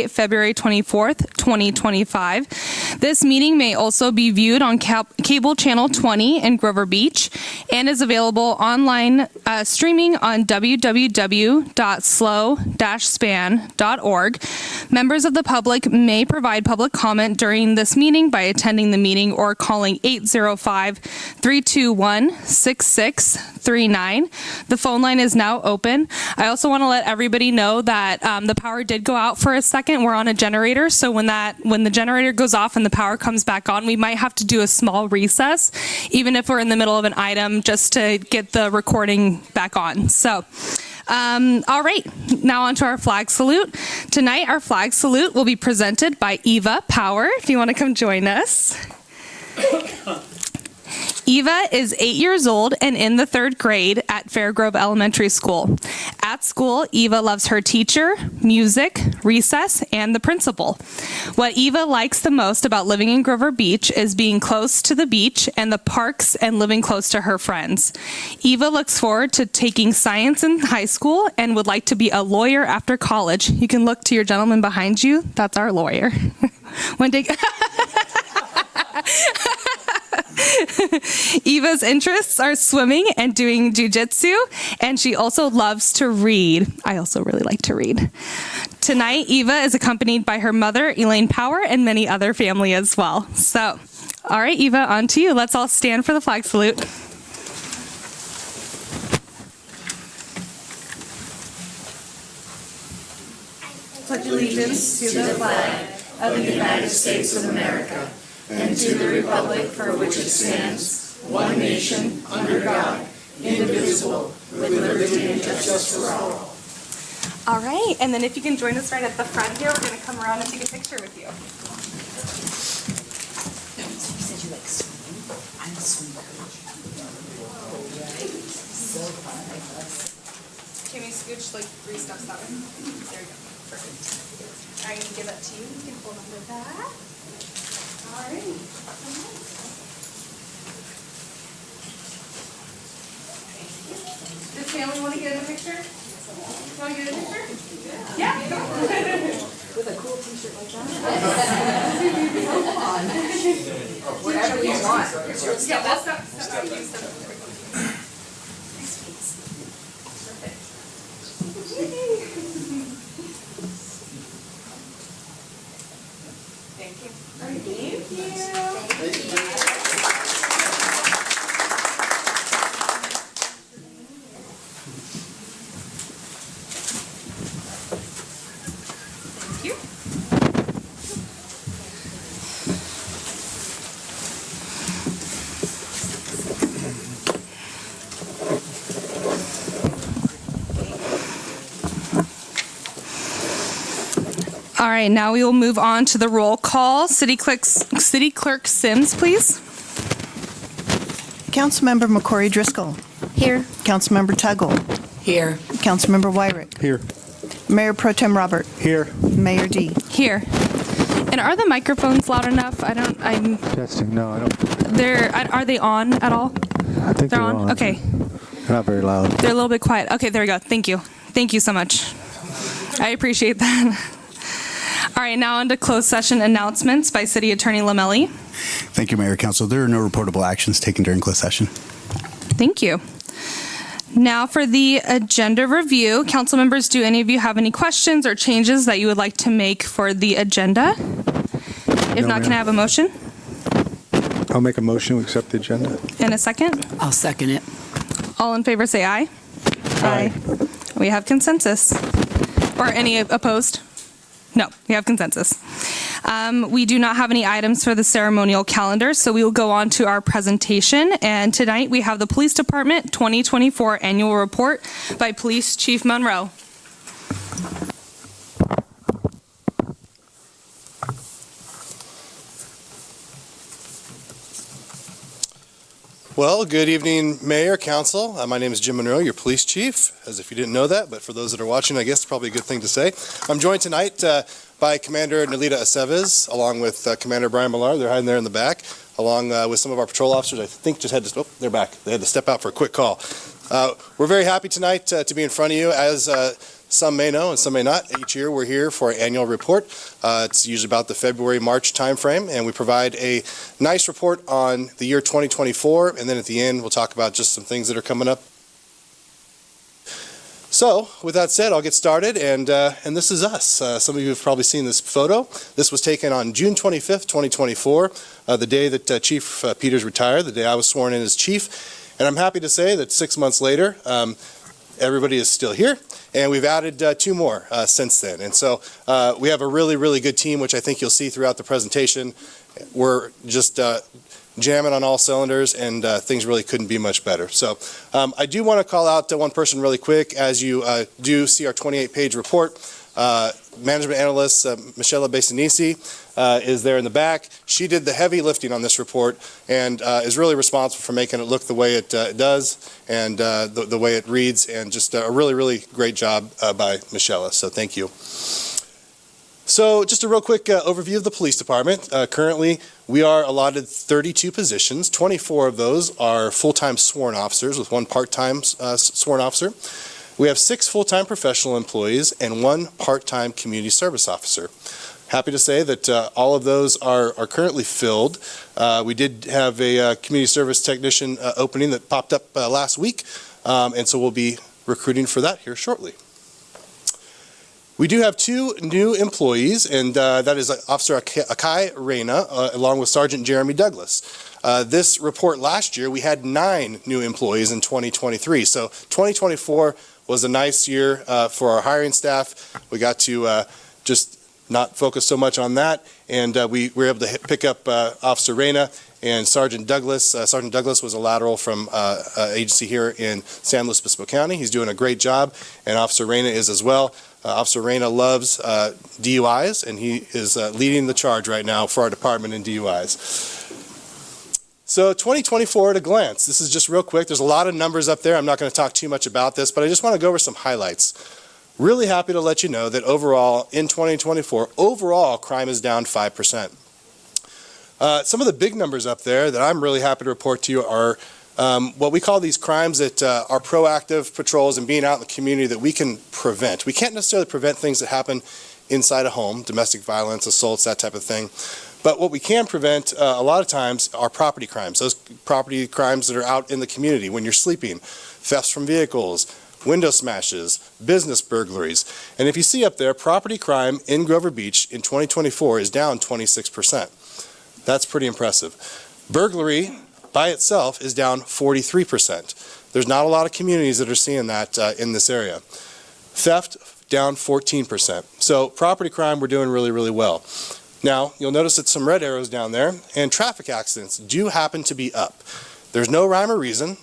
February 24th, 2025. This meeting may also be viewed on cable channel 20 in Grover Beach and is available online streaming on www.slow-span.org. Members of the public may provide public comment during this meeting by attending the meeting or calling 805-321-6639. The phone line is now open. I also want to let everybody know that the power did go out for a second. We're on a generator, so when the generator goes off and the power comes back on, we might have to do a small recess, even if we're in the middle of an item, just to get the recording back on. So, all right, now on to our flag salute. Tonight, our flag salute will be presented by Eva Power, if you want to come join us. Eva is 8 years old and in the 3rd grade at Fairgrove Elementary School. At school, Eva loves her teacher, music, recess, and the principal. What Eva likes the most about living in Grover Beach is being close to the beach and the parks and living close to her friends. Eva looks forward to taking science in high school and would like to be a lawyer after college. You can look to your gentleman behind you. That's our lawyer. One day. Eva's interests are swimming and doing jujitsu, and she also loves to read. I also really like to read. Tonight, Eva is accompanied by her mother, Elaine Power, and many other family as well. So, all right, Eva, on to you. Let's all stand for the flag salute. Pledge allegiance to the flag of the United States of America and to the republic for which it stands, one nation, under God, indivisible, with liberty and justice for all. All right, and then if you can join us right at the front here, we're going to come around and take a picture with you. You said you like swimming? I'm a swim coach. So fun. Can we scooch like 3 steps that way? There you go. Perfect. All right, I'm going to give that to you. You can hold on to that. All right. Does family want to get in a picture? Want to get in a picture? Yeah. With a cool t-shirt like that? Whatever you want. Yeah, that's not you. Thank you. Thank you. All right, now we will move on to the roll call. City Clerk Sims, please. Councilmember McCory Driscoll. Here. Councilmember Tuggle. Here. Councilmember Wyrick. Here. Mayor Pro Tem Robert. Here. Mayor D. Here. And are the microphones loud enough? I'm Testing. No, I don't. are they on at all? I think They're on? Okay. They're not very loud. They're a little bit quiet. Okay, there we go. Thank you. Thank you so much. I appreciate that. All right, now on to closed session announcements by City Attorney Lamelli. Thank you, Mayor Council. There are no reportable actions taken during closed session. Thank you. Now for the agenda review. Council members, do any of you have any questions or changes that you would like to make for the agenda? If not, can I have a motion? I'll make a motion to accept the agenda. In a second? I'll second it. All in favor say aye. Aye. We have consensus. Or any opposed? No, we have consensus. We do not have any items for the ceremonial calendar, so we will go on to our presentation. And tonight we have the Police Department 2024 Annual Report by Police Chief Monroe. Well, good evening, Mayor, Council. My name is Jim Monroe, your police chief, as if you didn't know that, but for those that are watching, I guess it's probably a good thing to say. I'm joined tonight by Commander Nalita Aceves, along with Commander Brian Millar. They're hiding there in the back, along with some of our patrol officers. I think just had to, oh, they're back. They had to step out for a quick call. We're very happy tonight to be in front of you. As some may know and some may not, each year we're here for our annual report. It's usually about the February-March timeframe, and we provide a nice report on the year 2024, and then at the end we'll talk about just some things that are coming up. So, with that said, I'll get started, and this is us. Some of you have probably seen this photo. This was taken on June 25th, 2024, the day that Chief Peters retired, the day I was sworn in as chief. And I'm happy to say that 6 months later, everybody is still here, and we've added 2 more since then. And so we have a really, really good team, which I think you'll see throughout the presentation. We're just jamming on all cylinders, and things really couldn't be much better. So I do want to call out one person really quick. As you do see our 28-page report, management analyst Michelle Basinisi is there in the back. She did the heavy lifting on this report and is really responsible for making it look the way it does and the way it reads, and just a really, really great job by Michelle. So thank you. So just a real quick overview of the police department. Currently, we are allotted 32 positions. 24 of those are full-time sworn officers with 1 part-time sworn officer. We have 6 full-time professional employees and 1 part-time community service officer. Happy to say that all of those are currently filled. We did have a community service technician opening that popped up last week, and so we'll be recruiting for that here shortly. We do have 2 new employees, and that is Officer Akai Reyna, along with Sergeant Jeremy Douglas. This report last year, we had 9 new employees in 2023. So 2024 was a nice year for our hiring staff. We got to just not focus so much on that, and we were able to pick up Officer Reyna and Sergeant Douglas. Sergeant Douglas was a lateral from agency here in San Luis Obispo County. He's doing a great job, and Officer Reyna is as well. Officer Reyna loves DUIs, and he is leading the charge right now for our department in DUIs. So 2024 at a glance. This is just real quick. There's a lot of numbers up there. I'm not going to talk too much about this, but I just want to go over some highlights. Really happy to let you know that overall, in 2024, overall crime is down 5%. Some of the big numbers up there that I'm really happy to report to you are what we call these crimes that are proactive patrols and being out in the community that we can prevent. We can't necessarily prevent things that happen inside a home, domestic violence, assaults, that type of thing. But what we can prevent a lot of times are property crimes, those property crimes that are out in the community when you're sleeping, thefts from vehicles, window smashes, business burglaries. And if you see up there, property crime in Grover Beach in 2024 is down 26%. That's pretty impressive. Burglary by itself is down 43%. There's not a lot of communities that are seeing that in this area. Theft, down 14%. So property crime, we're doing really, really well. Now, you'll notice that some red arrows down there, and traffic accidents do happen to be up. There's no rhyme or reason.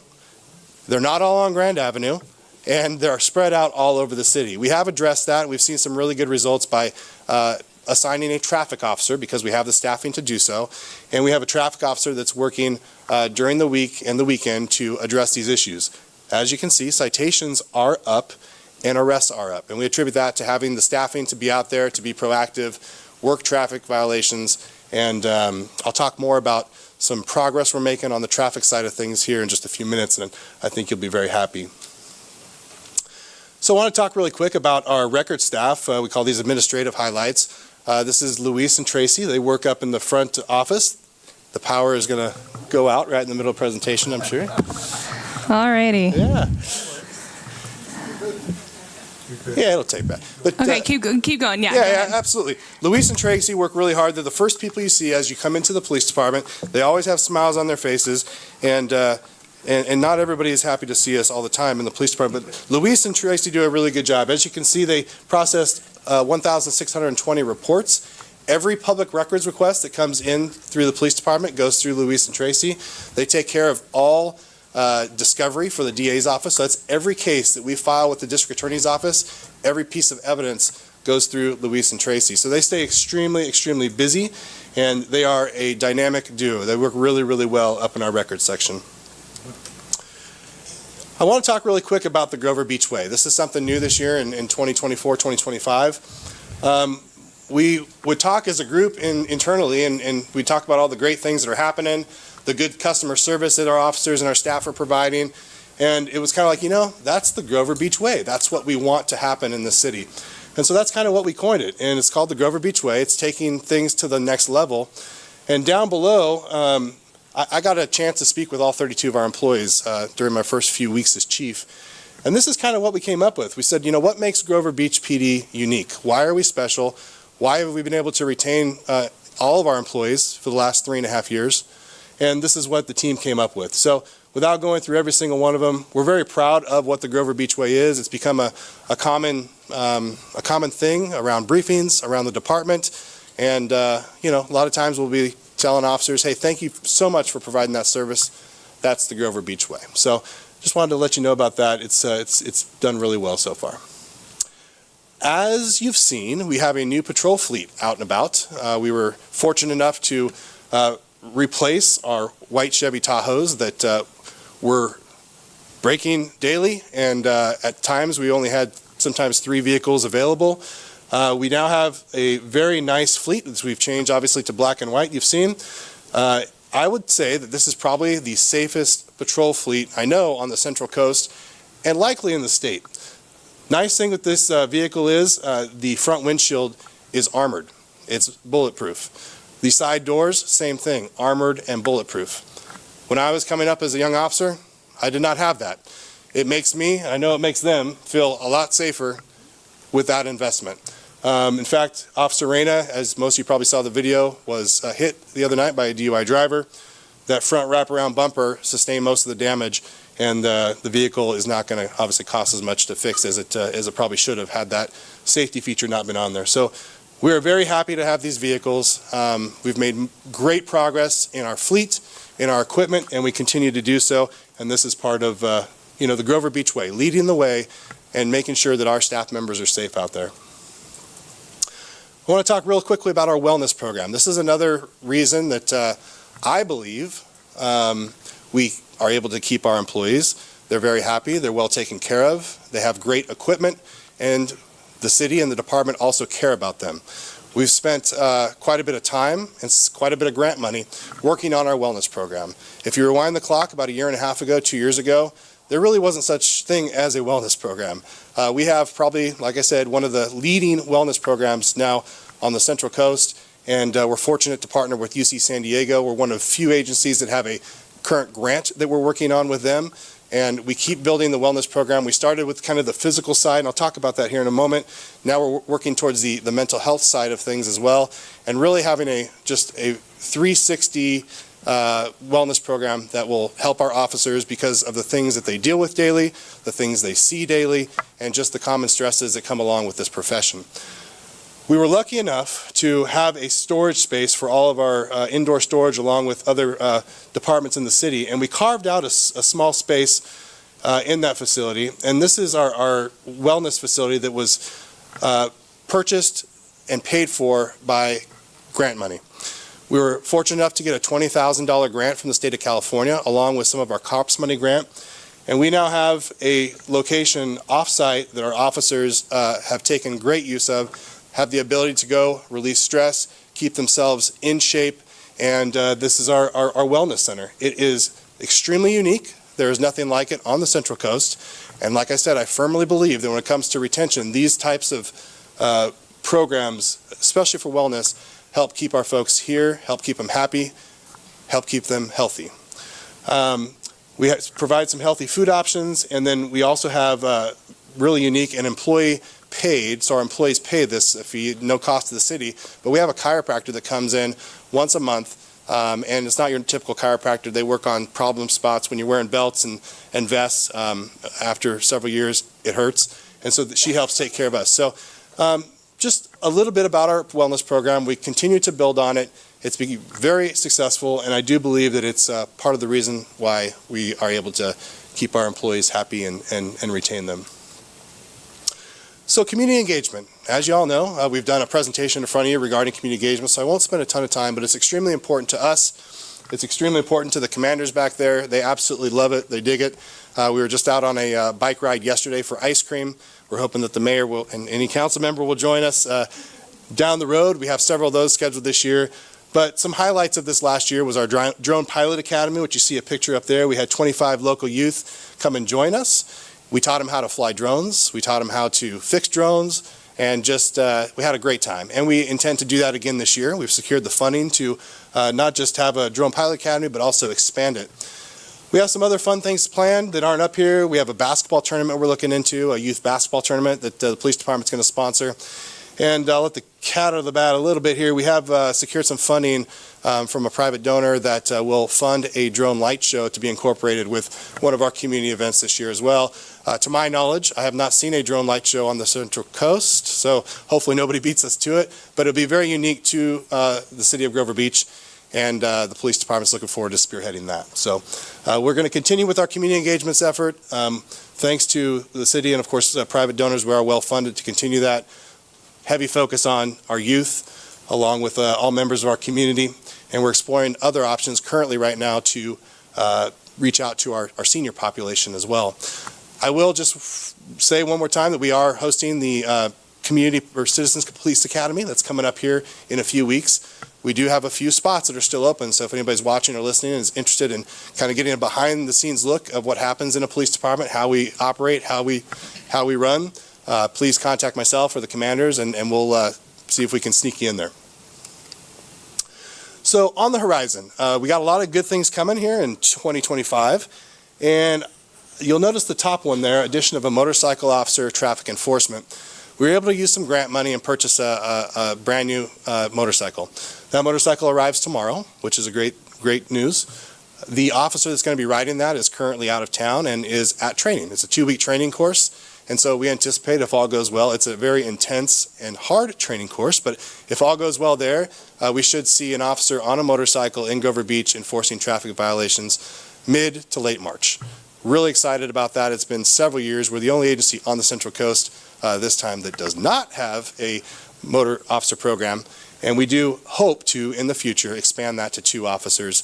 They're not all on Grand Avenue, and they're spread out all over the city. We have addressed that. We've seen some really good results by assigning a traffic officer because we have the staffing to do so, and we have a traffic officer that's working during the week and the weekend to address these issues. As you can see, citations are up and arrests are up, and we attribute that to having the staffing to be out there, to be proactive, work traffic violations, and I'll talk more about some progress we're making on the traffic side of things here in just a few minutes, and I think you'll be very happy. So I want to talk really quick about our record staff. We call these administrative highlights. This is Luis and Tracy. They work up in the front office. The power is going to go out right in the middle of the presentation, I'm sure. All righty. Yeah. Yeah, it'll take that. But, Okay, keep going. Yeah. yeah, absolutely. Luis and Tracy work really hard. They're the first people you see as you come into the police department. They always have smiles on their faces, and not everybody is happy to see us all the time in the police department. But Luis and Tracy do a really good job. As you can see, they processed 1,620 reports. Every public records request that comes in through the police department goes through Luis and Tracy. They take care of all discovery for the DA's office. So that's every case that we file with the district attorney's office. Every piece of evidence goes through Luis and Tracy. So they stay extremely, extremely busy, and they are a dynamic duo. They work really, really well up in our records section. I want to talk really quick about the Grover Beach Way. This is something new this year in 2024, 2025. We would talk as a group internally, and we talk about all the great things that are happening, the good customer service that our officers and our staff are providing, And it was kind of like, that's the Grover Beach Way. That's what we want to happen in the city. And so that's kind of what we coined it. And it's called the Grover Beach Way. It's taking things to the next level. And down below, I got a chance to speak with all 32 of our employees during my first few weeks as chief. And this is kind of what we came up with. We said, what makes Grover Beach PD unique? Why are we special? Why have we been able to retain all of our employees for the last 3.5 years? And this is what the team came up with. So without going through every single one of them, we're very proud of what the Grover Beach Way is. It's become a common thing around briefings, around the department. And, a lot of times we'll be telling officers, hey, thank you so much for providing that service. That's the Grover Beach Way. So just wanted to let you know about that. It's done really well so far. As you've seen, we have a new patrol fleet out and about. We were fortunate enough to replace our white Chevy Tahoes that were breaking daily, and at times we only had sometimes 3 vehicles available. We now have a very nice fleet that we've changed obviously to black and white, you've seen. I would say that this is probably the safest patrol fleet I know on the Central Coast and likely in the state. Nice thing with this vehicle is the front windshield is armored. It's bulletproof. The side doors, same thing, armored and bulletproof. When I was coming up as a young officer, I did not have that. It makes me, and I know it makes them, feel a lot safer with that investment. In fact, Officer Reyna, as most of you probably saw the video, was hit the other night by a DUI driver. That front wraparound bumper sustained most of the damage, and the vehicle is not going to obviously cost as much to fix as it probably should have had that safety feature not been on there. So we are very happy to have these vehicles. We've made great progress in our fleet, in our equipment, and we continue to do so. And this is part of the Grover Beach Way, leading the way and making sure that our staff members are safe out there. I want to talk real quickly about our wellness program. This is another reason that I believe we are able to keep our employees. They're very happy, they're well taken care of, they have great equipment, and the city and the department also care about them. We've spent quite a bit of time and quite a bit of grant money working on our wellness program. If you rewind the clock about 1.5 years ago, 2 years ago, there really wasn't such thing as a wellness program. We have probably, like I said, one of the leading wellness programs now on the Central Coast, and we're fortunate to partner with UC San Diego. We're one of few agencies that have a current grant that we're working on with them, and we keep building the wellness program. We started with kind of the physical side, and I'll talk about that here in a moment. Now we're working towards the mental health side of things as well, and really having just a 360 wellness program that will help our officers because of the things that they deal with daily, the things they see daily, and just the common stresses that come along with this profession. We were lucky enough to have a storage space for all of our indoor storage along with other departments in the city, and we carved out a small space in that facility, and this is our wellness facility that was purchased and paid for by grant money. We were fortunate enough to get a $20,000 grant from the state of California along with some of our COPS money grant, and we now have a location off-site that our officers have taken great use of, have the ability to go, release stress, keep themselves in shape, and this is our wellness center. It is extremely unique. There is nothing like it on the Central Coast, and like I said, I firmly believe that when it comes to retention, these types of programs, especially for wellness, help keep our folks here, help keep them happy, help keep them healthy. We provide some healthy food options, and then we also have really unique and employee paid, so our employees pay this fee, no cost to the city, but we have a chiropractor that comes in once a month, and it's not your typical chiropractor. They work on problem spots when you're wearing belts and vests. After several years, it hurts, and so she helps take care of us. So just a little bit about our wellness program. We continue to build on it. It's been very successful, and I do believe that it's part of the reason why we are able to keep our employees happy and retain them. So community engagement. As you all know, we've done a presentation in front of you regarding community engagement, so I won't spend a ton of time, but it's extremely important to us. It's extremely important to the commanders back there. They absolutely love it. They dig it. We were just out on a bike ride yesterday for ice cream. We're hoping that the mayor will and any council member will join us down the road. We have several of those scheduled this year. But some highlights of this last year was our Drone Pilot Academy, which you see a picture up there. We had 25 local youth come and join us. We taught them how to fly drones. We taught them how to fix drones, and just we had a great time. And we intend to do that again this year. We've secured the funding to not just have a Drone Pilot Academy, but also expand it. We have some other fun things planned that aren't up here. We have a basketball tournament we're looking into, a youth basketball tournament that the police department's going to sponsor. And I'll let the cat out of the bag a little bit here. We have secured some funding from a private donor that will fund a drone light show to be incorporated with one of our community events this year as well. To my knowledge, I have not seen a drone light show on the Central Coast, so hopefully nobody beats us to it. But it'll be very unique to the city of Grover Beach, and the police department's looking forward to spearheading that. So we're going to continue with our community engagements effort. Thanks to the city and, of course, private donors, we are well funded to continue that. Heavy focus on our youth, along with all members of our community, and we're exploring other options currently right now to reach out to our senior population as well. I will just say one more time that we are hosting the Community or Citizens Police Academy that's coming up here in a few weeks. We do have a few spots that are still open, so if anybody's watching or listening and is interested in kind of getting a behind-the-scenes look of what happens in a police department, how we operate, how we run, please contact myself or the commanders, and we'll see if we can sneak you in there. So on the horizon, we got a lot of good things coming here in 2025, and you'll notice the top one there, addition of a motorcycle officer, traffic enforcement. We were able to use some grant money and purchase a brand new motorcycle. That motorcycle arrives tomorrow, which is a great news. The officer that's going to be riding that is currently out of town and is at training. It's a 2-week training course. And so we anticipate, if all goes well, it's a very intense and hard training course, but if all goes well there, we should see an officer on a motorcycle in Grover Beach enforcing traffic violations mid to late March. Really excited about that. It's been several years. We're the only agency on the Central Coast this time that does not have a motor officer program, and we do hope to, in the future, expand that to 2 officers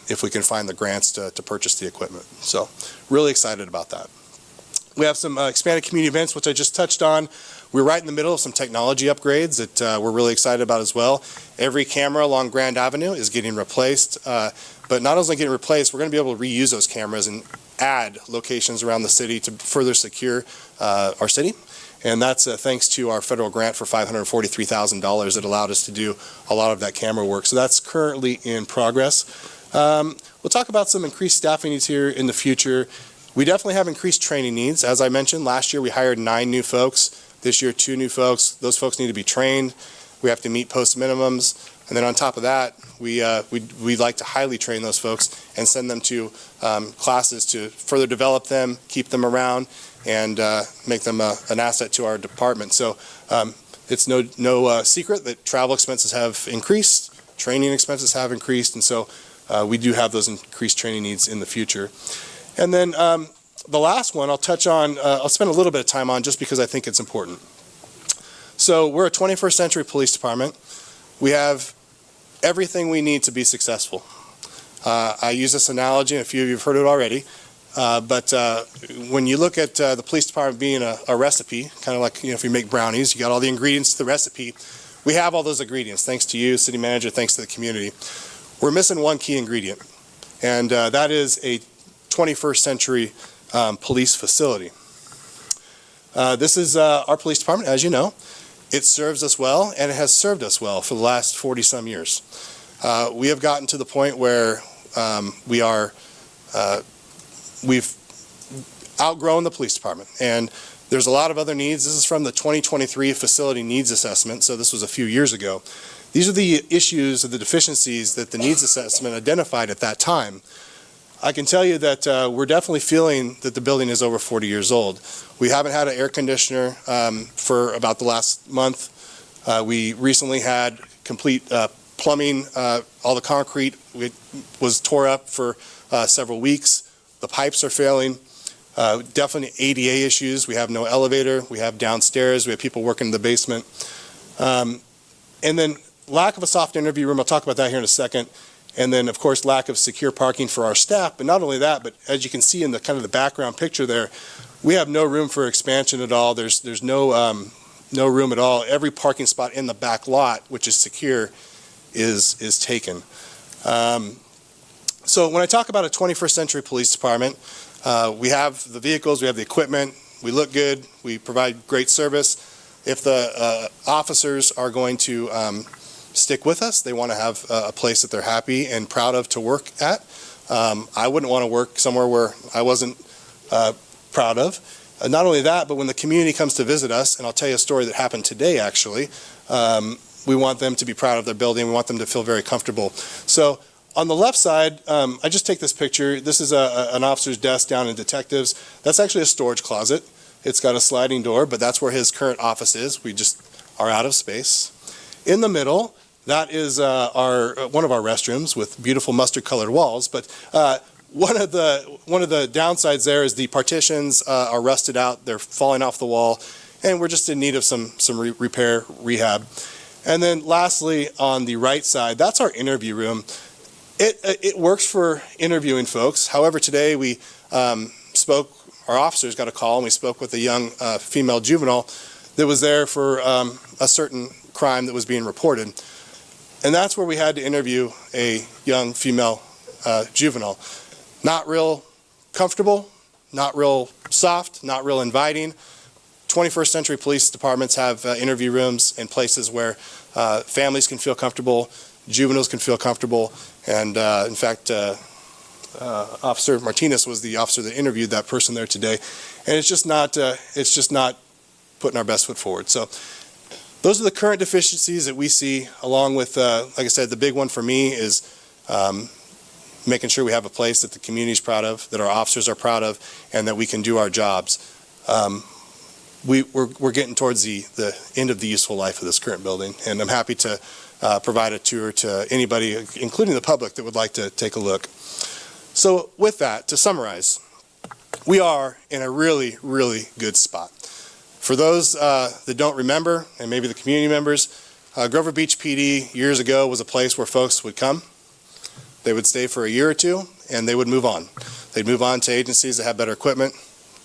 if we can find the grants to purchase the equipment. So really excited about that. We have some expanded community events, which I just touched on. We're right in the middle of some technology upgrades that we're really excited about as well. Every camera along Grand Avenue is getting replaced, but not only getting replaced, we're going to be able to reuse those cameras and add locations around the city to further secure our city. And that's thanks to our federal grant for $543,000 that allowed us to do a lot of that camera work. So that's currently in progress. We'll talk about some increased staffing needs here in the future. We definitely have increased training needs. As I mentioned, last year we hired 9 new folks. This year, 2 new folks. Those folks need to be trained. We have to meet post minimums. And then on top of that, we like to highly train those folks and send them to classes to further develop them, keep them around, and make them an asset to our department. So it's no secret that travel expenses have increased, training expenses have increased, and so we do have those increased training needs in the future. And then the last one I'll touch on, I'll spend a little bit of time on just because I think it's important. So we're a 21st century police department. We have everything we need to be successful. I use this analogy, and a few of you have heard it already, but when you look at the police department being a recipe, kind of like if you make brownies, you got all the ingredients to the recipe. We have all those ingredients, thanks to you, city manager, thanks to the community. We're missing one key ingredient, and that is a 21st century police facility. This is our police department, as you know. It serves us well, and it has served us well for the last 40-some years. We have gotten to the point where we've outgrown the police department, and there's a lot of other needs. This is from the 2023 Facility Needs Assessment, so this was a few years ago. These are the issues or the deficiencies that the needs assessment identified at that time. I can tell you that we're definitely feeling that the building is over 40 years old. We haven't had an air conditioner for about the last month. We recently had complete plumbing. All the concrete was tore up for several weeks. The pipes are failing. Definitely ADA issues. We have no elevator. We have downstairs. We have people working in the basement. And then lack of a soft interview room. I'll talk about that here in a second. And then, of course, lack of secure parking for our staff. But not only that, but as you can see in the kind of the background picture there, we have no room for expansion at all. There's no room at all. Every parking spot in the back lot, which is secure, is taken. So when I talk about a 21st century police department, we have the vehicles, we have the equipment, we look good, we provide great service. If the officers are going to stick with us, they want to have a place that they're happy and proud of to work at. I wouldn't want to work somewhere where I wasn't proud of. Not only that, but when the community comes to visit us, and I'll tell you a story that happened today actually, we want them to be proud of their building. We want them to feel very comfortable. So on the left side, I just take this picture. This is an officer's desk down in Detectives. That's actually a storage closet. It's got a sliding door, but that's where his current office is. We just are out of space. In the middle, that is one of our restrooms with beautiful mustard-colored walls. But one of the downsides there is the partitions are rusted out. They're falling off the wall, and we're just in need of some repair, rehab. And then lastly, on the right side, that's our interview room. It works for interviewing folks. However, today we our officers got a call, and we spoke with a young female juvenile that was there for a certain crime that was being reported. And that's where we had to interview a young female juvenile. Not real comfortable, not real soft, not real inviting. 21st century police departments have interview rooms and places where families can feel comfortable, juveniles can feel comfortable, and in fact, Officer Martinez was the officer that interviewed that person there today, and it's just not putting our best foot forward. So those are the current deficiencies that we see, along with, like I said, the big one for me is making sure we have a place that the community is proud of, that our officers are proud of, and that we can do our jobs. We're getting towards the end of the useful life of this current building, and I'm happy to provide a tour to anybody, including the public, that would like to take a look. So with that, to summarize, we are in a really, really good spot. For those that don't remember, and maybe the community members, Grover Beach PD years ago was a place where folks would come. They would stay for a year or two, and they would move on. They'd move on to agencies that had better equipment,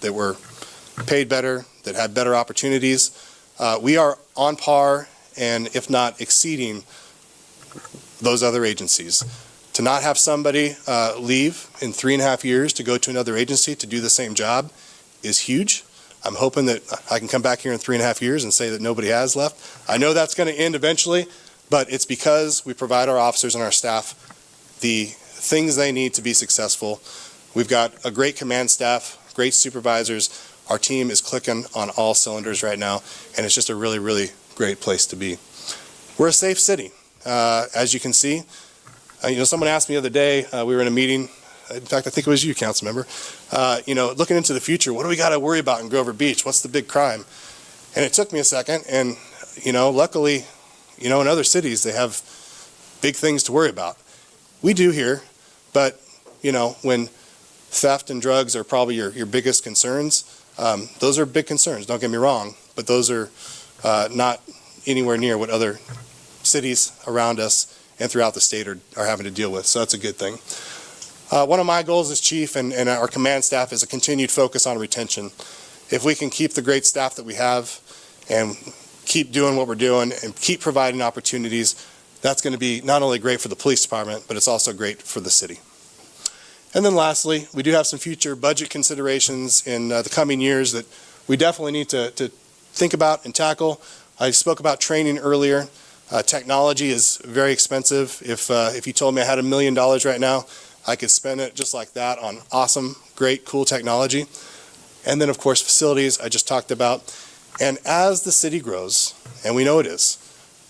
that were paid better, that had better opportunities. We are on par, and if not exceeding, those other agencies. To not have somebody leave in 3.5 years to go to another agency to do the same job is huge. I'm hoping that I can come back here in 3.5 years and say that nobody has left. I know that's going to end eventually, but it's because we provide our officers and our staff the things they need to be successful. We've got a great command staff, great supervisors. Our team is clicking on all cylinders right now, and it's just a really, really great place to be. We're a safe city, as you can see. Someone asked me the other day, we were in a meeting, in fact, I think it was you, council member, looking into the future, what do we got to worry about in Grover Beach? What's the big crime? And it took me a second, and, luckily, in other cities, they have big things to worry about. We do here, but, when theft and drugs are probably your biggest concerns, those are big concerns, don't get me wrong, but those are not anywhere near what other cities around us and throughout the state are having to deal with, so that's a good thing. One of my goals as chief and our command staff is a continued focus on retention. If we can keep the great staff that we have and keep doing what we're doing and keep providing opportunities, that's going to be not only great for the police department, but it's also great for the city. And then lastly, we do have some future budget considerations in the coming years that we definitely need to think about and tackle. I spoke about training earlier. Technology is very expensive. If you told me I had $1 million right now, I could spend it just like that on awesome, great, cool technology. And then, of course, facilities I just talked about. And as the city grows, and we know it is,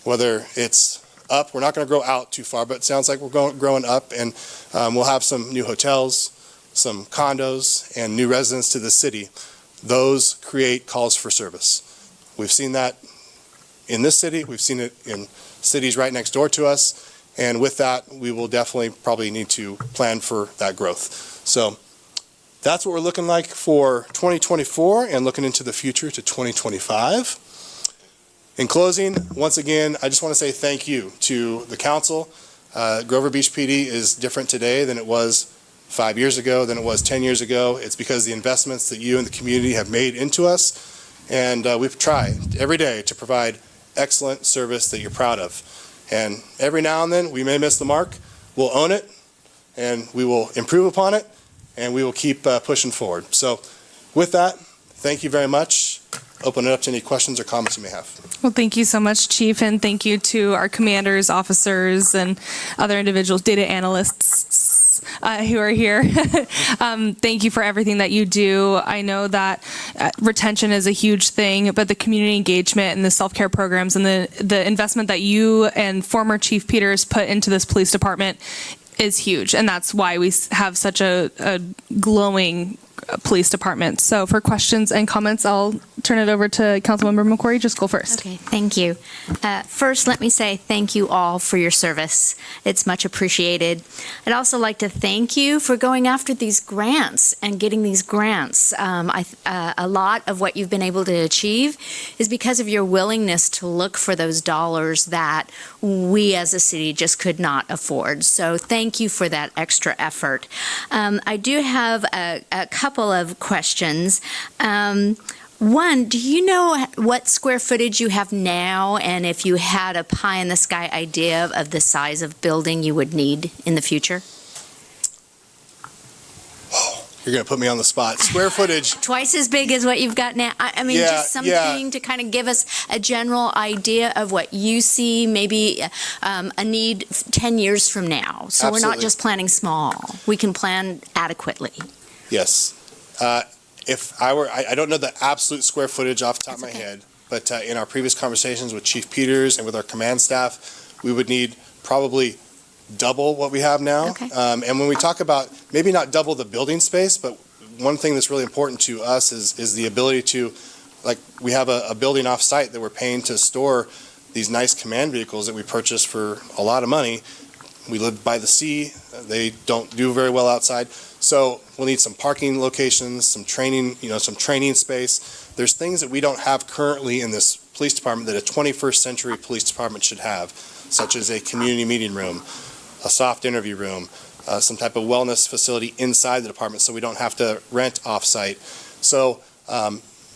whether it's up, we're not going to grow out too far, but it sounds like we're growing up, and we'll have some new hotels, some condos, and new residents to the city. Those create calls for service. We've seen that in this city. We've seen it in cities right next door to us. And with that, we will definitely probably need to plan for that growth. So that's what we're looking like for 2024 and looking into the future to 2025. In closing, once again, I just want to say thank you to the council. Grover Beach PD is different today than it was 5 years ago, than it was 10 years ago. It's because of the investments that you and the community have made into us. And we've tried every day to provide excellent service that you're proud of. And every now and then, we may miss the mark. We'll own it, and we will improve upon it, and we will keep pushing forward. So with that, thank you very much. Open it up to any questions or comments you may have. Well, thank you so much, Chief, and thank you to our commanders, officers, and other individuals, data analysts who are here. Thank you for everything that you do. I know that retention is a huge thing, but the community engagement and the self-care programs and the investment that you and former Chief Peters put into this police department is huge, and that's why we have such a glowing police department. So for questions and comments, I'll turn it over to Councilmember McQuarrie. Just go first. Okay, thank you. First, let me say thank you all for your service. It's much appreciated. I'd also like to thank you for going after these grants and getting these grants. A lot of what you've been able to achieve is because of your willingness to look for those dollars that we as a city just could not afford. So thank you for that extra effort. I do have a couple of questions. One, do you know what square footage you have now, and if you had a pie-in-the-sky idea of the size of building you would need in the future? You're going to put me on the spot. Square footage. Twice as big as what you've got now? I mean, Yeah, just something to kind of give us a general idea of what you see, maybe a need 10 years from now. So we're not Absolutely. just planning small. We can plan adequately. Yes. If I were, I don't know the absolute square footage off the top of my That's okay. head, but in our previous conversations with Chief Peters and with our command staff, we would need probably double what we have now. Okay. And when we talk about maybe not double the building space, but one thing that's really important to us is the ability to, like, we have a building off-site that we're paying to store these nice command vehicles that we purchased for a lot of money. We live by the sea. They don't do very well outside. So we'll need some parking locations, some training space. There's things that we don't have currently in this police department that a 21st century police department should have, such as a community meeting room, a soft interview room, some type of wellness facility inside the department so we don't have to rent off-site. So,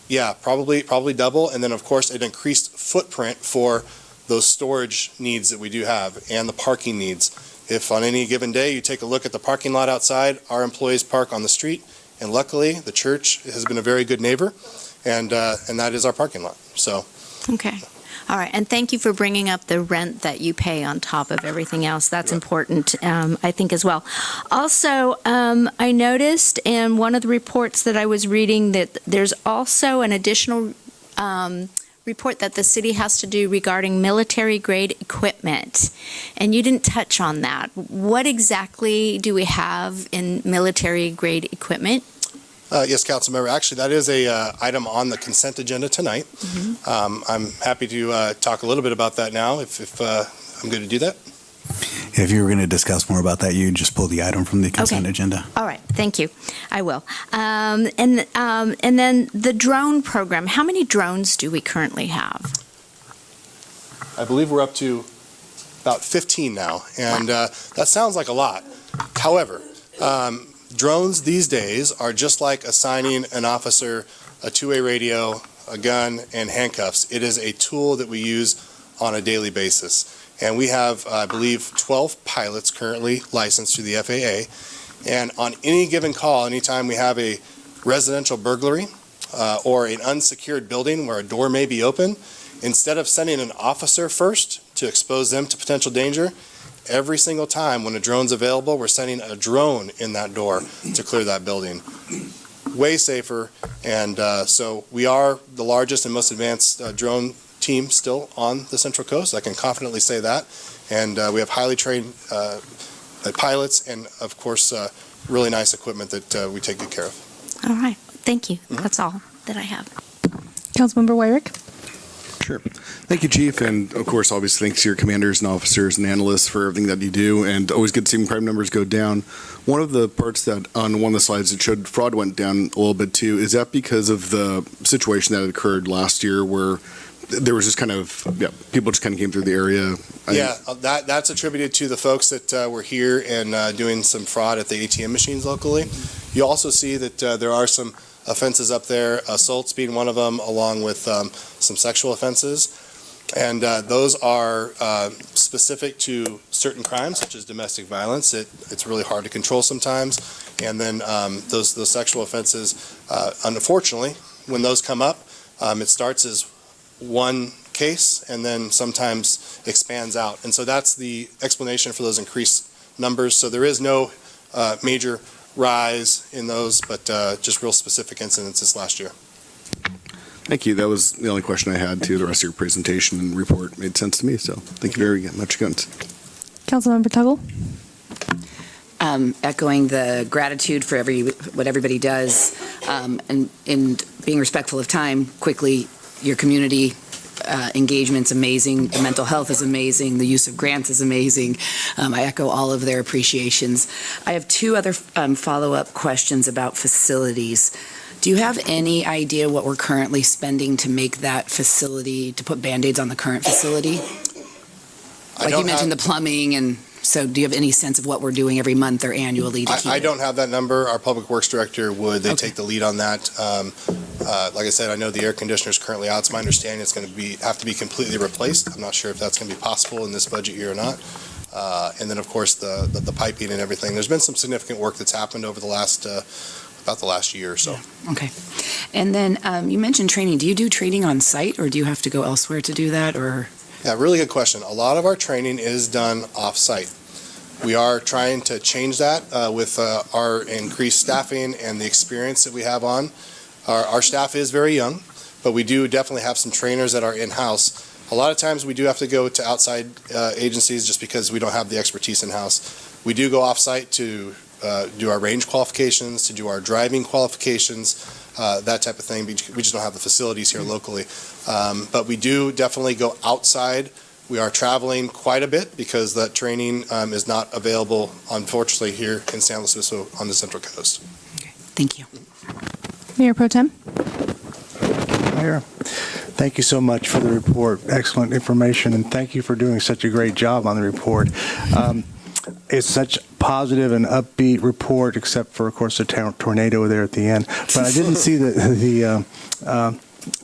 yeah, probably double. And then, of course, an increased footprint for those storage needs that we do have and the parking needs. If on any given day you take a look at the parking lot outside, our employees park on the street, and luckily the church has been a very good neighbor, and that is our parking lot. So, Okay. All right. And thank you for bringing up the rent that you pay on top of everything else. That's Yeah. important, I think, as well. Also, I noticed in one of the reports that I was reading that there's also an additional report that the city has to do regarding military-grade equipment, and you didn't touch on that. What exactly do we have in military-grade equiment? yes, Councilmember, actually, that is a item on the consent agenda tonight. I'm happy to talk a little bit about that now, if I'm going to do that. If you were going to discuss more about that, you just pull the item from the consent Okay. agenda. All right, thank you. I will. And then the drone program, how many drones do we currently have? I believe we're up to about 15 now, and that sounds like a lot. However, drones these days are just like assigning an officer a two-way radio, a gun, and handcuffs. It is a tool that we use on a daily basis. And we have, I believe, 12 pilots currently licensed through the FAA. And on any given call, anytime we have a residential burglary or an unsecured building where a door may be open, instead of sending an officer first to expose them to potential danger, every single time when a drone's available, we're sending a drone in that door to clear that building. Way safer. And so we are the largest and most advanced drone team still on the Central Coast. I can confidently say that. And we have highly trained pilots and, of course, really nice equipment that we take good care of. All right, thank you. That's all that I have. Councilmember Wyrick? Sure. Thank you, Chief. And of course, obviously, thanks to your commanders and officers and analysts for everything that you do. And always good seeing crime numbers go down. One of the parts that on one of the slides that showed fraud went down a little bit too. Is that because of the situation that occurred last year where there was just kind of, people just kind of came through the area? That's attributed to the folks that were here and doing some fraud at the ATM machines locally. You also see that there are some offenses up there, assaults being one of them, along with some sexual offenses. And those are specific to certain crimes, such as domestic violence. It's really hard to control sometimes. And then those sexual offenses, unfortunately, when those come up, it starts as one case and then sometimes expands out. And so that's the explanation for those increased numbers. So there is no major rise in those, but just real specific incidents this last year. Thank you. That was the only question I had to. The rest of your presentation and report made sense to me, so thank you very much, Guns. Councilmember Tuggle? Echoing the gratitude for what everybody does, and being respectful of time, quickly, your community engagement's amazing, the mental health is amazing, the use of grants is amazing. I echo all of their appreciations. I have two other follow-up questions about facilities. Do you have any idea what we're currently spending to make that facility, to put Band-Aids on the current facility? Like you mentioned the plumbing, and so do you have any sense of what we're doing every month or annually to keep I it? don't have that number. Our Public Works Director would. They take the lead on that. Like I said, I know the air conditioner is currently out. It's my understanding it's going to have to be completely replaced. I'm not sure if that's going to be possible in this budget year or not. And then, of course, the piping and everything. There's been some significant work that's happened over the last about the last year or so. Okay. And then you mentioned training. Do you do training on site, or do you have to go elsewhere to do that, or? Yeah, really good question. A lot of our training is done off-site. We are trying to change that with our increased staffing and the experience that we have on. Our staff is very young, but we do definitely have some trainers that are in-house. A lot of times we do have to go to outside agencies just because we don't have the expertise in-house. We do go off-site to do our range qualifications, to do our driving qualifications, that type of thing. We just don't have the facilities here locally. But we do definitely go outside. We are traveling quite a bit because that training is not available, unfortunately, here in San Luis Obispo on the Central Coast. Okay. Thank you. Mayor Pro Tem? Mayor, thank you so much for the report. Excellent information, and thank you for doing such a great job on the report. It's such a positive and upbeat report, except for, of course, the tornado there at the end. But I didn't see the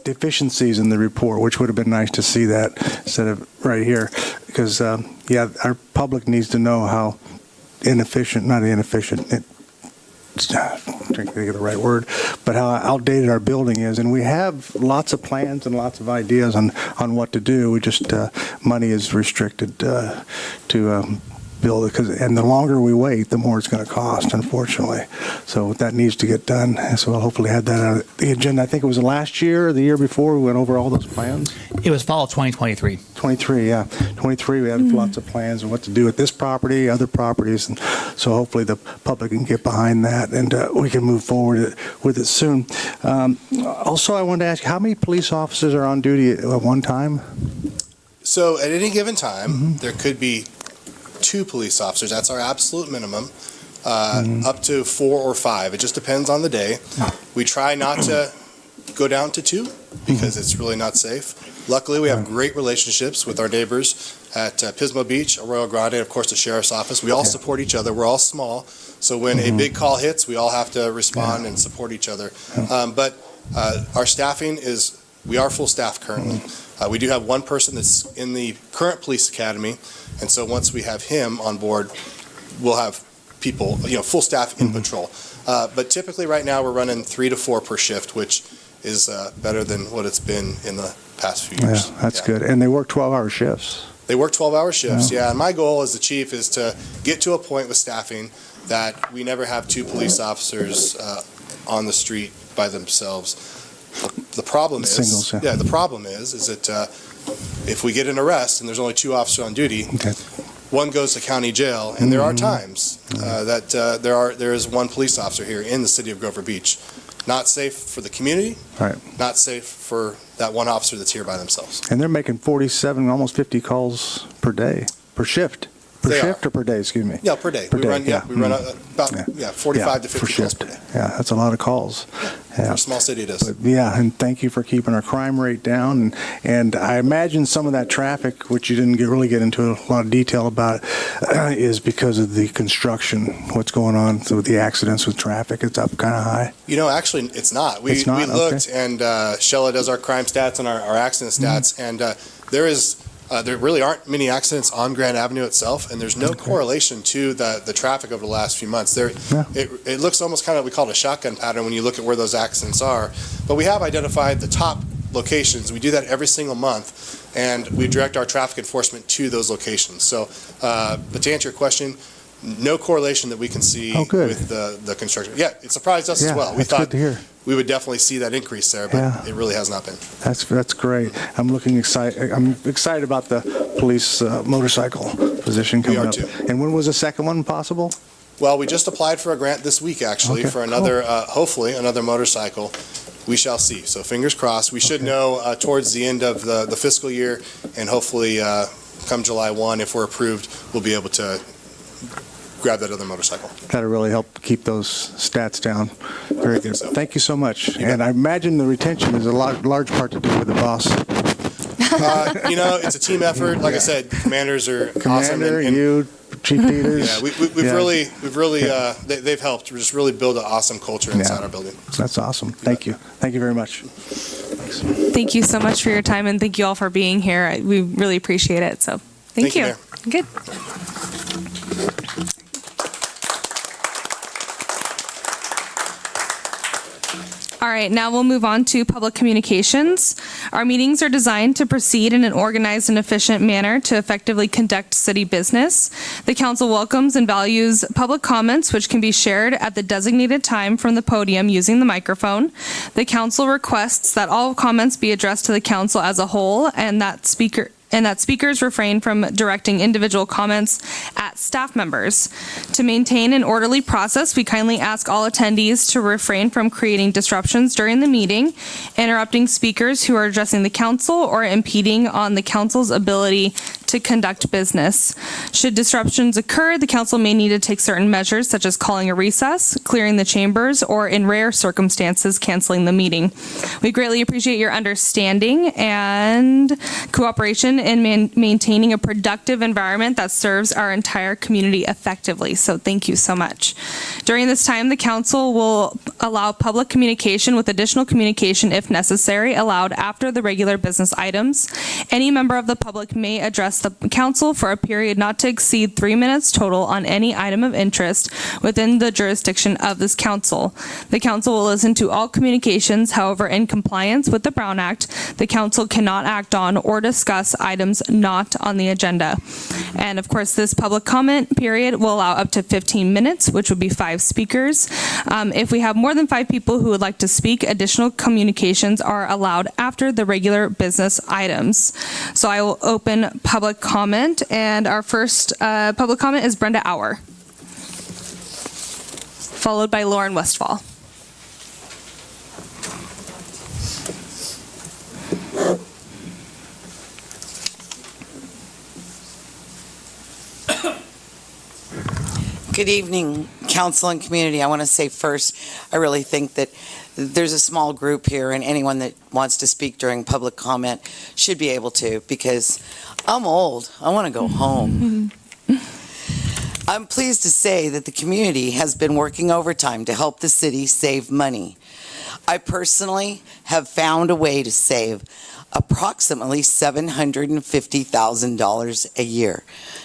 deficiencies in the report, which would have been nice to see that instead of right here. Because, our public needs to know how trying to think of the right word, but how outdated our building is. And we have lots of plans and lots of ideas on what to do. We just, money is restricted to build it, and the longer we wait, the more it's going to cost, unfortunately. So that needs to get done. So we'll hopefully have that on the agenda. I think it was last year or the year before we went over all those plans. It was fall of 2023. 23, yeah. 23, we have lots of plans on what to do with this property, other properties, and so hopefully the public can get behind that, and we can move forward with it soon. Also, I wanted to ask, how many police officers are on duty at one time? So at any given time, there could be 2 police officers. That's our absolute minimum. Up to 4 or 5. It just depends on the day. We try not to go down to 2 because it's really not safe. Luckily, we have great relationships with our neighbors at Pismo Beach, Arroyo Grande, and of course the Sheriff's Office. We all support each other. We're all small. So when a big call hits, we all have to respond and support each other. But our staffing we are full staff currently. We do have one person that's in the current police academy, and so once we have him on board, we'll have people, full staff in patrol. But typically right now we're running 3 to 4 per shift, which is better than what it's been in the past few years. Yeah, that's good. And they work 12-hour shifts. They work 12-hour shifts, yeah. And my goal as the chief is to get to a point with staffing that we never have 2 police officers on the street by themselves. The problem is, Singles, yeah. the problem is that if we get an arrest and there's only 2 officers on duty, one goes to county jail, and there are times that there is 1 police officer here in the city of Grover Beach. Not safe for the community, not safe for that 1 officer that's here by themselves. And they're making 47, almost 50 calls per day, per shift. Per shift or per day, excuse me? Yeah, per day. We run about 45 to 50 calls per day. Yeah, that's a lot of calls. For a small city it is. But, and thank you for keeping our crime rate down. And I imagine some of that traffic, which you didn't really get into a lot of detail about, is because of the construction, what's going on with the accidents with traffic. It's up kind of high. Actually, it's not. We looked, and Shella does our crime stats and our accident stats, and there is There really aren't many accidents on Grand Avenue itself, and there's no correlation to the traffic over the last few months. It looks almost kind of, we call it a shotgun pattern when you look at where those accidents are. But we have identified the top locations. We do that every single month, and we direct our traffic enforcement to those locations. So, but to answer your question, no correlation that we can see with the construction. Yeah, it surprised us as well. We That's thought good to hear. we would definitely see that increase there, but it really has not been. That's great. I'm excited about the police motorcycle position coming up. We are too. And when was the second one possible? Well, we just applied for a grant this week, actually, for another, hopefully, another motorcycle. We shall see. So fingers crossed. We should know towards the end of the fiscal year, and hopefully come July 1, if we're approved, we'll be able to grab that other motorcycle. That'll really help keep those stats down. Very good. So. Thank you so much. And I imagine the retention is a large part to do with the boss. It's a team effort. Like I said, commanders are awesome. Commander, you, Chief Peters. Yeah, we've really, they've helped just really build an awesome culture inside our building. That's awesome. Thank you. Thank you very much. Thank you so much for your time, and thank you all for being here. We really appreciate it. So thank you. Mayor. Good. All right, now we'll move on to public communications. Our meetings are designed to proceed in an organized and efficient manner to effectively conduct city business. The council welcomes and values public comments, which can be shared at the designated time from the podium using the microphone. The council requests that all comments be addressed to the council as a whole, and that speakers refrain from directing individual comments at staff members. To maintain an orderly process, we kindly ask all attendees to refrain from creating disruptions during the meeting, interrupting speakers who are addressing the council, or impeding on the council's ability to conduct business. Should disruptions occur, the council may need to take certain measures, such as calling a recess, clearing the chambers, or in rare circumstances, canceling the meeting. We greatly appreciate your understanding and cooperation in maintaining a productive environment that serves our entire community effectively. So thank you so much. During this time, the council will allow public communication with additional communication, if necessary, allowed after the regular business items. Any member of the public may address the council for a period not to exceed 3 minutes total on any item of interest within the jurisdiction of this council. The council will listen to all communications. However, in compliance with the Brown Act, the council cannot act on or discuss items not on the agenda. And of course, this public comment period will allow up to 15 minutes, which would be 5 speakers. If we have more than 5 people who would like to speak, additional communications are allowed after the regular business items. So I will open public comment, and our first public comment is Brenda Auer, followed by Lauren Westfall. Good evening, council and community. I want to say first, I really think that there's a small group here, and anyone that wants to speak during public comment should be able to, because I'm old. I want to go home. I'm pleased to say that the community has been working overtime to help the city save money. I personally have found a way to save approximately $750,000 a year.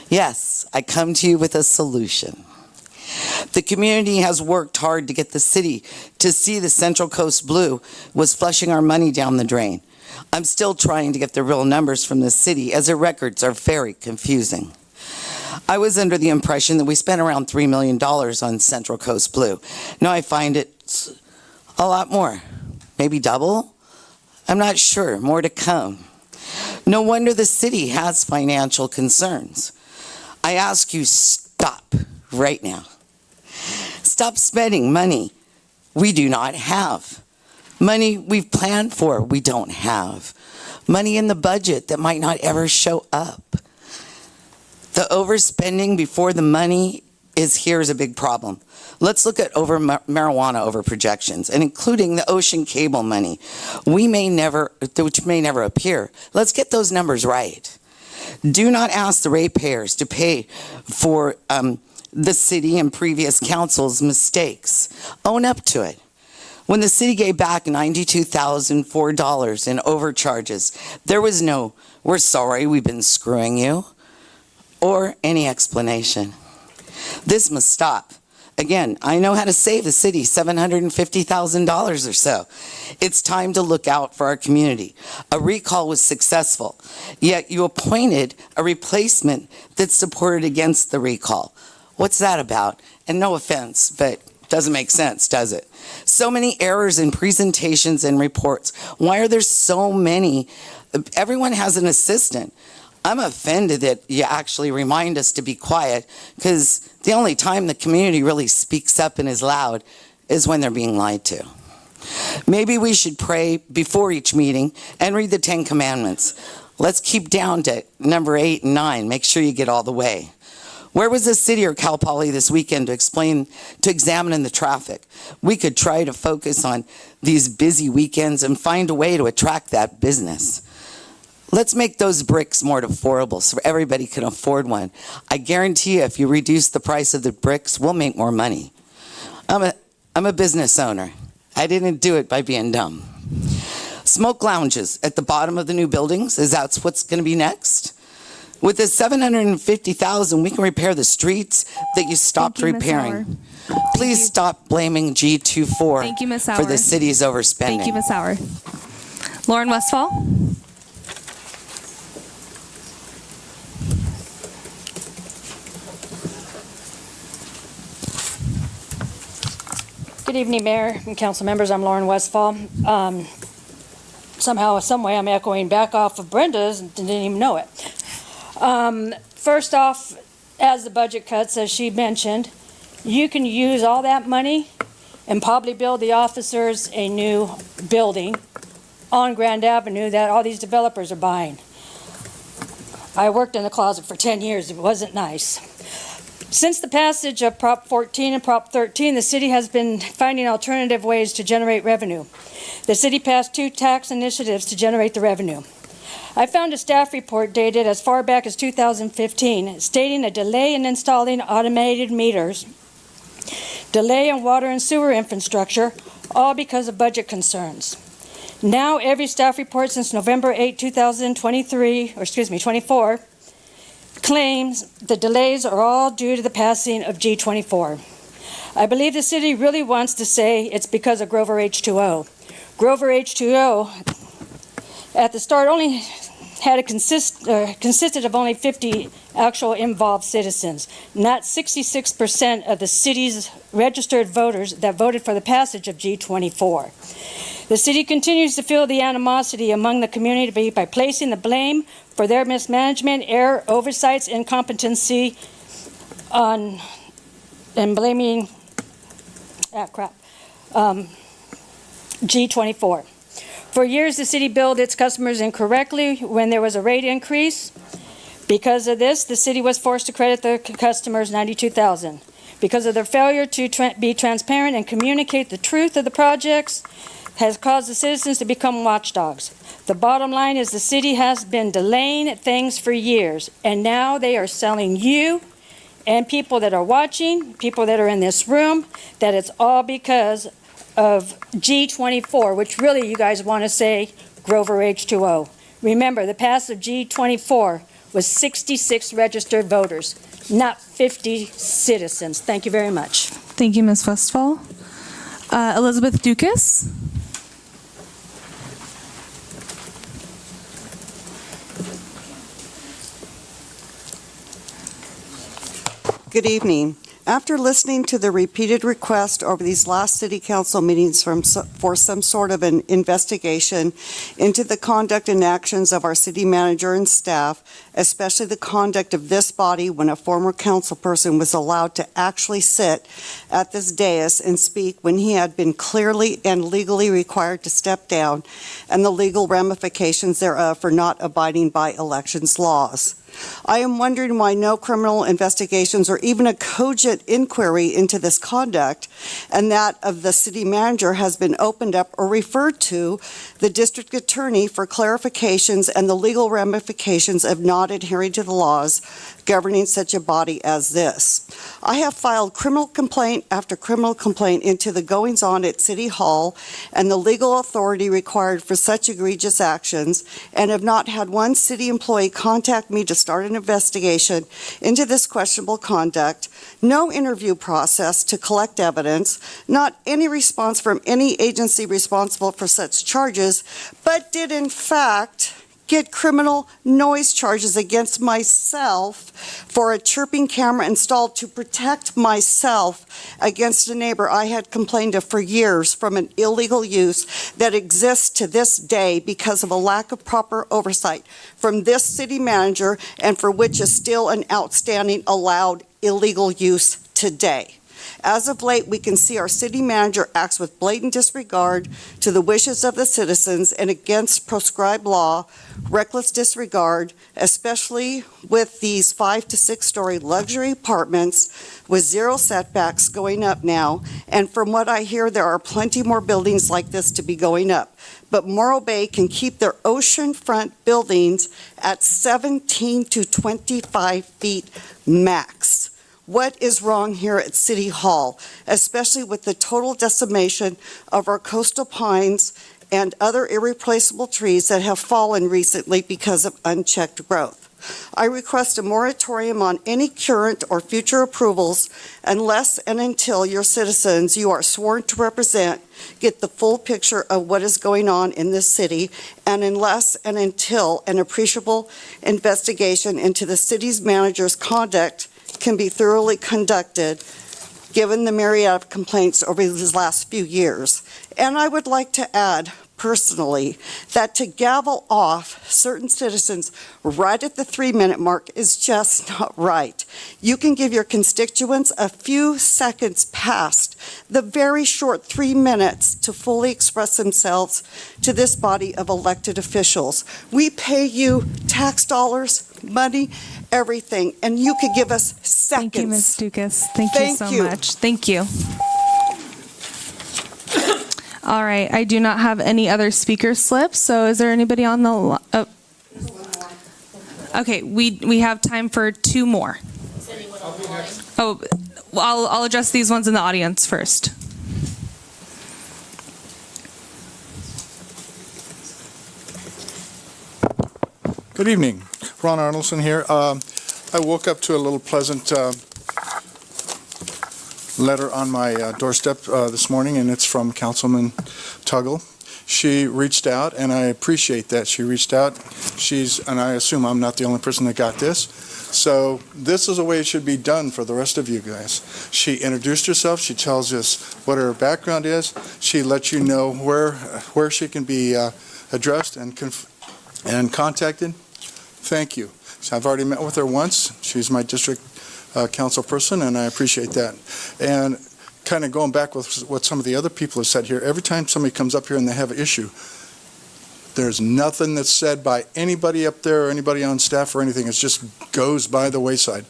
Yes, I come to you with a solution. The community has worked hard to get the city to see the Central Coast Blue was flushing our money down the drain. I'm still trying to get the real numbers from the city, as the records are very confusing. I was under the impression that we spent around $3 million on Central Coast Blue. Now I find it's a lot more, maybe double? I'm not sure, more to come. No wonder the city has financial concerns. I ask you, stop right now. Stop spending money we do not have. Money we've planned for we don't have. Money in the budget that might not ever show up. The overspending before the money is here is a big problem. Let's look at marijuana over projections, and including the Ocean Cable money, which may never appear. Let's get those numbers right. Do not ask the ratepayers to pay for the city and previous council's mistakes. Own up to it. When the city gave back $92,004 in overcharges, there was no, "We're sorry, we've been screwing you," or any explanation. This must stop. Again, I know how to save the city $750,000 or so. It's time to look out for our community. A recall was successful, yet you appointed a replacement that supported against the recall. What's that about? And no offense, but doesn't make sense, does it? So many errors in presentations and reports. Why are there so many? Everyone has an assistant. I'm offended that you actually remind us to be quiet, because the only time the community really speaks up and is loud is when they're being lied to. Maybe we should pray before each meeting and read the 10 Commandments. Let's keep down to number 8 and 9. Make sure you get all the way. Where was the city or Cal Poly this weekend to examine the traffic? We could try to focus on these busy weekends and find a way to attract that business. Let's make those bricks more affordable so everybody can afford one. I guarantee you, if you reduce the price of the bricks, we'll make more money. I'm a business owner. I didn't do it by being dumb. Smoke lounges at the bottom of the new buildings, is that what's going to be next? With the $750,000, we can repair the streets that you stopped Thank you, Ms. repairing. Please stop blaming G24 Thank you, Ms. for Sauer. the city's overspending. Thank you, Ms. Sauer. Lauren Westfall. Good evening, Mayor and council members. I'm Lauren Westfall. Somehow, some way, I'm echoing back off of Brenda's and didn't even know it. First off, as the budget cuts, as she mentioned, you can use all that money and probably build the officers a new building on Grand Avenue that all these developers are buying. I worked in the closet for 10 years. It wasn't nice. Since the passage of Prop 14 and Prop 13, the city has been finding alternative ways to generate revenue. The city passed 2 tax initiatives to generate the revenue. I found a staff report dated as far back as 2015 stating a delay in installing automated meters, delay in water and sewer infrastructure, all because of budget concerns. Now every staff report since November 8, 24, claims the delays are all due to the passing of G24. I believe the city really wants to say it's because of Grover H2O. Grover H2O at the start only had consisted of only 50 actual involved citizens, not 66% of the city's registered voters that voted for the passage of G24. The city continues to feel the animosity among the community by placing the blame for their mismanagement, error, oversights, incompetency on, and blaming, G24. For years, the city billed its customers incorrectly when there was a rate increase. Because of this, the city was forced to credit the customers $92,000. Because of their failure to be transparent and communicate the truth of the projects, has caused the citizens to become watchdogs. The bottom line is the city has been delaying things for years, and now they are selling you and people that are watching, people that are in this room, that it's all because of G24, which really you guys want to say Grover H2O. Remember, the pass of G24 was 66 registered voters, not 50 citizens. Thank you very much. Thank you, Ms. Westfall. Elizabeth Dukas. Good evening. After listening to the repeated request over these last city council meetings for some sort of an investigation into the conduct and actions of our city manager and staff, especially the conduct of this body when a former council person was allowed to actually sit at this dais and speak when he had been clearly and legally required to step down, and the legal ramifications thereof for not abiding by elections laws. I am wondering why no criminal investigations or even a cogent inquiry into this conduct and that of the city manager has been opened up or referred to the district attorney for clarifications and the legal ramifications of not adhering to the laws governing such a body as this. I have filed criminal complaint after criminal complaint into the goings-on at City Hall and the legal authority required for such egregious actions, and have not had one city employee contact me to start an investigation into this questionable conduct, no interview process to collect evidence, not any response from any agency responsible for such charges, but did in fact get criminal noise charges against myself for a chirping camera installed to protect myself against a neighbor I had complained of for years from an illegal use that exists to this day because of a lack of proper oversight from this city manager, and for which is still an outstanding allowed illegal use today. As of late, we can see our city manager acts with blatant disregard to the wishes of the citizens and against proscribed law, reckless disregard, especially with these 5 to 6 story luxury apartments with zero setbacks going up now. And from what I hear, there are plenty more buildings like this to be going up. But Morro Bay can keep their oceanfront buildings at 17 to 25 feet max. What is wrong here at City Hall, especially with the total decimation of our coastal pines and other irreplaceable trees that have fallen recently because of unchecked growth? I request a moratorium on any current or future approvals unless and until your citizens you are sworn to represent get the full picture of what is going on in this city, and unless and until an appreciable investigation into the city's manager's conduct can be thoroughly conducted, given the myriad of complaints over these last few years. And I would like to add, personally, that to gavel off certain citizens right at the 3-minute mark is just not right. You can give your constituents a few seconds past the very short 3 minutes to fully express themselves to this body of elected officials. We pay you tax dollars, money, everything, and you could give us seconds. Thank you, Ms. Dukas. Thank you so much. Thank you. All right, I do not have any other speaker slips, so is there anybody on the okay, we have time for 2 more. Oh, well, I'll address these ones in the audience first. Good evening. Ron Arnoldson here. I woke up to a little pleasant letter on my doorstep this morning, and it's from Councilman Tuggle. She reached out, and I appreciate that she reached out. And I assume I'm not the only person that got this. So this is the way it should be done for the rest of you guys. She introduced herself. She tells us what her background is. She lets you know where she can be addressed and contacted. Thank you. So I've already met with her once. She's my district council person, and I appreciate that. And kind of going back with what some of the other people have said here, every time somebody comes up here and they have an issue, there's nothing that's said by anybody up there or anybody on staff or anything. It just goes by the wayside.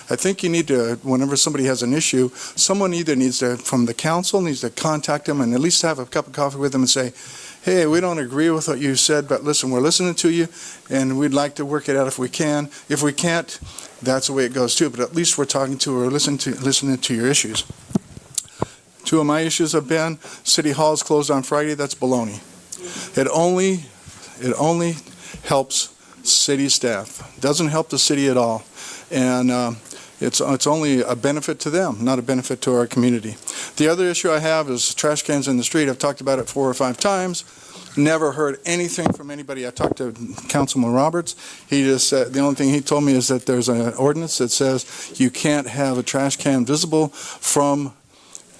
I think you need to, whenever somebody has an issue, someone either needs to, from the council, needs to contact them and at least have a cup of coffee with them and say, hey, we don't agree with what you said, but listen, we're listening to you, and we'd like to work it out if we can. If we can't, that's the way it goes too, but at least we're talking to or listening to your issues. 2 of my issues have been, City Hall is closed on Friday. That's baloney. It only helps city staff. Doesn't help the city at all. And it's only a benefit to them, not a benefit to our community. The other issue I have is trash cans in the street. I've talked about it 4 or 5 times. Never heard anything from anybody. I talked to Councilman Roberts. He just said, the only thing he told me is that there's an ordinance that says you can't have a trash can visible from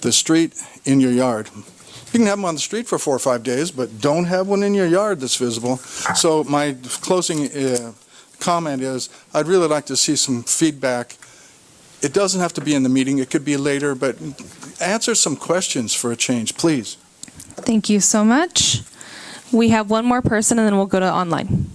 the street in your yard. You can have them on the street for 4 or 5 days, but don't have one in your yard that's visible. So my closing comment is, I'd really like to see some feedback. It doesn't have to be in the meeting. It could be later, but answer some questions for a change, please. Thank you so much. We have one more person, and then we'll go to online.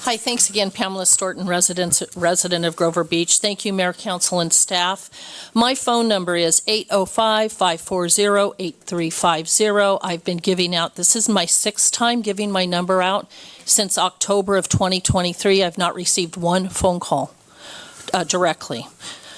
Hi, Hi, thanks again, Pamela Storton, resident of Grover Beach. Thank you, Mayor, Council, and staff. My phone number is 805-540-8350. I've been giving out, this is my 6th time giving my number out. Since October of 2023, I've not received one phone call directly.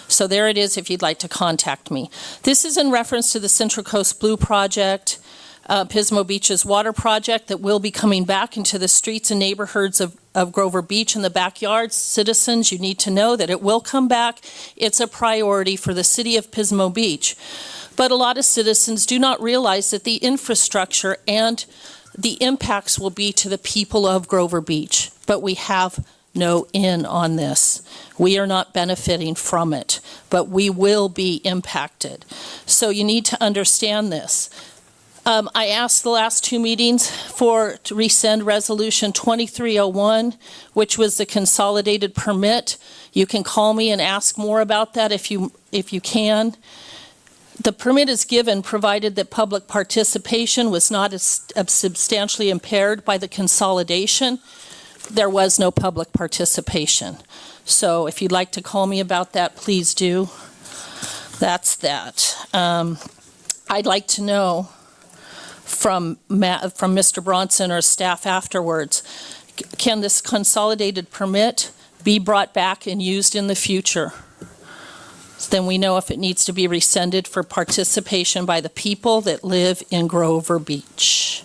So there it is if you'd like to contact me. This is in reference to the Central Coast Blue Project, Pismo Beach's water project that will be coming back into the streets and neighborhoods of Grover Beach and the backyards. Citizens, you need to know that it will come back. It's a priority for the city of Pismo Beach. But a lot of citizens do not realize that the infrastructure and the impacts will be to the people of Grover Beach. But we have no in on this. We are not benefiting from it, but we will be impacted. So you need to understand this. I asked the last 2 meetings to resend Resolution 2301, which was the consolidated permit. You can call me and ask more about that if you can. The permit is given provided that public participation was not substantially impaired by the consolidation. There was no public participation. So if you'd like to call me about that, please do. That's that. I'd like to know from Mr. Bronson or staff afterwards, can this consolidated permit be brought back and used in the future? Then we know if it needs to be rescinded for participation by the people that live in Grover Beach.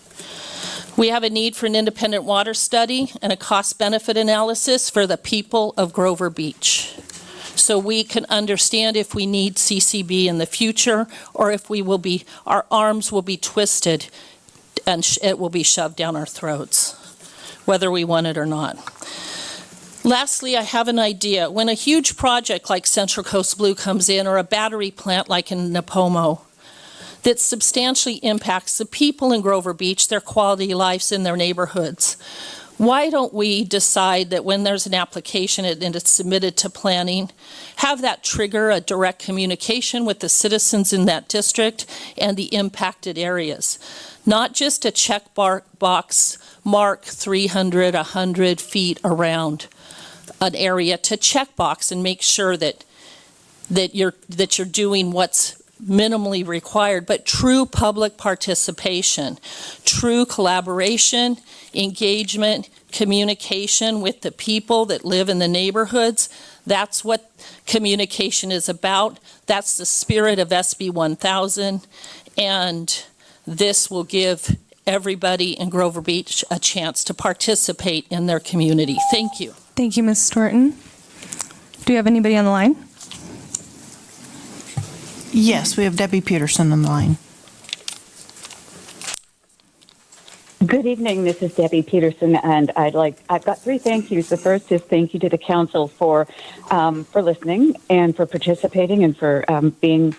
We have a need for an independent water study and a cost-benefit analysis for the people of Grover Beach, so we can understand if we need CCB in the future or if our arms will be twisted and it will be shoved down our throats, whether we want it or not. Lastly, I have an idea. When a huge project like Central Coast Blue comes in, or a battery plant like in Napomo, that substantially impacts the people in Grover Beach, their quality of lives in their neighborhoods, why don't we decide that when there's an application and it's submitted to planning, have that trigger a direct communication with the citizens in that district and the impacted areas? Not just a check box mark 300, 100 feet around an area to check box and make sure that you're doing what's minimally required, but true public participation, true collaboration, engagement, communication with the people that live in the neighborhoods. That's what communication is about. That's the spirit of SB 1000, and this will give everybody in Grover Beach a chance to participate in their community. Thank you. Thank you, Ms. Storton. Do you have anybody on the line? Yes, we have Debbie Peterson on the line. Good evening. This is Debbie Peterson, and I've got 3 thank yous. The first is thank you to the council for listening and for participating and for serving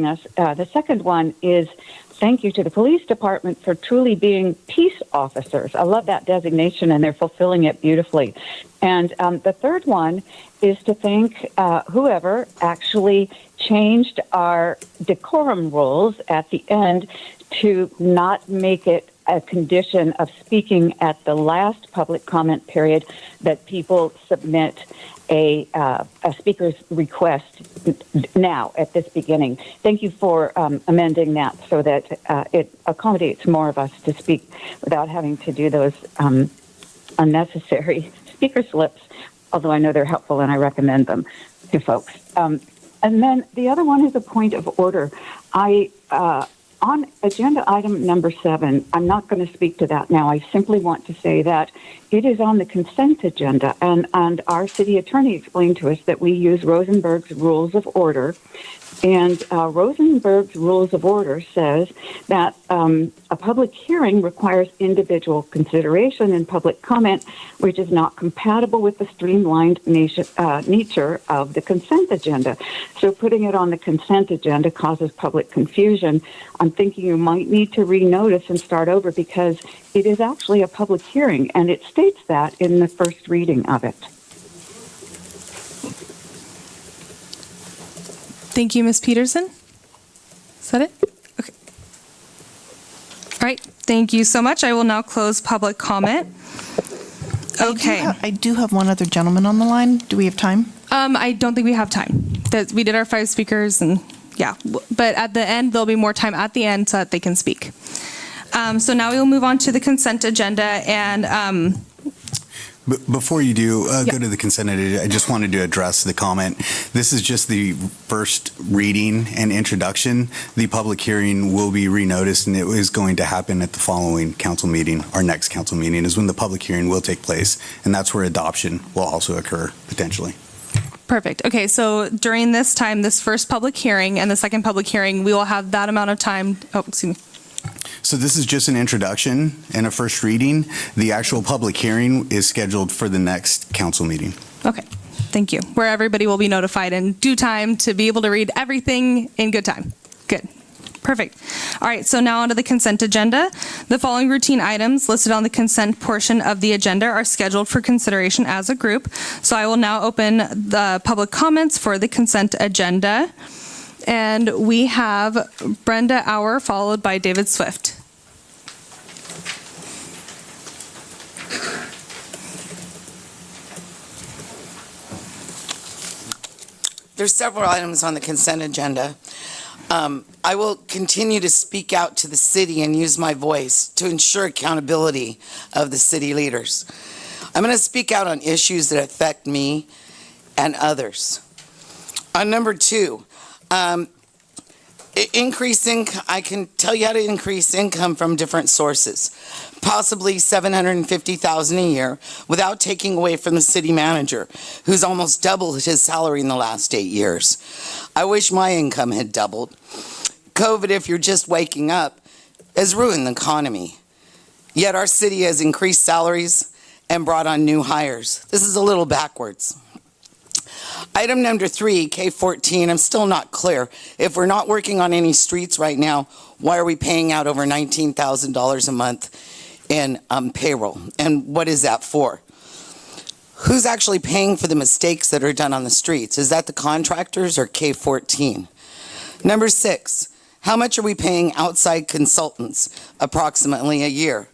us. The second one is thank you to the police department for truly being peace officers. I love that designation, and they're fulfilling it beautifully. And the third one is to thank whoever actually changed our decorum rules at the end to not make it a condition of speaking at the last public comment period that people submit a speaker's request now at this beginning. Thank you for amending that so that it accommodates more of us to speak without having to do those unnecessary speaker slips, although I know they're helpful and I recommend them to folks. And then the other one is a point of order. On agenda item number 7, I'm not going to speak to that now. I simply want to say that it is on the consent agenda, and our city attorney explained to us that we use Rosenberg's Rules of Order. And Rosenberg's Rules of Order says that a public hearing requires individual consideration and public comment, which is not compatible with the streamlined nature of the consent agenda. So putting it on the consent agenda causes public confusion. I'm thinking you might need to renotice and start over because it is actually a public hearing, and it states that in the first reading of it. Thank you, Ms. Peterson. Is that it? Okay. All right. Thank you so much. I will now close public comment. Okay. I do have one other gentleman on the line. Do we have time? I don't think we have time. We did our 5 speakers, and yeah. But at the end, there'll be more time at the end so that they can speak. So now we will move on to the consent agenda, and Before you do Yeah. go to the consent agenda, I just wanted to address the comment. This is just the first reading and introduction. The public hearing will be renoticed, and it is going to happen at the following council meeting. Our next council meeting is when the public hearing will take place, and that's where adoption will also occur, potentially. perfect. Okay, so during this time, this first public hearing and the second public hearing, we will have that amount of time. Oh, excuse me. So this is just an introduction and a first reading. The actual public hearing is scheduled for the next council meeting. Okay, thank you. Where everybody will be notified in due time to be able to read everything in good time. Good. Perfect. All right, so now onto the consent agenda. The following routine items listed on the consent portion of the agenda are scheduled for consideration as a group. So I will now open the public comments for the consent agenda. And we have Brenda Auer, followed by David Swift. There's several items on the consent agenda. I will continue to speak out to the city and use my voice to ensure accountability of the city leaders. I'm going to speak out on issues that affect me and others. On number 2, increasing, I can tell you how to increase income from different sources, possibly $750,000 a year without taking away from the city manager, who's almost doubled his salary in the last 8 years. I wish my income had doubled. COVID, if you're just waking up, has ruined the economy. Yet our city has increased salaries and brought on new hires. This is a little backwards. Item number 3, K14, I'm still not clear. If we're not working on any streets right now, why are we paying out over $19,000 a month in payroll? And what is that for? Who's actually paying for the mistakes that are done on the streets? Is that the contractors or K14? Number 6, how much are we paying outside consultants approximately a year?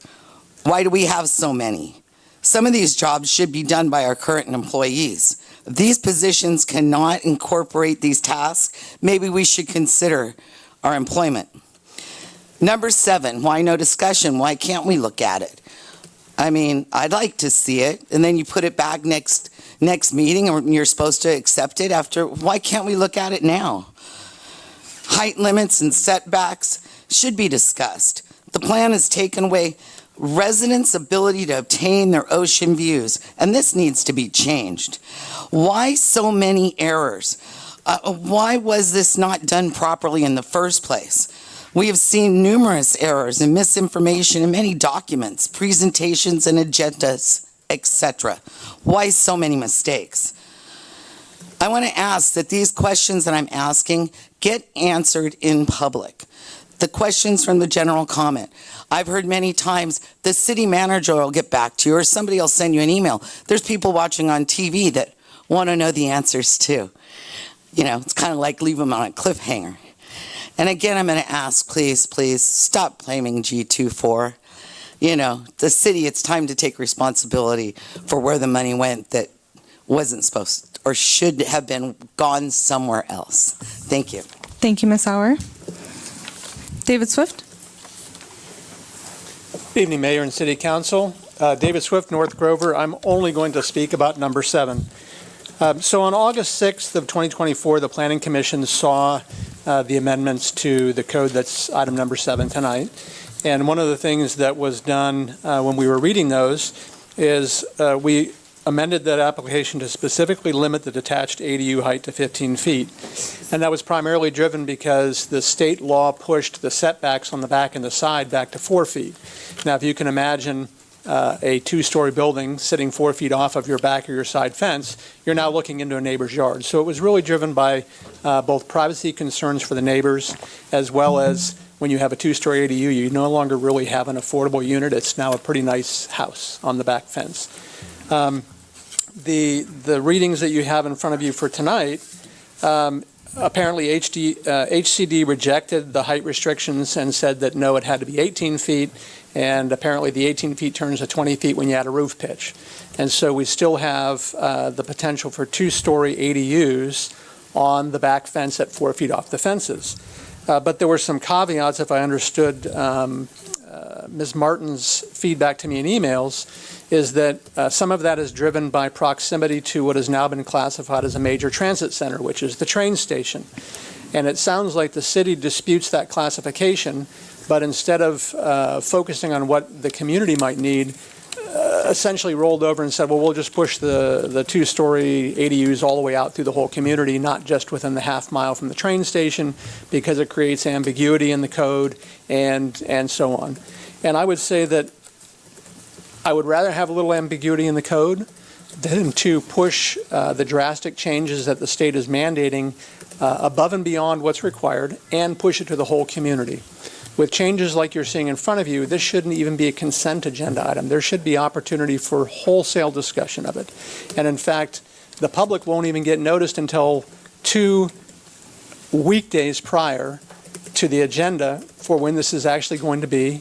Why do we have so many? Some of these jobs should be done by our current employees. If these positions cannot incorporate these tasks, maybe we should consider our employment. Number 7, why no discussion? Why can't we look at it? I mean, I'd like to see it, and then you put it back next meeting, or you're supposed to accept it after. Why can't we look at it now? Height limits and setbacks should be discussed. The plan has taken away residents' ability to obtain their ocean views, and this needs to be changed. Why so many errors? Why was this not done properly in the first place? We have seen numerous errors and misinformation in many documents, presentations, and agendas, etc. Why so many mistakes? I want to ask that these questions that I'm asking get answered in public. The questions from the general comment. I've heard many times the city manager will get back to you, or somebody will send you an email. There's people watching on TV that want to know the answers too. You know, it's kind of like leave them on a cliffhanger. And again, I'm going to ask, please stop blaming G24. You know, the city, it's time to take responsibility for where the money went that wasn't supposed or should have been gone somewhere else. Thank you. Thank you, Ms. Auer. David Swift. Good evening, Mayor and City Council. David Swift, North Grover. I'm only going to speak about number 7. So on August 6th of 2024, the Planning Commission saw the amendments to the code that's item number 7 tonight. And one of the things that was done when we were reading those is we amended that application to specifically limit the detached ADU height to 15 feet. And that was primarily driven because the state law pushed the setbacks on the back and the side back to 4 feet. Now, if you can imagine a 2-story building sitting 4 feet off of your back or your side fence, you're now looking into a neighbor's yard. So it was really driven by both privacy concerns for the neighbors, as well as when you have a 2-story ADU, you no longer really have an affordable unit. It's now a pretty nice house on the back fence. The readings that you have in front of you for tonight Apparently, HCD rejected the height restrictions and said that no, it had to be 18 feet, and apparently the 18 feet turns to 20 feet when you add a roof pitch. And so we still have the potential for two-story ADUs on the back fence at 4 feet off the fences. But there were some caveats, if I understood Ms. Martin's feedback to me in emails, is that some of that is driven by proximity to what has now been classified as a major transit center, which is the train station. And it sounds like the city disputes that classification, but instead of focusing on what the community might need, essentially rolled over and said, well, we'll just push the two-story ADUs all the way out through the whole community, not just within the half mile from the train station, because it creates ambiguity in the code and so on. And I would say that I would rather have a little ambiguity in the code than to push the drastic changes that the state is mandating above and beyond what's required and push it to the whole community. With changes like you're seeing in front of you, this shouldn't even be a consent agenda item. There should be opportunity for wholesale discussion of it. And in fact, the public won't even get noticed until 2 weekdays prior to the agenda for when this is actually going to be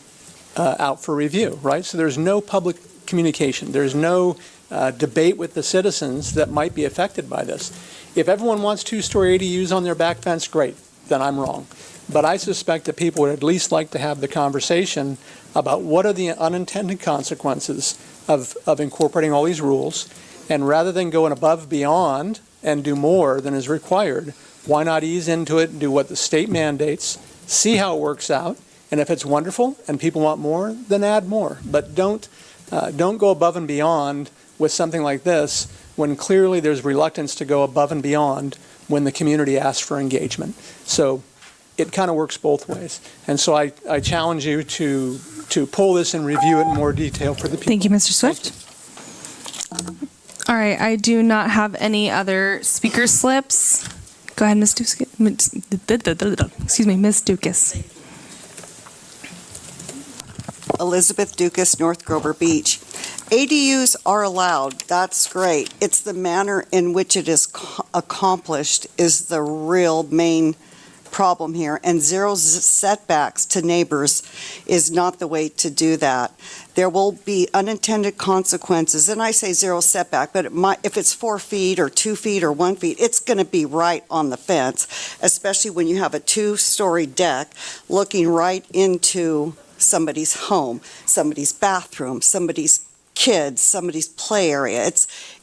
out for review, right? So there's no public communication. There's no debate with the citizens that might be affected by this. If everyone wants two-story ADUs on their back fence, great, then I'm wrong. But I suspect that people would at least like to have the conversation about what are the unintended consequences of incorporating all these rules. And rather than going above, beyond, and do more than is required, why not ease into it and do what the state mandates, see how it works out, and if it's wonderful and people want more, then add more. But don't go above and beyond with something like this when clearly there's reluctance to go above and beyond when the community asks for engagement. So it kind of works both ways. And so I challenge you to pull this and review it in more detail for the people. Thank you, Mr. Swift. All right, I do not have any other speaker slips. Go ahead, Ms. Dukas. Excuse me, Ms. Dukas. Elizabeth Dukas, North Grover Beach. ADUs are allowed. That's great. It's the manner in which it is accomplished is the real main problem here, and zero setbacks to neighbors is not the way to do that. There will be unintended consequences, and I say zero setback, but if it's 4 feet or 2 feet or 1 feet, it's going to be right on the fence, especially when you have a 2-story deck looking right into somebody's home, somebody's bathroom, somebody's kids, somebody's play area.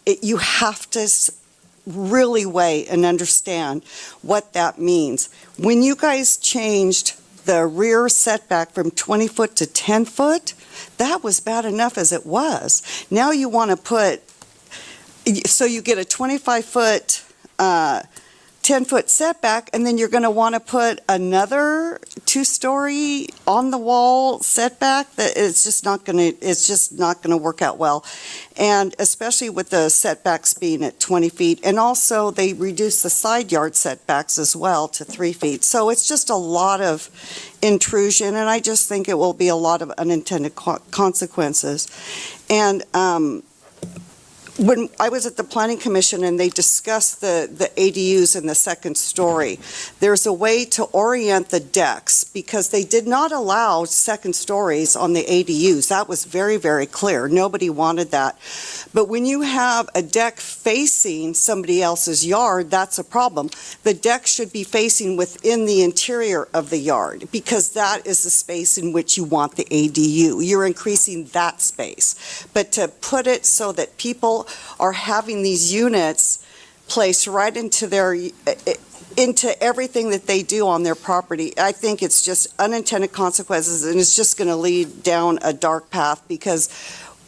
You have to really weigh and understand what that means. When you guys changed the rear setback from 20 foot to 10 foot, that was bad enough as it was. Now you want to put, so you get a 25-foot, 10-foot setback, and then you're going to want to put another 2-story on-the-wall setback. That it's just not going to work out well, and especially with the setbacks being at 20 feet, and also they reduce the side yard setbacks as well to 3 feet. So it's just a lot of intrusion, and I just think it will be a lot of unintended consequences. And when I was at the Planning Commission and they discussed the ADUs in the second story, there's a way to orient the decks because they did not allow second stories on the ADUs. That was very, very clear. Nobody wanted that. But when you have a deck facing somebody else's yard, that's a problem. The deck should be facing within the interior of the yard because that is the space in which you want the ADU. You're increasing that space. But to put it so that people are having these units placed right into everything that they do on their property, I think it's just unintended consequences, and it's just going to lead down a dark path because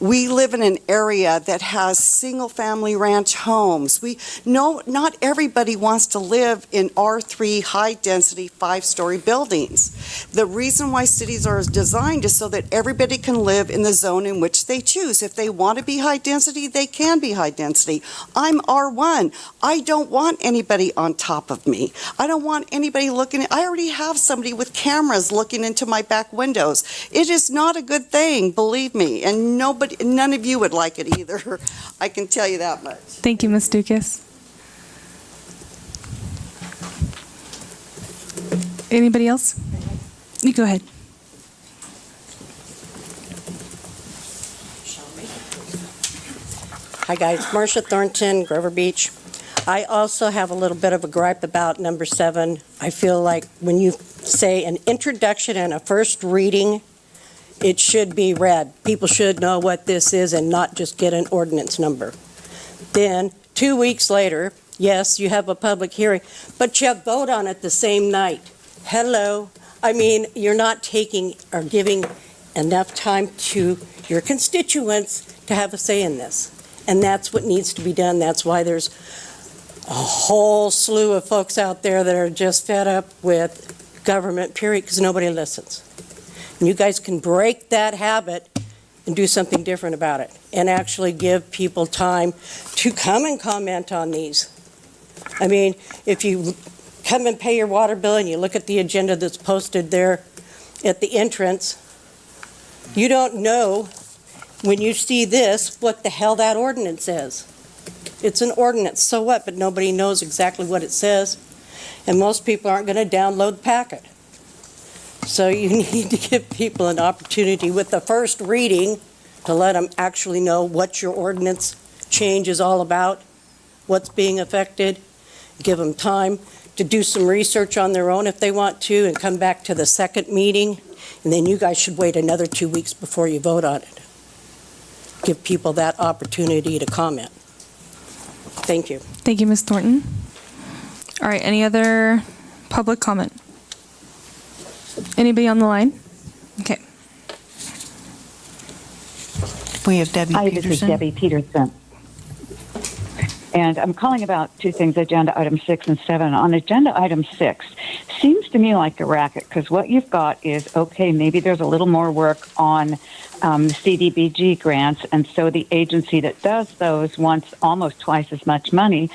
we live in an area that has single-family ranch homes. Not everybody wants to live in R3 high-density 5-story buildings. The reason why cities are designed is so that everybody can live in the zone in which they choose. If they want to be high-density, they can be high-density. I'm R1. I don't want anybody on top of me. I don't want anybody looking. I already have somebody with cameras looking into my back windows. It is not a good thing, believe me, and none of you would like it either. I can tell you that much. Thank you, Ms. Dukas. Anybody else? You go ahead. Hi, guys. Marcia Thornton, Grover Beach. I also have a little bit of a gripe about number 7. I feel like when you say an introduction and a first reading, it should be read. People should know what this is and not just get an ordinance number. Then, 2 weeks later, yes, you have a public hearing, but you vote on it the same night. Hello. I mean, you're not taking or giving enough time to your constituents to have a say in this. And that's what needs to be done. That's why there's a whole slew of folks out there that are just fed up with government, period, because nobody listens. And you guys can break that habit and do something different about it and actually give people time to come and comment on these. I mean, if you come and pay your water bill and you look at the agenda that's posted there at the entrance, you don't know when you see this what the hell that ordinance is. It's an ordinance, so what? But nobody knows exactly what it says, and most people aren't going to download the packet. So you need to give people an opportunity with the first reading to let them actually know what your ordinance change is all about, what's being affected, give them time to do some research on their own if they want to, and come back to the second meeting, and then you guys should wait another 2 weeks before you vote on it. Give people that opportunity to comment. Thank you. Thank you, Ms. Thornton. All right, any other public comment? Anybody on the line? Okay. We have Debbie Hi, Peterson. this is Debbie Peterson. And I'm calling about 2 things, agenda item 6 and 7. On agenda item 6, seems to me like a racket, because what you've got is, okay, maybe there's a little more work on the CDBG grants, and so the agency that does those wants almost twice as much money.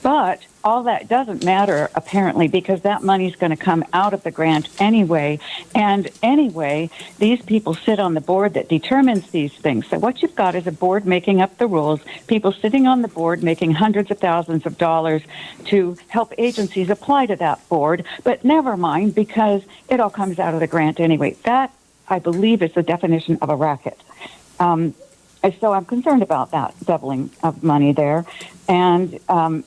But all that doesn't matter, apparently, because that money's going to come out of the grant anyway. And anyway, these people sit on the board that determines these things. So what you've got is a board making up the rules, people sitting on the board making hundreds of thousands of dollars to help agencies apply to that board. But never mind, because it all comes out of the grant anyway. That, I believe, is the definition of a racket. So I'm concerned about that doubling of money there, and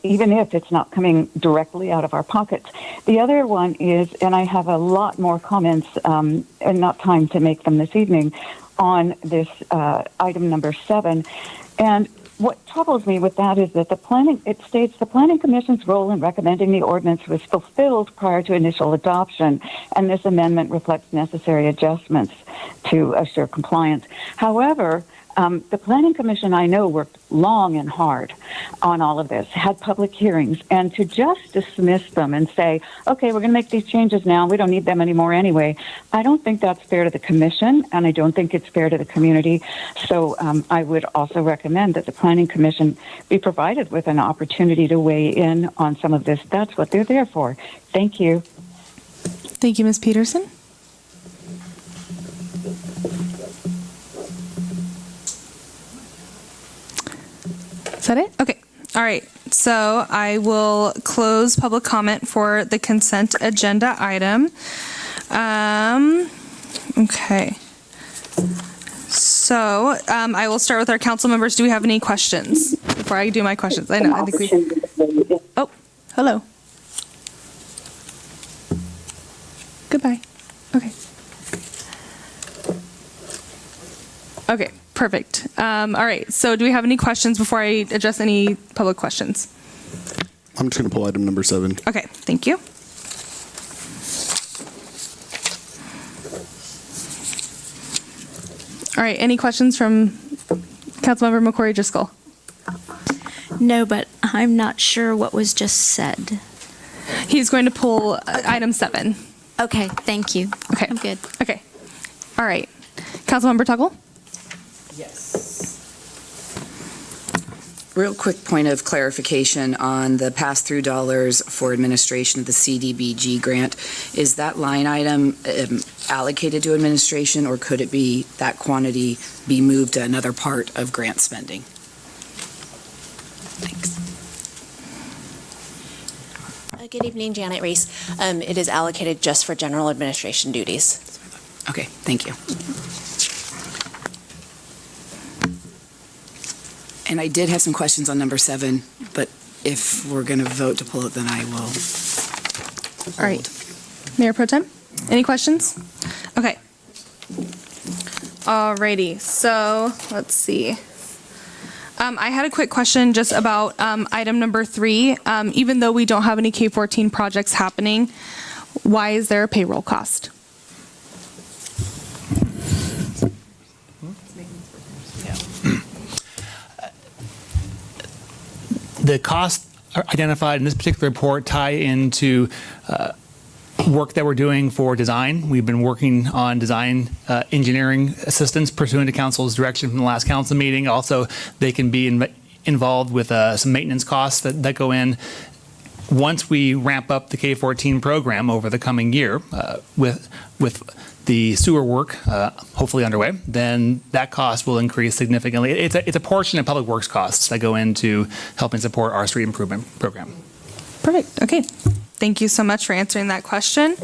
even if it's not coming directly out of our pockets. The other one is, and I have a lot more comments, and not time to make them this evening, on this item number 7. And what troubles me with that is that it states the Planning Commission's role in recommending the ordinance was fulfilled prior to initial adoption, and this amendment reflects necessary adjustments to assure compliance. However, the Planning Commission, I know, worked long and hard on all of this, had public hearings, and to just dismiss them and say, okay, we're going to make these changes now, we don't need them anymore anyway, I don't think that's fair to the Commission, and I don't think it's fair to the community. So I would also recommend that the Planning Commission be provided with an opportunity to weigh in on some of this. That's what they're there for. Thank you. Thank you, Ms. Peterson. Is that it? Okay. All right. So I will close public comment for the consent agenda item. Okay. So I will start with our council members. Do we have any questions before I do my questions? I know. I think we. Oh, hello. Goodbye. Okay. Okay. Perfect. All right. So do we have any questions before I address any public questions? I'm just going to pull item number 7. Okay. Thank you. All right. Any questions from Councilmember McCrory Driscoll? No, but I'm not sure what was just said. He's going to pull item 7. Okay. Thank you. Okay. I'm good. Okay. All right. Councilmember Tuggle? Yes. Real quick point of clarification on the pass-through dollars for administration of the CDBG grant. Is that line item allocated to administration, or could it be that quantity be moved to another part of grant spending? Thanks. Good evening, Janet Reese. It is allocated just for general administration duties. Okay, thank you. And I did have some questions on number 7, but if we're going to vote to pull it, then I will. All right. Mayor Pro Tem, any questions? Okay. Alrighty, so let's see. I had a quick question just about item number 3. Even though we don't have any K-14 projects happening, why is there a payroll cost? The costs identified in this particular report tie into work that we're doing for design. We've been working on design engineering assistance pursuant to council's direction from the last council meeting. Also, they can be involved with some maintenance costs that go in. Once we ramp up the K-14 program over the coming year with the sewer work hopefully underway, then that cost will increase significantly. It's a portion of public works costs that go into helping support our street improvement program. Perfect. Okay. Thank you so much for answering that question.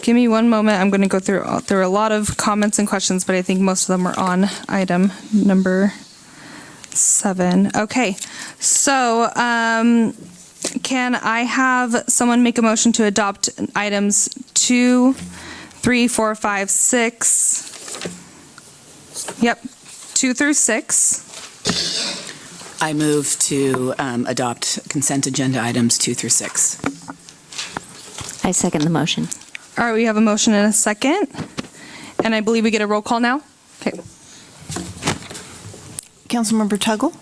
Give me one moment. I'm going to go through a lot of comments and questions, but I think most of them are on item number 7. Okay. So, can I have someone make a motion to adopt items 2, 3, 4, 5, 6? Yep, 2 through 6. I move to adopt consent agenda items 2 through 6. I second the motion. All right, we have a motion and a second. And I believe we get a roll call now. Okay. Councilmember Tuggle?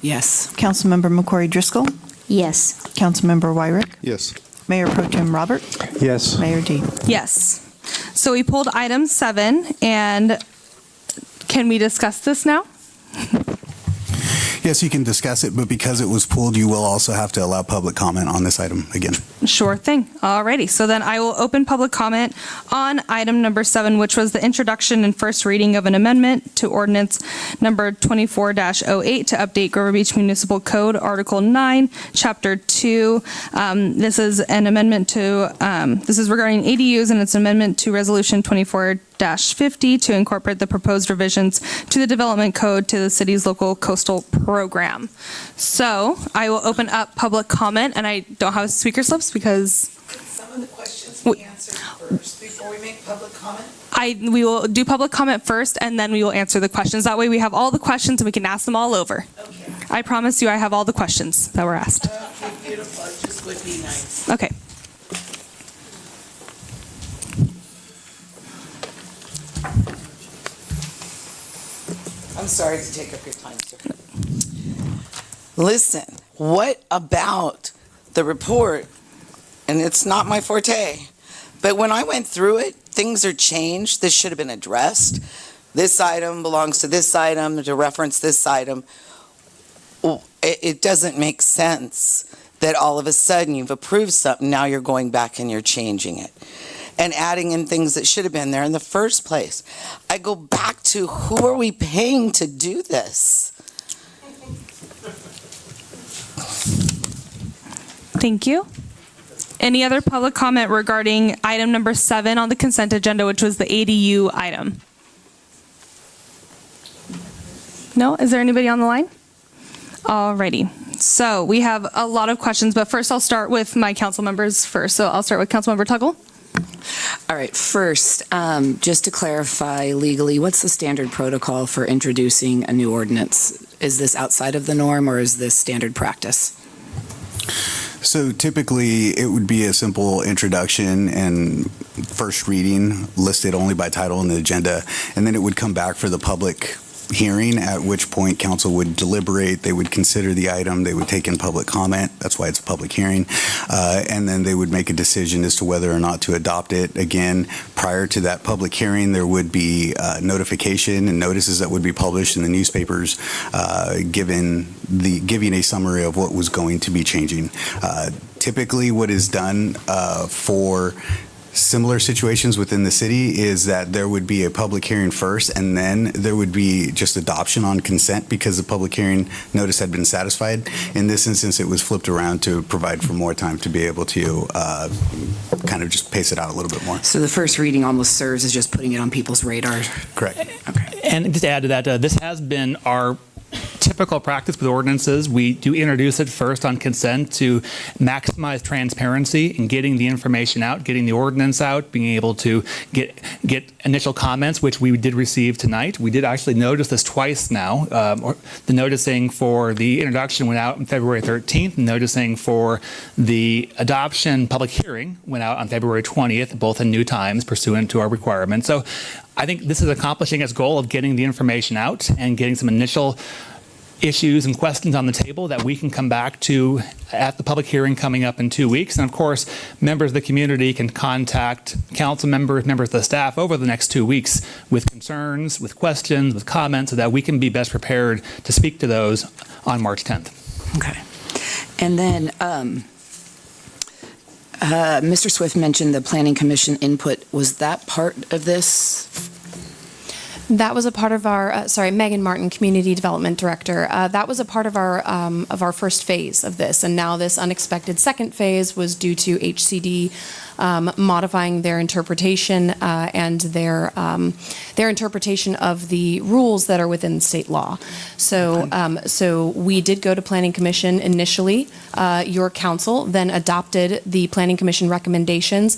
Yes. Councilmember McCory Driscoll? Yes. Councilmember Wyrick? Yes. Mayor Pro Tem Robert? Yes. Mayor D? Yes. So we pulled item 7, and can we discuss this now? Yes, you can discuss it, but because it was pulled, you will also have to allow public comment on this item again. Sure thing. Alrighty. So then I will open public comment on item number 7, which was the introduction and first reading of an amendment to ordinance number 24-08 to update Grover Beach Municipal Code, Article 9, Chapter 2. This is an amendment to, this is regarding ADUs, and it's an amendment to Resolution 24-50 to incorporate the proposed revisions to the development code to the city's local coastal program. So I will open up public comment, and I don't have speaker slips because Some of the questions be answered first before we make public comment? we will do public comment first, and then we will answer the questions. That way we have all the questions and we can ask them all over. Okay. I promise you I have all the questions that were asked. Okay, beautiful. It just would be nice. Okay. I'm sorry to take up your time, sir. Listen, what about the report? And it's not my forte, but when I went through it, things are changed. This should have been addressed. This item belongs to this item to reference this item. It doesn't make sense that all of a sudden you've approved something, now you're going back and you're changing it and adding in things that should have been there in the first place. I go back to, who are we paying to do this? Thank you. Any other public comment regarding item number 7 on the consent agenda, which was the ADU item? No? Is there anybody on the line? Alrighty. So we have a lot of questions, but first I'll start with my council members first. So I'll start with Councilmember Tuggle. All right, first, just to clarify legally, what's the standard protocol for introducing a new ordinance? Is this outside of the norm, or is this standard practice? So typically, it would be a simple introduction and first reading listed only by title in the agenda, and then it would come back for the public hearing, at which point council would deliberate, they would consider the item, they would take in public comment, that's why it's a public hearing, and then they would make a decision as to whether or not to adopt it. Again, prior to that public hearing, there would be notification and notices that would be published in the newspapers, giving a summary of what was going to be changing. Typically, what is done for similar situations within the city is that there would be a public hearing first, and then there would be just adoption on consent because the public hearing notice had been satisfied. In this instance, it was flipped around to provide for more time to be able to kind of just pace it out a little bit more. So the first reading almost serves as just putting it on people's radar. Correct. Okay. And just to add to that, this has been our typical practice with ordinances. We do introduce it first on consent to maximize transparency in getting the information out, getting the ordinance out, being able to get initial comments, which we did receive tonight. We did actually notice this twice now. The noticing for the introduction went out on February 13th, and noticing for the adoption public hearing went out on February 20th, both in new times pursuant to our requirements. So I think this is accomplishing its goal of getting the information out and getting some initial issues and questions on the table that we can come back to at the public hearing coming up in 2 weeks. And of course, members of the community can contact council members, members of the staff over the next 2 weeks with concerns, with questions, with comments, so that we can be best prepared to speak to those on March 10th. Okay. And then Mr. Swift mentioned the Planning Commission input. Was that part of this? That was a part of our, Megan Martin, Community Development Director. That was a part of our first phase of this, and now this unexpected second phase was due to HCD modifying their interpretation and their interpretation of the rules that are within state law. So, so we did go to Planning Commission initially. Your council then adopted the Planning Commission recommendations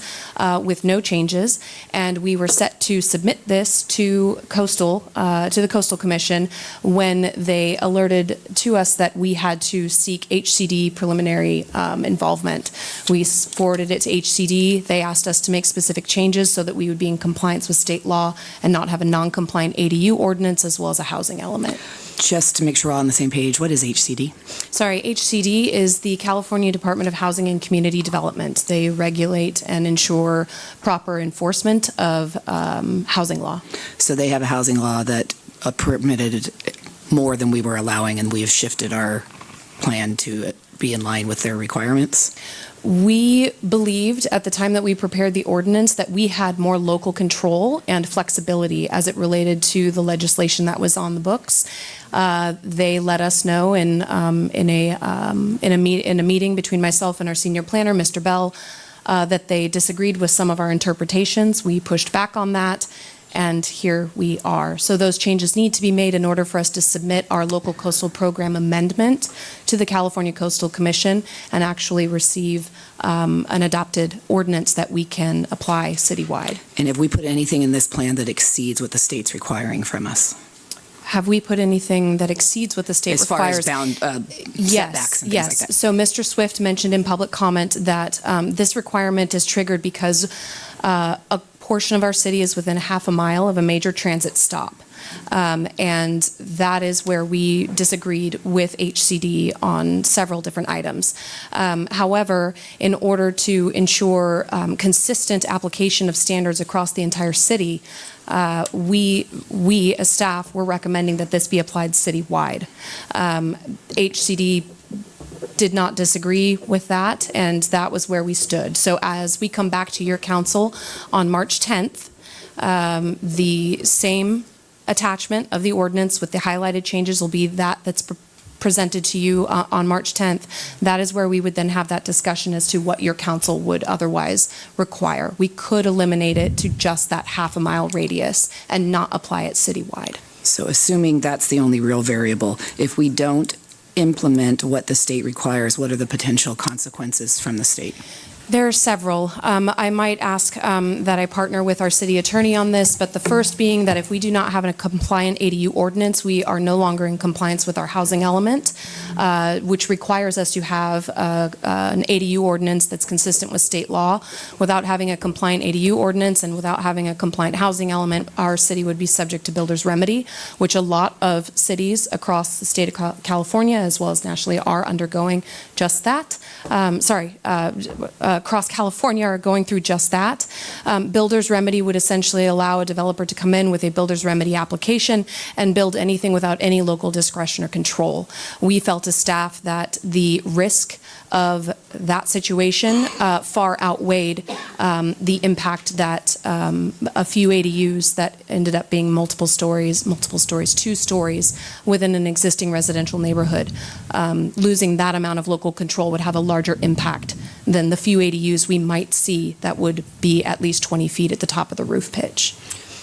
with no changes, and we were set to submit this to the Coastal Commission when they alerted to us that we had to seek HCD preliminary involvement. We forwarded it to HCD. They asked us to make specific changes so that we would be in compliance with state law and not have a non-compliant ADU ordinance as well as a housing element. Just to make sure we're all on the same page, what is HCD? Sorry, HCD is the California Department of Housing and Community Development. They regulate and ensure proper enforcement of housing law. So they have a housing law that permitted more than we were allowing, and we have shifted our plan to be in line with their requirements? We believed at the time that we prepared the ordinance that we had more local control and flexibility as it related to the legislation that was on the books. They let us know in a meeting between myself and our senior planner, Mr. Bell, that they disagreed with some of our interpretations. We pushed back on that, and here we are. So those changes need to be made in order for us to submit our local coastal program amendment to the California Coastal Commission and actually receive an adopted ordinance that we can apply citywide. And have we put anything in this plan that exceeds what the state's requiring from us? Have we put anything that exceeds what the state requires? As far as setbacks and things like that? So Mr. Swift mentioned in public comment that this requirement is triggered because a portion of our city is within half a mile of a major transit stop. And that is where we disagreed with HCD on several different items. However, in order to ensure consistent application of standards across the entire city, we as staff were recommending that this be applied citywide. HCD did not disagree with that, and that was where we stood. So as we come back to your council on March 10th, the same attachment of the ordinance with the highlighted changes will be that's presented to you on March 10th. That is where we would then have that discussion as to what your council would otherwise require. We could eliminate it to just that half a mile radius and not apply it citywide. So assuming that's the only real variable, if we don't implement what the state requires, what are the potential consequences from the state? There are several. I might ask that I partner with our city attorney on this, but the first being that if we do not have a compliant ADU ordinance, we are no longer in compliance with our housing element, which requires us to have an ADU ordinance that's consistent with state law. Without having a compliant ADU ordinance and without having a compliant housing element, our city would be subject to builder's remedy, which a lot of cities across the state of California, as well as nationally, are undergoing just that. across California are going through just that. Builder's remedy would essentially allow a developer to come in with a builder's remedy application and build anything without any local discretion or control. We felt as staff that the risk of that situation far outweighed the impact that a few ADUs that ended up being multiple stories, 2 stories within an existing residential neighborhood. Losing that amount of local control would have a larger impact than the few ADUs we might see that would be at least 20 feet at the top of the roof pitch.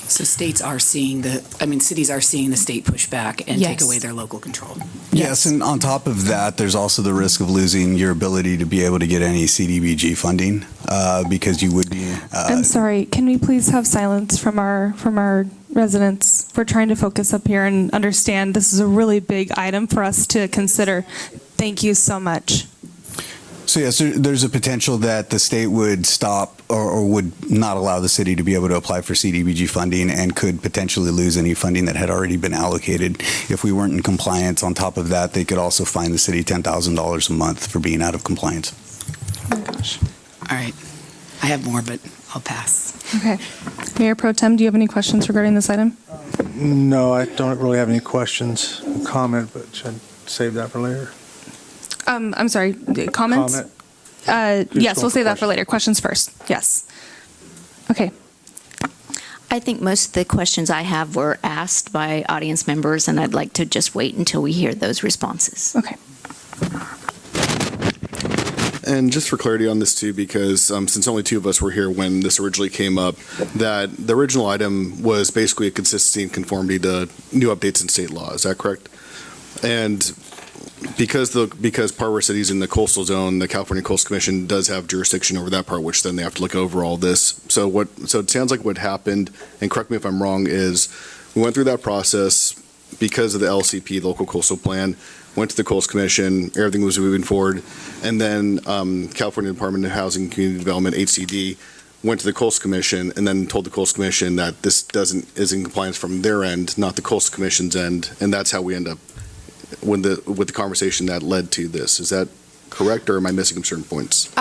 So cities are seeing the state push back and take away their local control. Yes, and on top of that, there's also the risk of losing your ability to be able to get any CDBG funding because you would be. I'm sorry. Can we please have silence from our residents? We're trying to focus up here and understand this is a really big item for us to consider. Thank you so much. So yes, there's a potential that the state would stop or would not allow the city to be able to apply for CDBG funding and could potentially lose any funding that had already been allocated if we weren't in compliance. On top of that, they could also fine the city $10,000 a month for being out of compliance. Oh my gosh. All right. I have more, but I'll pass. Okay. Mayor Pro Tem, do you have any questions regarding this item? No, I don't really have any questions, comment, but should I save that for later? I'm sorry, comments? Yes, we'll save that for later. Questions first. Yes. Okay. I think most of the questions I have were asked by audience members, and I'd like to just wait until we hear those responses. Okay. And just for clarity on this too, because since only 2 of us were here when this originally came up, that the original item was basically a consistency and conformity to new updates in state law. Is that correct? And because part of our city's in the coastal zone, the California Coastal Commission does have jurisdiction over that part, which then they have to look over all this. So it sounds like what happened, and correct me if I'm wrong, is we went through that process because of the LCP, Local Coastal Plan, went to the Coastal Commission, everything was moving forward, and then California Department of Housing and Community Development, HCD, went to the Coastal Commission and then told the Coastal Commission that this is in compliance from their end, not the Coastal Commission's end, and that's how we end up with the conversation that led to this. Is that correct, or am I missing certain points?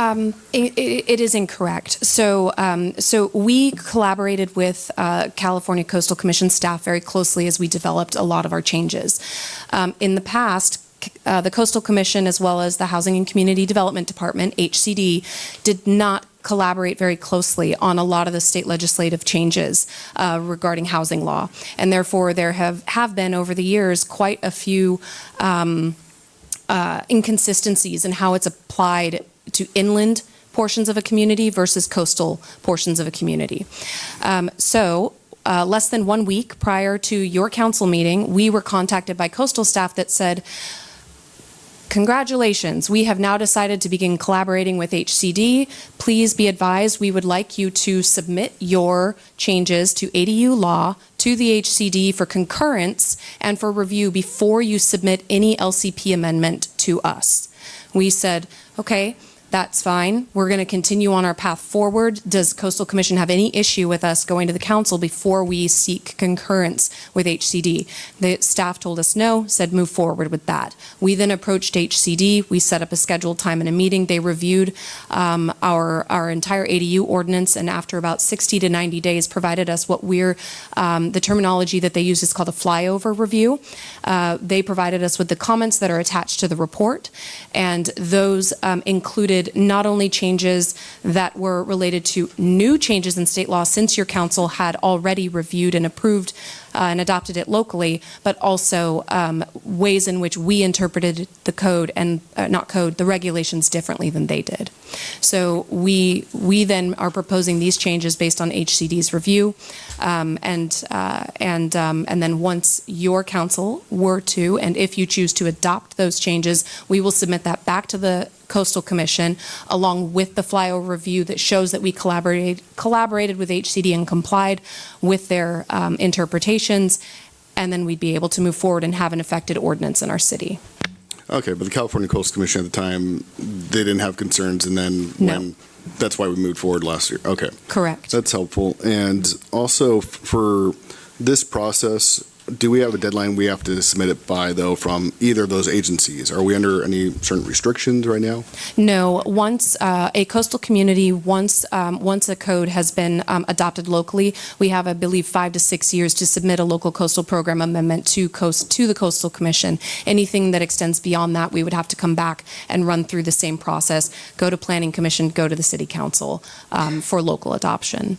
It is incorrect. So we collaborated with California Coastal Commission staff very closely as we developed a lot of our changes. In the past, the Coastal Commission, as well as the Housing and Community Development Department, HCD, did not collaborate very closely on a lot of the state legislative changes regarding housing law. And therefore, there have been, over the years, quite a few inconsistencies in how it's applied to inland portions of a community versus coastal portions of a community. Less than 1 week prior to your council meeting, we were contacted by coastal staff that said, congratulations, we have now decided to begin collaborating with HCD. Please be advised, we would like you to submit your changes to ADU law to the HCD for concurrence and for review before you submit any LCP amendment to us. We said, okay, that's fine. We're going to continue on our path forward. Does Coastal Commission have any issue with us going to the council before we seek concurrence with HCD? The staff told us no, said move forward with that. We then approached HCD. We set up a scheduled time and a meeting. They reviewed our entire ADU ordinance, and after about 60 to 90 days provided us what the terminology that they use is called a flyover review. They provided us with the comments that are attached to the report, and those included not only changes that were related to new changes in state law since your council had already reviewed and approved and adopted it locally, but also ways in which we interpreted the code and the regulations differently than they did. So we then are proposing these changes based on HCD's review, and then once your council were to, and if you choose to adopt those changes, we will submit that back to the Coastal Commission along with the flyover review that shows that we collaborated with HCD and complied with their interpretations, and then we'd be able to move forward and have an effective ordinance in our city. Okay, but the California Coastal Commission at the time, they didn't have concerns, and then that's why we moved forward last year. Okay. Correct. That's helpful. And also for this process, do we have a deadline we have to submit it by, though, from either of those agencies? Are we under any certain restrictions right now? No, once a coastal community, once a code has been adopted locally, we have, I believe, 5 to 6 years to submit a local coastal program amendment to the Coastal Commission. Anything that extends beyond that, we would have to come back and run through the same process, go to Planning Commission, go to the City Council for local adoption.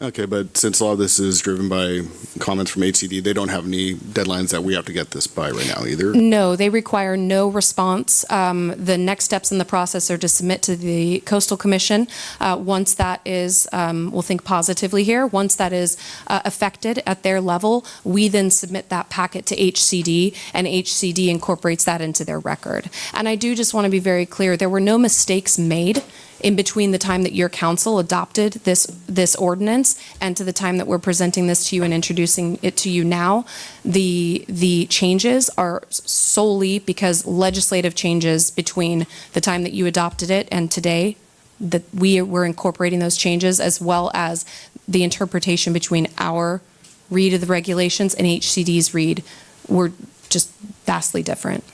Okay, but since a lot of this is driven by comments from HCD, they don't have any deadlines that we have to get this by right now either? No, they require no response. The next steps in the process are to submit to the Coastal Commission. Once that is, we'll think positively here, once that is affected at their level, we then submit that packet to HCD, and HCD incorporates that into their record. And I do just want to be very clear, there were no mistakes made in between the time that your council adopted this ordinance and to the time that we're presenting this to you and introducing it to you now. The changes are solely because legislative changes between the time that you adopted it and today, that we're incorporating those changes, as well as the interpretation between our read of the regulations and HCD's read were just vastly different.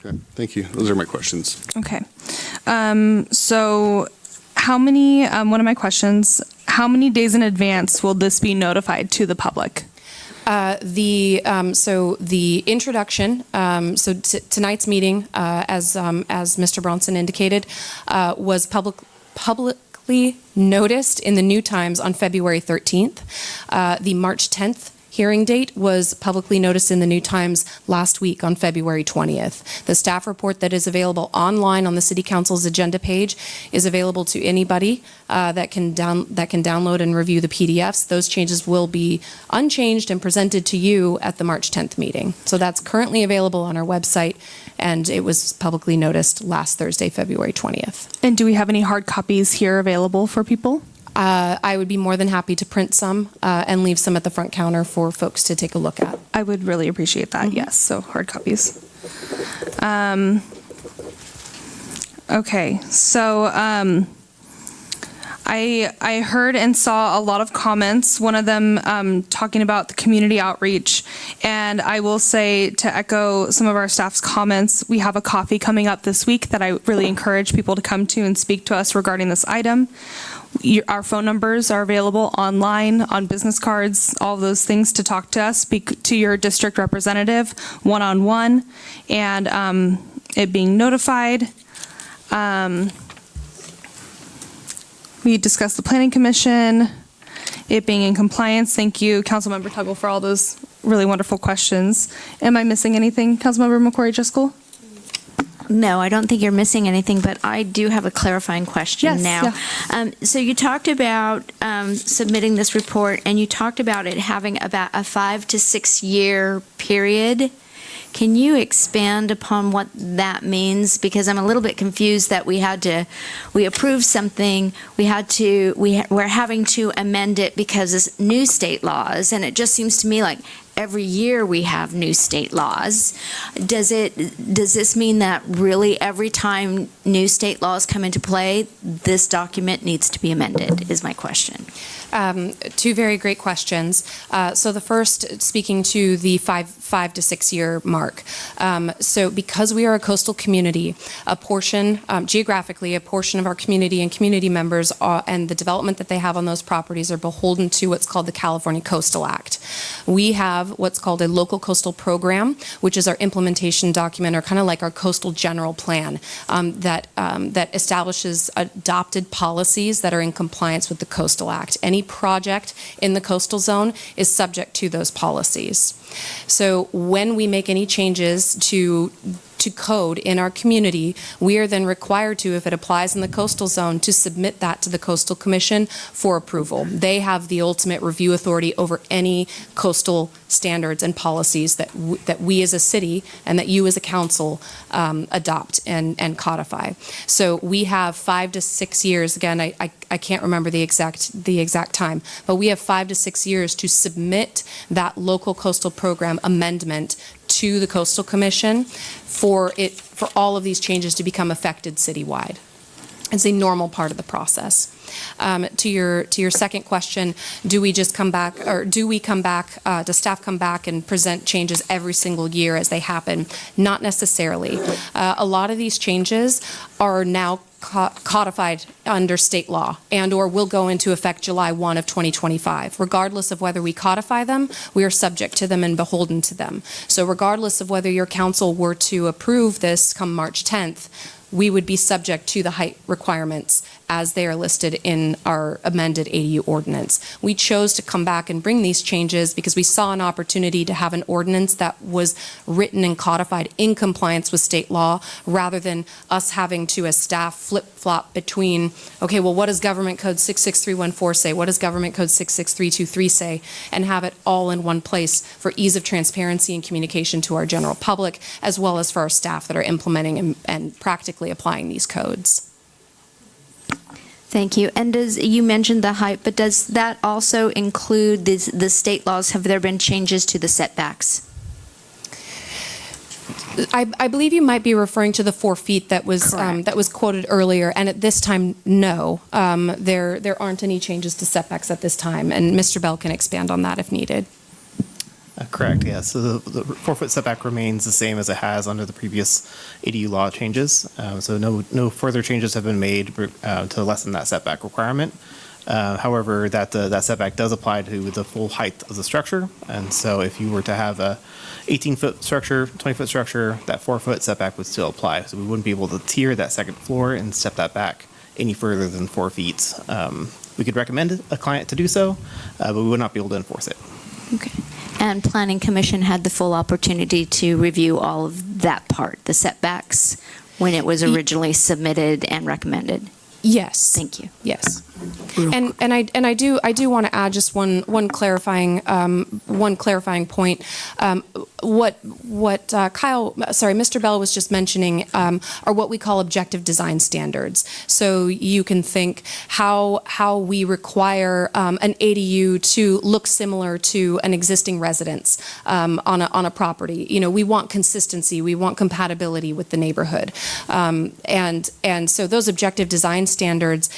Okay, thank you. Those are my questions. Okay. So how many, one of my questions, how many days in advance will this be notified to the public? So the introduction, tonight's meeting, as Mr. Bronson indicated, was publicly noticed in the New Times on February 13th. The March 10th hearing date was publicly noticed in the New Times last week on February 20th. The staff report that is available online on the City Council's agenda page is available to anybody that can download and review the PDFs. Those changes will be unchanged and presented to you at the March 10th meeting. So that's currently available on our website, and it was publicly noticed last Thursday, February 20th. And do we have any hard copies here available for people? I would be more than happy to print some and leave some at the front counter for folks to take a look at. I would really appreciate that, yes, so hard copies. Okay, so I heard and saw a lot of comments, one of them talking about the community outreach, and I will say, to echo some of our staff's comments, we have a coffee coming up this week that I really encourage people to come to and speak to us regarding this item. Our phone numbers are available online, on business cards, all those things to talk to us, speak to your district representative one-on-one, and it being notified. We discussed the Planning Commission, it being in compliance. Thank you, Councilmember Tuggle, for all those really wonderful questions. Am I missing anything, Councilmember McCrory Driscoll? No, I don't think you're missing anything, but I do have a clarifying question now. Yeah. So you talked about submitting this report, and you talked about it having about a 5 to 6 year period. Can you expand upon what that means? Because I'm a little bit confused that we approved something, we're having to amend it because it's new state laws, and it just seems to me like every year we have new state laws. Does this mean that really every time new state laws come into play, this document needs to be amended, is my question. Two very great questions. So the first, speaking to the 5 to 6 year mark. So because we are a coastal community, a portion, geographically, a portion of our community and community members and the development that they have on those properties are beholden to what's called the California Coastal Act. We have what's called a local coastal program, which is our implementation document, or kind of like our coastal general plan, that establishes adopted policies that are in compliance with the Coastal Act. Any project in the coastal zone is subject to those policies. So when we make any changes to code in our community, we are then required to, if it applies in the coastal zone, to submit that to the Coastal Commission for approval. They have the ultimate review authority over any coastal standards and policies that we as a city and that you as a council adopt and codify. So we have 5 to 6 years. Again, I can't remember the exact time, but we have 5 to 6 years to submit that local coastal program amendment to the Coastal Commission for all of these changes to become effective citywide. It's a normal part of the process. To your second question, do we just come back, or do we come back, does staff come back and present changes every single year as they happen? Not necessarily. A lot of these changes are now codified under state law and or will go into effect July 1 of 2025. Regardless of whether we codify them, we are subject to them and beholden to them. So regardless of whether your council were to approve this come March 10th, we would be subject to the height requirements as they are listed in our amended ADU ordinance. We chose to come back and bring these changes because we saw an opportunity to have an ordinance that was written and codified in compliance with state law, rather than us having to, as staff, flip-flop between, okay, well, what does Government Code 66314 say? What does Government Code 66323 say? And have it all in one place for ease of transparency and communication to our general public, as well as for our staff that are implementing and practically applying these codes. Thank you. And you mentioned the height, but does that also include the state laws? Have there been changes to the setbacks? I believe you might be referring to the 4 feet that was quoted earlier, and at this time, no, there aren't any changes to setbacks at this time, and Mr. Bell can expand on that if needed. Correct, yes. So the 4-foot setback remains the same as it has under the previous ADU law changes. So no further changes have been made to lessen that setback requirement. However, that setback does apply to the full height of the structure. And so if you were to have a 18-foot structure, 20-foot structure, that 4-foot setback would still apply. So we wouldn't be able to tier that second floor and step that back any further than 4 feet. We could recommend a client to do so, but we would not be able to enforce it. Okay. And Planning Commission had the full opportunity to review all of that part, the setbacks, when it was originally submitted and recommended? Yes. Thank you. Yes. And I do want to add just one clarifying point. What Mr. Bell was just mentioning are what we call objective design standards. So you can think how we require an ADU to look similar to an existing residence on a property. You know, we want consistency, we want compatibility with the neighborhood, and so those objective design standards,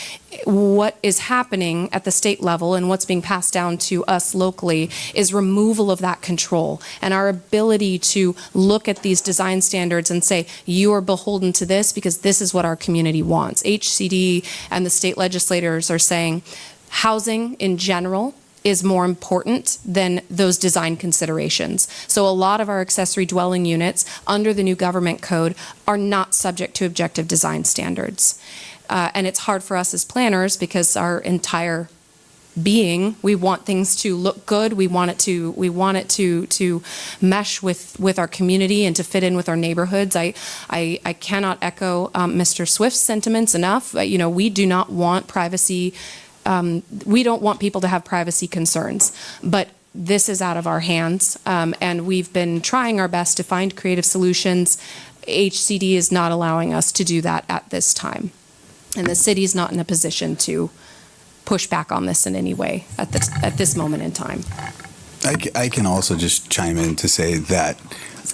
what is happening at the state level and what's being passed down to us locally is removal of that control, and our ability to look at these design standards and say, you are beholden to this because this is what our community wants. HCD and the state legislators are saying housing in general is more important than those design considerations. So a lot of our accessory dwelling units under the new government code are not subject to objective design standards. And it's hard for us as planners because our entire being, we want things to look good. We want it to mesh with our community and to fit in with our neighborhoods. I cannot echo Mr. Swift's sentiments enough. You know, we do not want privacy. We don't want people to have privacy concerns, but this is out of our hands, and we've been trying our best to find creative solutions. HCD is not allowing us to do that at this time. And the city is not in a position to push back on this in any way at this moment in time. I can also just chime in to say that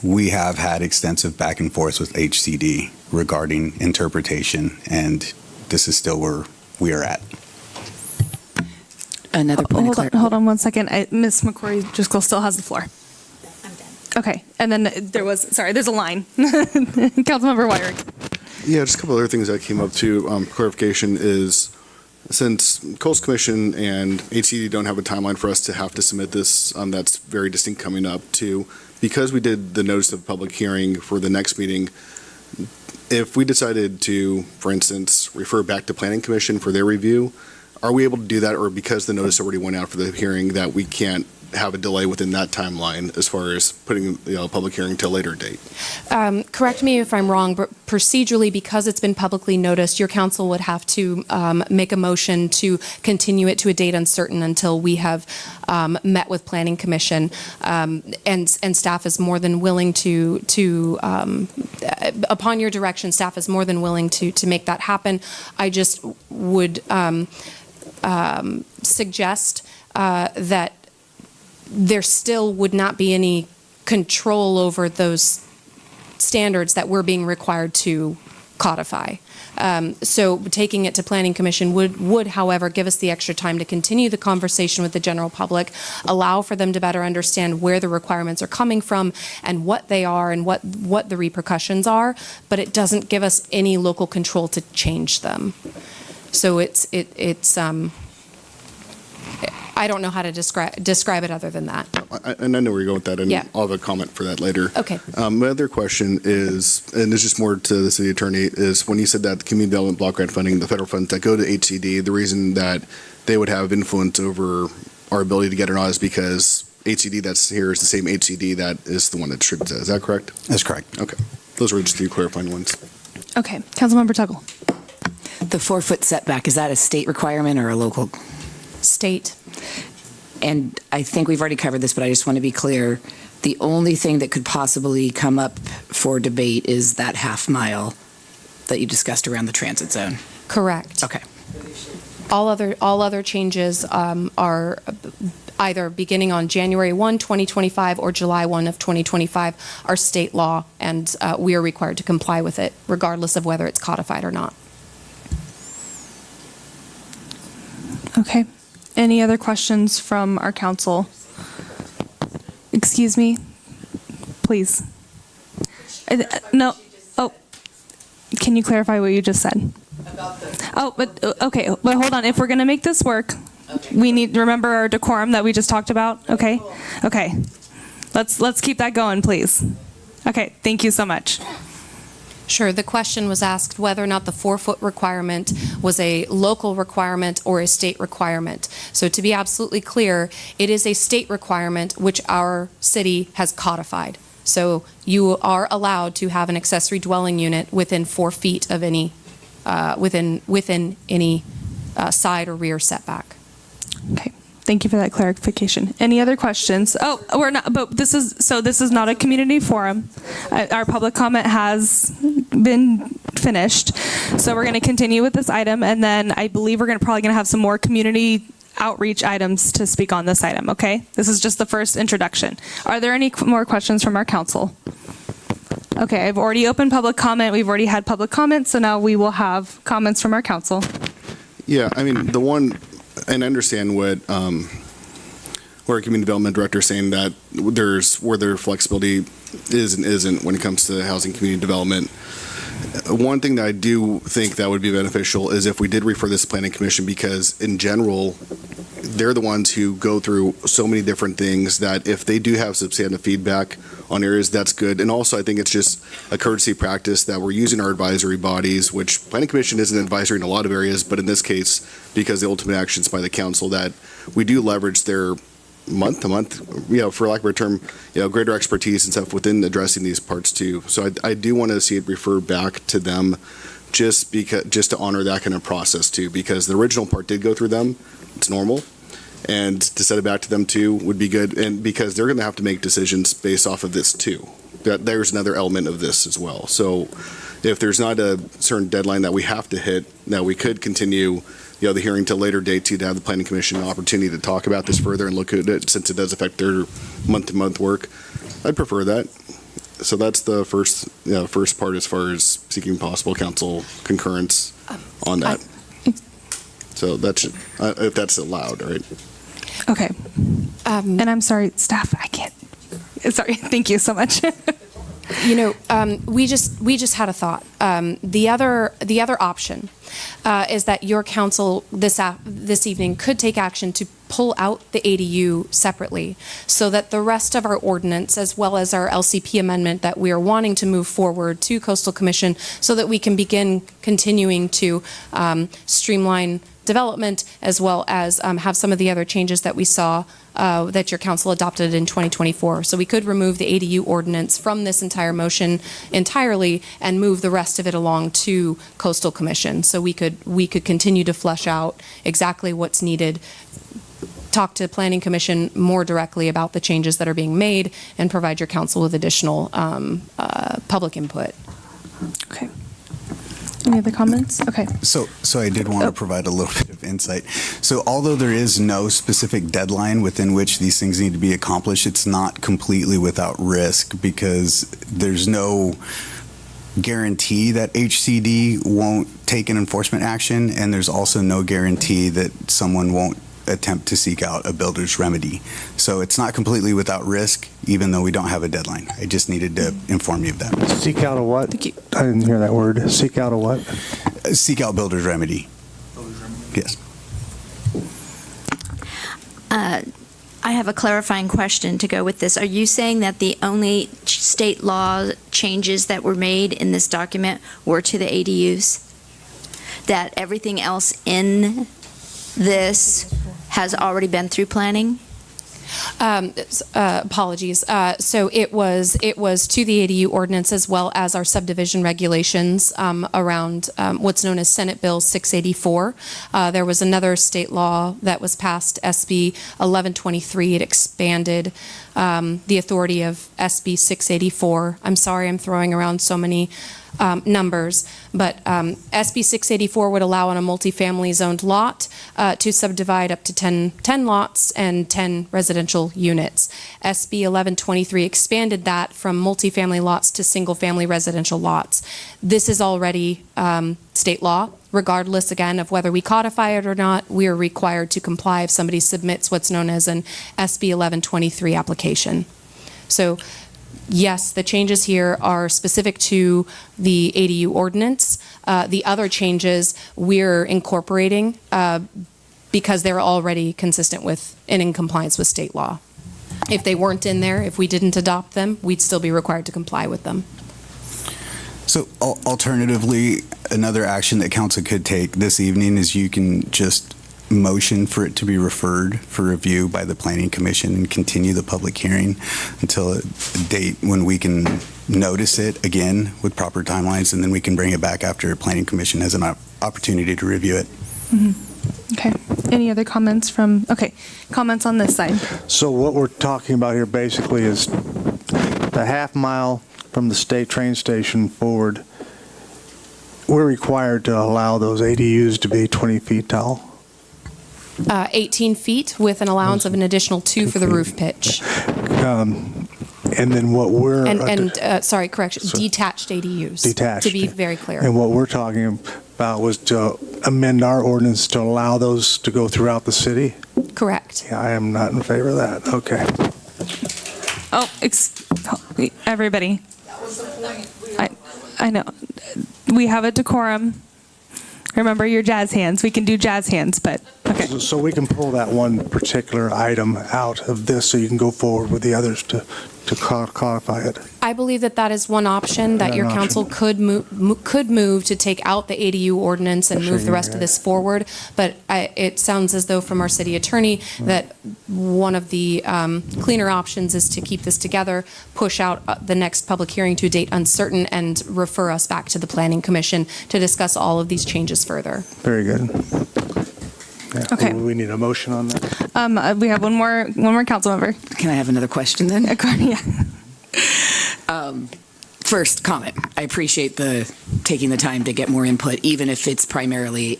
we have had extensive back and forth with HCD regarding interpretation, and this is still where we are at. Another point Hold on 1 second. Ms. McCrory Driscoll still has the floor. I'm done. Okay. And then there's a line. Councilmember Wyrick. Yeah, just a couple other things that came up too. Clarification is, since Coast Commission and HCD don't have a timeline for us to have to submit this, that's very distinct coming up too. Because we did the notice of public hearing for the next meeting, if we decided to, for instance, refer back to Planning Commission for their review, are we able to do that, or because the notice already went out for the hearing that we can't have a delay within that timeline as far as putting a public hearing to a later date? Correct me if I'm wrong, but procedurally, because it's been publicly noticed, your council would have to make a motion to continue it to a date uncertain until we have met with Planning Commission, and staff is more than willing to upon your direction, staff is more than willing to make that happen. I just would suggest that there still would not be any control over those standards that we're being required to codify. So taking it to Planning Commission would, however, give us the extra time to continue the conversation with the general public, allow for them to better understand where the requirements are coming from and what they are and what the repercussions are, but it doesn't give us any local control to change them. So it's I don't know how to describe it other than that. And I know where you're going with that, and Yeah. I'll have a comment for that later. Okay. My other question is, and it's just more to the city attorney, is when you said that the community development block grant funding, the federal funds that go to HCD, the reason that they would have influence over our ability to get or not is because HCD that's here is the same HCD that is the one that distributes it. Is that correct? That's correct. Okay. Those were just two clarifying ones. Okay, Councilmember Tuggle. The 4-foot setback, is that a state requirement or a local? State. And I think we've already covered this, but I just want to be clear. The only thing that could possibly come up for debate is that half mile that you discussed around the transit zone. Correct. Okay. All other changes are either beginning on January 1, 2025 or July 1 of 2025 are state law, and we are required to comply with it regardless of whether it's codified or not. Okay. Any other questions from our council? Excuse me, please. No. Oh, can you clarify what you just said? Oh, but okay. But hold on. If we're gonna make this work, we need to remember our decorum that we just talked about. Okay. Okay. Let's keep that going, please. Okay. Thank you so much. Sure. The question was asked whether or not the 4-foot requirement was a local requirement or a state requirement. So to be absolutely clear, it is a state requirement which our city has codified. So you are allowed to have an accessory dwelling unit within 4 feet of any, within any side or rear setback. Okay. Thank you for that clarification. Any other questions? Oh, we're not, but this is not a community forum. Our public comment has been finished. So we're going to continue with this item, and then I believe we're probably going to have some more community outreach items to speak on this item, okay? This is just the first introduction. Are there any more questions from our council? Okay, I've already opened public comment. We've already had public comment, so now we will have comments from our council. Yeah, I mean, the one, and I understand what our community development director is saying, that there's where their flexibility is and isn't when it comes to housing community development. One thing that I do think that would be beneficial is if we did refer this to Planning Commission, because in general, they're the ones who go through so many different things that if they do have substantive feedback on areas, that's good. And also, I think it's just a courtesy practice that we're using our advisory bodies, which Planning Commission isn't advisory in a lot of areas, but in this case, because the ultimate action's by the council, that we do leverage their month to month, for lack of a term, greater expertise and stuff within addressing these parts too. So I do want to see it referred back to them, just to honor that kind of process too, because the original part did go through them. It's normal. And to set it back to them too would be good, and because they're going to have to make decisions based off of this too. That there's another element of this as well. So if there's not a certain deadline that we have to hit, that we could continue the hearing to a later date to have the Planning Commission an opportunity to talk about this further and look at it, since it does affect their month-to-month work. I'd prefer that. So that's the first part as far as seeking possible council concurrence on that. So that's if that's allowed, right? Okay. And I'm sorry, staff, I can't. Sorry, thank you so much. We just had a thought. The other option is that your council this evening could take action to pull out the ADU separately, so that the rest of our ordinance, as well as our LCP amendment that we are wanting to move forward to Coastal Commission, so that we can begin continuing to streamline development, as well as have some of the other changes that we saw that your council adopted in 2024. So we could remove the ADU ordinance from this entire motion entirely and move the rest of it along to Coastal Commission. So we could continue to flesh out exactly what's needed, talk to Planning Commission more directly about the changes that are being made, and provide your council with additional public input. Okay. Any other comments? Okay. So I did want to provide a little bit of insight. So although there is no specific deadline within which these things need to be accomplished, it's not completely without risk, because there's no guarantee that HCD won't take an enforcement action, and there's also no guarantee that someone won't attempt to seek out a builder's remedy. So it's not completely without risk, even though we don't have a deadline. I just needed to inform you of that. Seek out a what? I didn't hear that word. Seek out a what? Seek out builder's remedy. Yes. I have a clarifying question to go with this. Are you saying that the only state law changes that were made in this document were to the ADUs? That everything else in this has already been through planning? Apologies. So it was to the ADU ordinance as well as our subdivision regulations around what's known as Senate Bill 684. There was another state law that was passed, SB 1123. It expanded the authority of SB 684. I'm sorry, I'm throwing around so many numbers, but SB 684 would allow on a multifamily zoned lot to subdivide up to 10 lots and 10 residential units. SB 1123 expanded that from multifamily lots to single-family residential lots. This is already state law. Regardless, again, of whether we codify it or not, we are required to comply if somebody submits what's known as an SB 1123 application. So yes, the changes here are specific to the ADU ordinance. The other changes we're incorporating because they're already consistent with and in compliance with state law. If they weren't in there, if we didn't adopt them, we'd still be required to comply with them. So alternatively, another action that council could take this evening is you can just motion for it to be referred for review by the Planning Commission and continue the public hearing until a date when we can notice it again with proper timelines, and then we can bring it back after Planning Commission has an opportunity to review it. Mm-hmm. Okay. Any other comments from, comments on this side? So what we're talking about here basically is the half mile from the state train station forward. We're required to allow those ADUs to be 20 feet tall. 18 feet with an allowance of an additional 2 for the roof pitch. And then what we're... sorry, correction, detached ADUs. Detached. To be very clear. And what we're talking about was to amend our ordinance to allow those to go throughout the city? Correct. Yeah, I am not in favor of that. Okay. Everybody. I know. We have a decorum. Remember your jazz hands. We can do jazz hands, but okay. So we can pull that one particular item out of this so you can go forward with the others to codify it. I believe that is one option that your council could move to take out the ADU ordinance and move the rest of this forward. But it sounds as though from our city attorney that one of the cleaner options is to keep this together, push out the next public hearing to a date uncertain, and refer us back to the Planning Commission to discuss all of these changes further. Very good. Yeah. Okay. We need a motion on that. We have one more council member. Can I have another question then? Yeah. First comment, I appreciate taking the time to get more input, even if it's primarily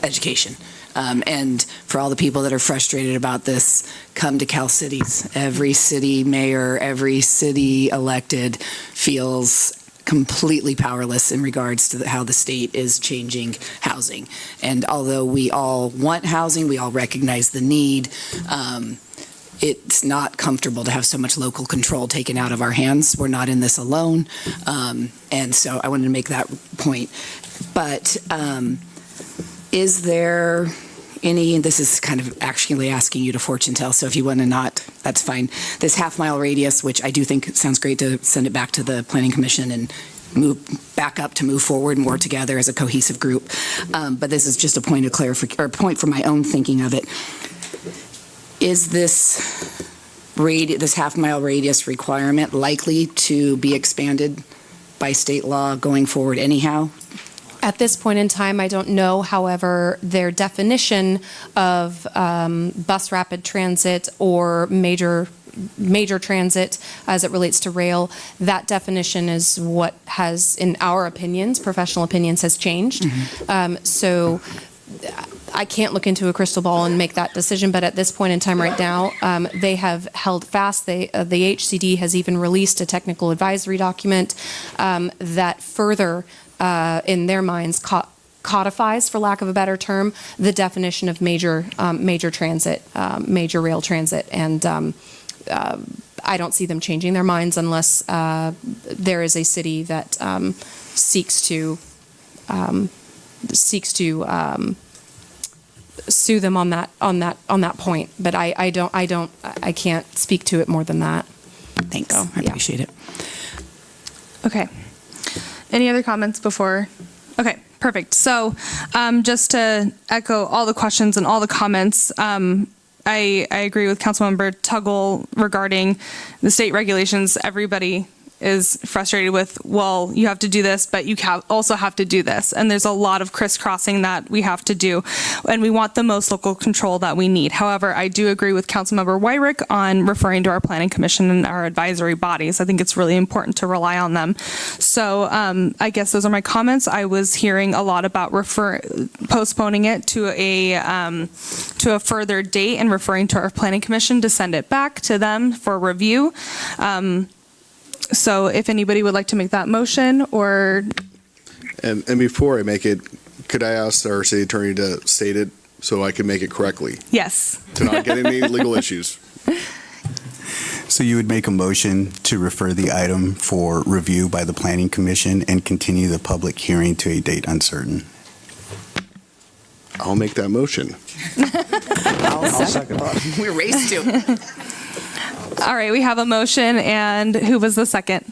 education. And for all the people that are frustrated about this, come to Cal Cities. Every city mayor, every city elected feels completely powerless in regards to how the state is changing housing. And although we all want housing, we all recognize the need, it's not comfortable to have so much local control taken out of our hands. We're not in this alone. And so I wanted to make that point. But is there any, this is kind of actually asking you to fortune tell, so if you want to not, that's fine. This half-mile radius, which I do think sounds great to send it back to the Planning Commission and move back up to move forward more together as a cohesive group. But this is just a point of clarification, or a point for my own thinking of it. Is this half-mile radius requirement likely to be expanded by state law going forward anyhow? At this point in time, I don't know. However, their definition of bus rapid transit or major transit as it relates to rail, that definition is what has, in our opinions, professional opinions, has changed. So I can't look into a crystal ball and make that decision, but at this point in time right now, they have held fast. The HCD has even released a technical advisory document that further, in their minds, codifies, for lack of a better term, the definition of major transit, major rail transit. And I don't see them changing their minds unless there is a city that seeks to sue them on that point. But I can't speak to it more than that. Thanks. I appreciate it. Okay. Any other comments before? Okay, perfect. So just to echo all the questions and all the comments, I agree with Councilmember Tuggle regarding the state regulations. Everybody is frustrated with, well, you have to do this, but you also have to do this. And there's a lot of crisscrossing that we have to do. And we want the most local control that we need. However, I do agree with Councilmember Wyrick on referring to our planning commission and our advisory bodies. I think it's really important to rely on them. So I guess those are my comments. I was hearing a lot about postponing it to a further date and referring to our planning commission to send it back to them for review. So if anybody would like to make that motion or... And before I make it, could I ask our city attorney to state it so I can make it correctly? Yes. To not get any legal issues. So you would make a motion to refer the item for review by the Planning Commission and continue the public hearing to a date uncertain. I'll make that motion. I'll second. We're raced to. All right, we have a motion, and who was the second?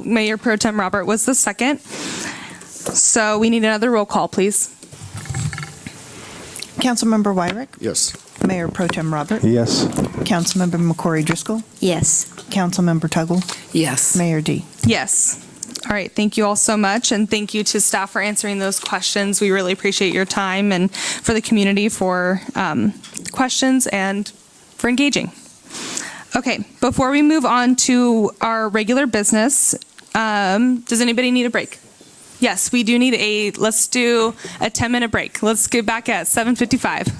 Mayor Pro Tem Robert was the second. So we need another roll call, please. Councilmember Wyrick? Yes. Mayor Pro Tem Robert? Yes. Councilmember McCory Driscoll? Yes. Councilmember Tuggle? Yes. Mayor D. Yes. All right, thank you all so much, and thank you to staff for answering those questions. We really appreciate your time, and for the community for questions and for engaging. Okay, before we move on to our regular business, does anybody need a break? Yes, we do need let's do a 10-minute break. Let's get back at 7:55.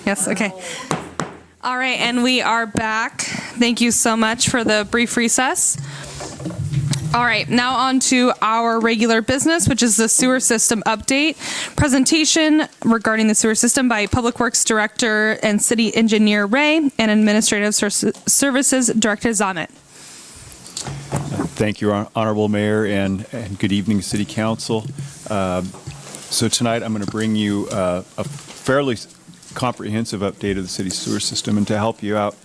Yes, okay. All right, and we are back. Thank you so much for the brief recess. All right, now on to our regular business, which is the sewer system update. Presentation regarding the sewer system by Public Works Director and City Engineer Ray and Administrative Services Director Zamet. Thank you, Honorable Mayor, and good evening, City Council. So tonight I'm going to bring you a fairly comprehensive update of the city's sewer system, and to help you out,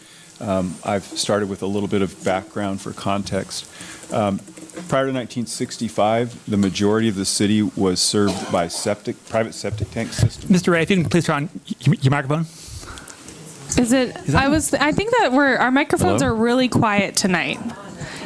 I've started with a little bit of background for context. Prior to 1965, the majority of the city was served by private septic tank systems. Mr. Ray, if you can please turn on your microphone. Is it? I think that our microphones Hello? are really quiet tonight.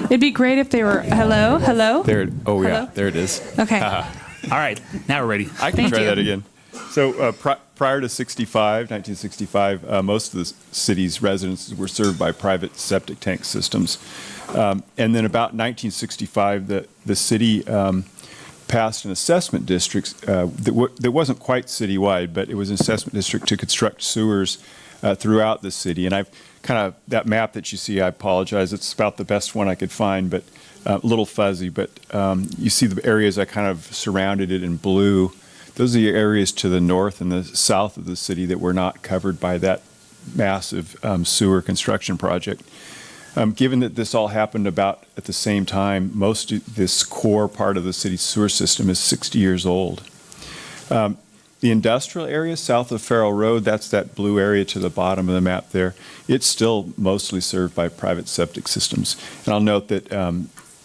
It'd be great if they were. Hello. There. Oh yeah, Hello? there it is. Okay. All right, now we're ready. I can try that again. So prior to 1965, most of the city's residences were served by private septic tank systems. And then about 1965, the city passed an assessment district that wasn't quite citywide, but it was an assessment district to construct sewers throughout the city. And I've that map that you see, I apologize, it's about the best one I could find, but a little fuzzy. But you see the areas I kind of surrounded it in blue. Those are the areas to the north and the south of the city that were not covered by that massive sewer construction project. Given that this all happened about at the same time, most of this core part of the city's sewer system is 60 years old. The industrial area south of Farrell Road, that's that blue area to the bottom of the map there, it's still mostly served by private septic systems. And I'll note that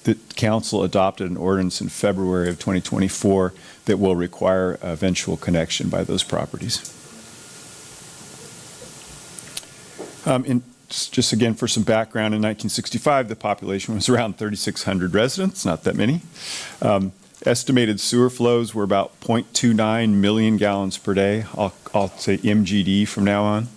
the council adopted an ordinance in February of 2024 that will require eventual connection by those properties. Just again for some background, in 1965, the population was around 3,600 residents, not that many. Estimated sewer flows were about 0.29 million gallons per day. I'll say MGD from now on.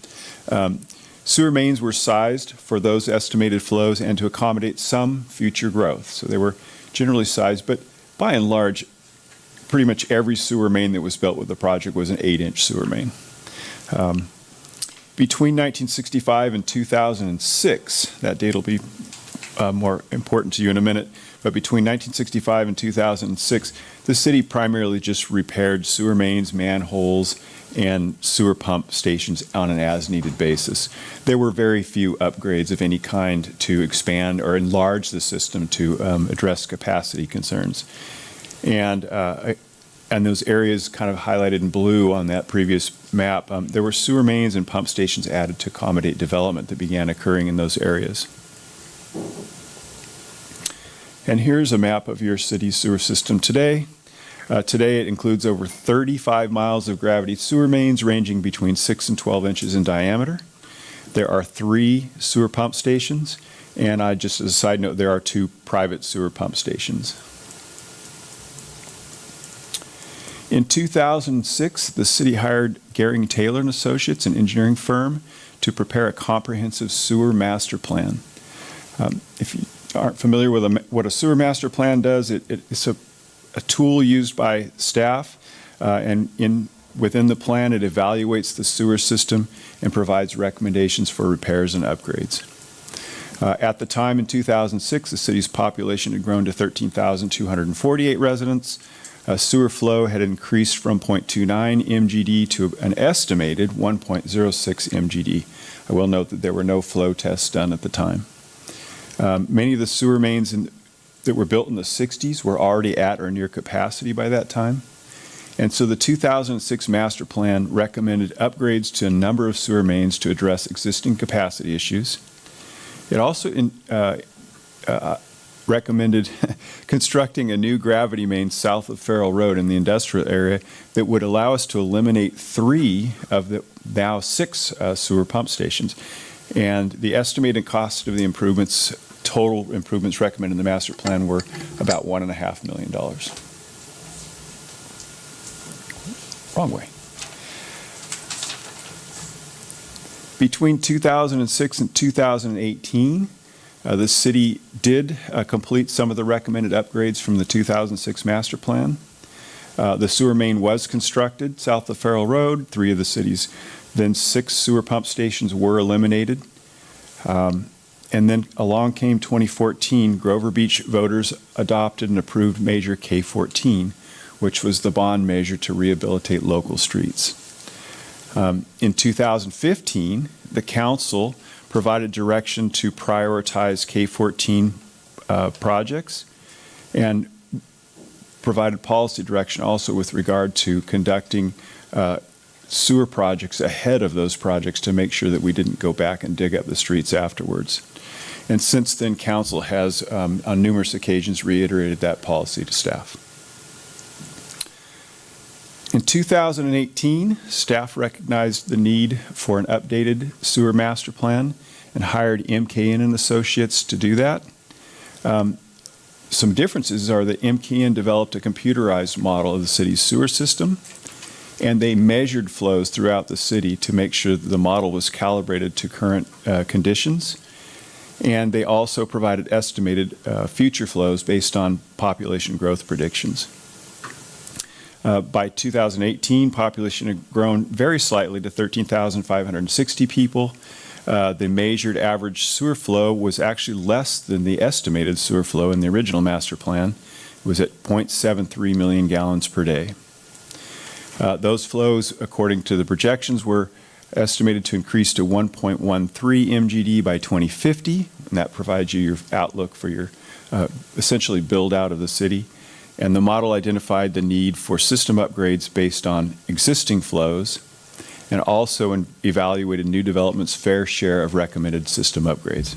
Sewer mains were sized for those estimated flows and to accommodate some future growth. So they were generally sized, but by and large, pretty much every sewer main that was built with the project was an 8-inch sewer main. Between 1965 and 2006, that date will be more important to you in a minute, but between 1965 and 2006, the city primarily just repaired sewer mains, manholes, and sewer pump stations on an as-needed basis. There were very few upgrades of any kind to expand or enlarge the system to address capacity concerns. And those areas kind of highlighted in blue on that previous map, there were sewer mains and pump stations added to accommodate development that began occurring in those areas. And here's a map of your city's sewer system today. Today it includes over 35 miles of gravity sewer mains ranging between 6 and 12 inches in diameter. There are 3 sewer pump stations, and just as a side note, there are 2 private sewer pump stations. In 2006, the city hired Gehring Taylor & Associates, an engineering firm, to prepare a comprehensive sewer master plan. If you aren't familiar with what a sewer master plan does, it's a tool used by staff, and within the plan, it evaluates the sewer system and provides recommendations for repairs and upgrades. At the time in 2006, the city's population had grown to 13,248 residents. Sewer flow had increased from 0.29 MGD to an estimated 1.06 MGD. I will note that there were no flow tests done at the time. Many of the sewer mains that were built in the 60s were already at or near capacity by that time. And so the 2006 master plan recommended upgrades to a number of sewer mains to address existing capacity issues. It also recommended constructing a new gravity main south of Farrell Road in the industrial area that would allow us to eliminate 3 of the now 6 sewer pump stations. And the estimated cost of the improvements, total improvements recommended in the master plan, were about $1.5 million. Wrong way. Between 2006 and 2018, the city did complete some of the recommended upgrades from the 2006 master plan. The sewer main was constructed south of Farrell Road. 3 of the city's Then 6 sewer pump stations were eliminated. And then along came 2014, Grover Beach voters adopted and approved Measure K14, which was the bond measure to rehabilitate local streets. In 2015, the council provided direction to prioritize K14 projects and provided policy direction also with regard to conducting sewer projects ahead of those projects to make sure that we didn't go back and dig up the streets afterwards. And since then, council has on numerous occasions reiterated that policy to staff. In 2018, staff recognized the need for an updated sewer master plan and hired MKN and Associates to do that. Some differences are that MKN developed a computerized model of the city's sewer system, and they measured flows throughout the city to make sure that the model was calibrated to current conditions. And they also provided estimated future flows based on population growth predictions. By 2018, population had grown very slightly to 13,560 people. The measured average sewer flow was actually less than the estimated sewer flow in the original master plan. It was at 0.73 million gallons per day. Those flows, according to the projections, were estimated to increase to 1.13 MGD by 2050, and that provides you your outlook for your essentially build out of the city. And the model identified the need for system upgrades based on existing flows and also evaluated new development's fair share of recommended system upgrades.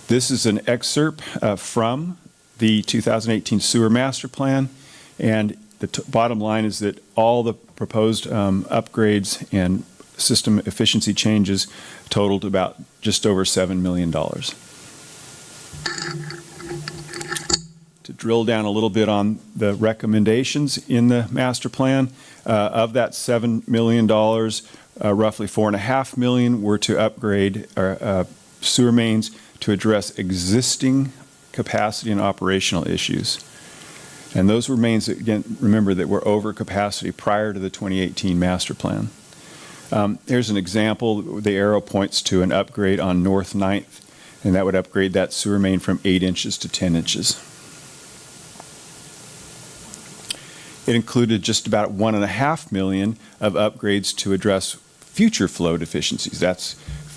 This is an excerpt from the 2018 Sewer Master Plan, and the bottom line is that all the proposed upgrades and system efficiency changes totaled about just over $7 million. To drill down a little bit on the recommendations in the master plan, of that $7 million, roughly $4.5 million were to upgrade sewer mains to address existing capacity and operational issues. And those were mains, again, remember, that were over capacity prior to the 2018 master plan. Here's an example. The arrow points to an upgrade on North 9th, and that would upgrade that sewer main from 8 inches to 10 inches. It included just about $1.5 million of upgrades to address future flow deficiencies. That's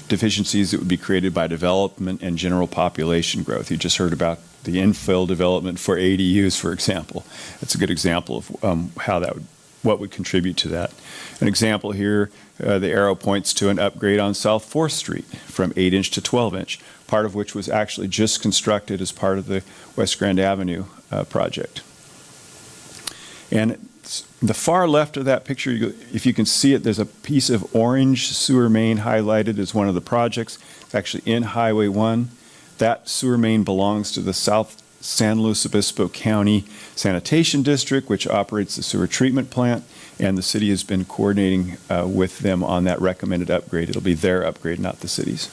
deficiencies that would be created by development and general population growth. You just heard about the infill development for ADUs, for example. That's a good example of how that what would contribute to that. An example here, the arrow points to an upgrade on South 4th Street from 8-inch to 12-inch, part of which was actually just constructed as part of the West Grand Avenue project. And the far left of that picture, if you can see it, there's a piece of orange sewer main highlighted as one of the projects. It's actually in Highway 1. That sewer main belongs to the South San Luis Obispo County Sanitation District, which operates the sewer treatment plant, and the city has been coordinating with them on that recommended upgrade. It'll be their upgrade, not the city's.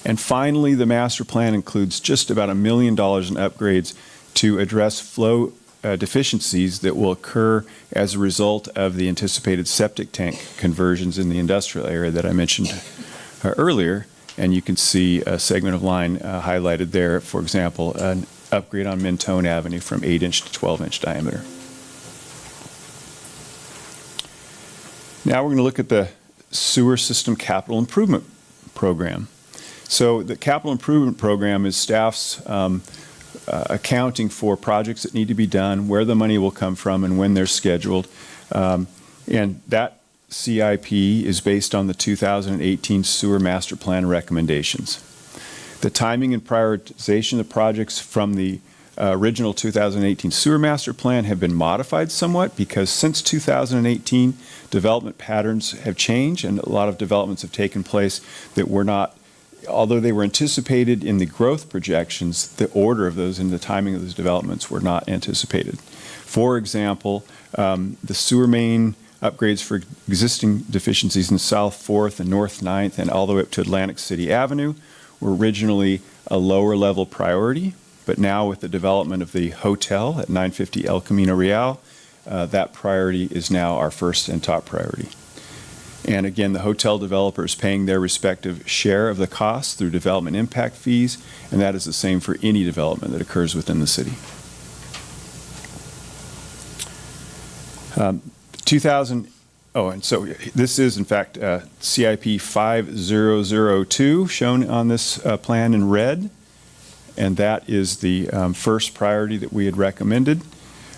And finally, the master plan includes just about $1 million in upgrades to address flow deficiencies that will occur as a result of the anticipated septic tank conversions in the industrial area that I mentioned earlier. And you can see a segment of line highlighted there, for example, an upgrade on Mentone Avenue from 8-inch to 12-inch diameter. Now we're going to look at the sewer system capital improvement program. So the capital improvement program is staff's accounting for projects that need to be done, where the money will come from, and when they're scheduled. And that CIP is based on the 2018 Sewer Master Plan recommendations. The timing and prioritization of projects from the original 2018 Sewer Master Plan have been modified somewhat because since 2018, development patterns have changed and a lot of developments have taken place that were not, although they were anticipated in the growth projections, the order of those and the timing of those developments were not anticipated. For example, the sewer main upgrades for existing deficiencies in South 4th and North 9th and all the way up to Atlantic City Avenue were originally a lower level priority, but now with the development of the hotel at 950 El Camino Real that priority is now our first and top priority. And again, the hotel developer is paying their respective share of the costs through development impact fees, and that is the same for any development that occurs within the city. and so this is in fact CIP 5002 shown on this plan in red, and that is the first priority that we had recommended.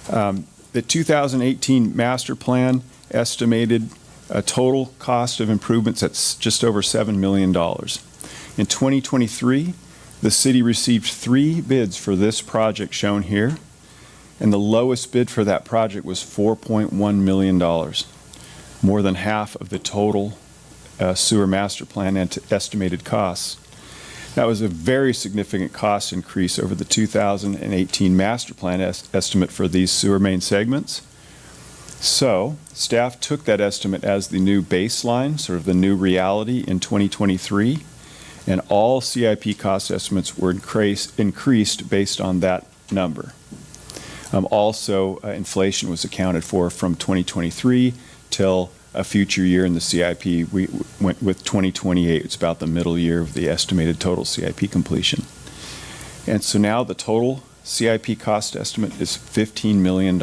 The 2018 master plan estimated a total cost of improvements at just over $7 million. In 2023, the city received 3 bids for this project shown here, and the lowest bid for that project was $4.1 million, more than half of the total sewer master plan estimated costs. That was a very significant cost increase over the 2018 master plan estimate for these sewer main segments. So staff took that estimate as the new baseline, sort of the new reality in 2023, and all CIP cost estimates were increased based on that number. Also, inflation was accounted for from 2023 till a future year in the CIP. We went with 2028. It's about the middle year of the estimated total CIP completion. And so now the total CIP cost estimate is $15 million.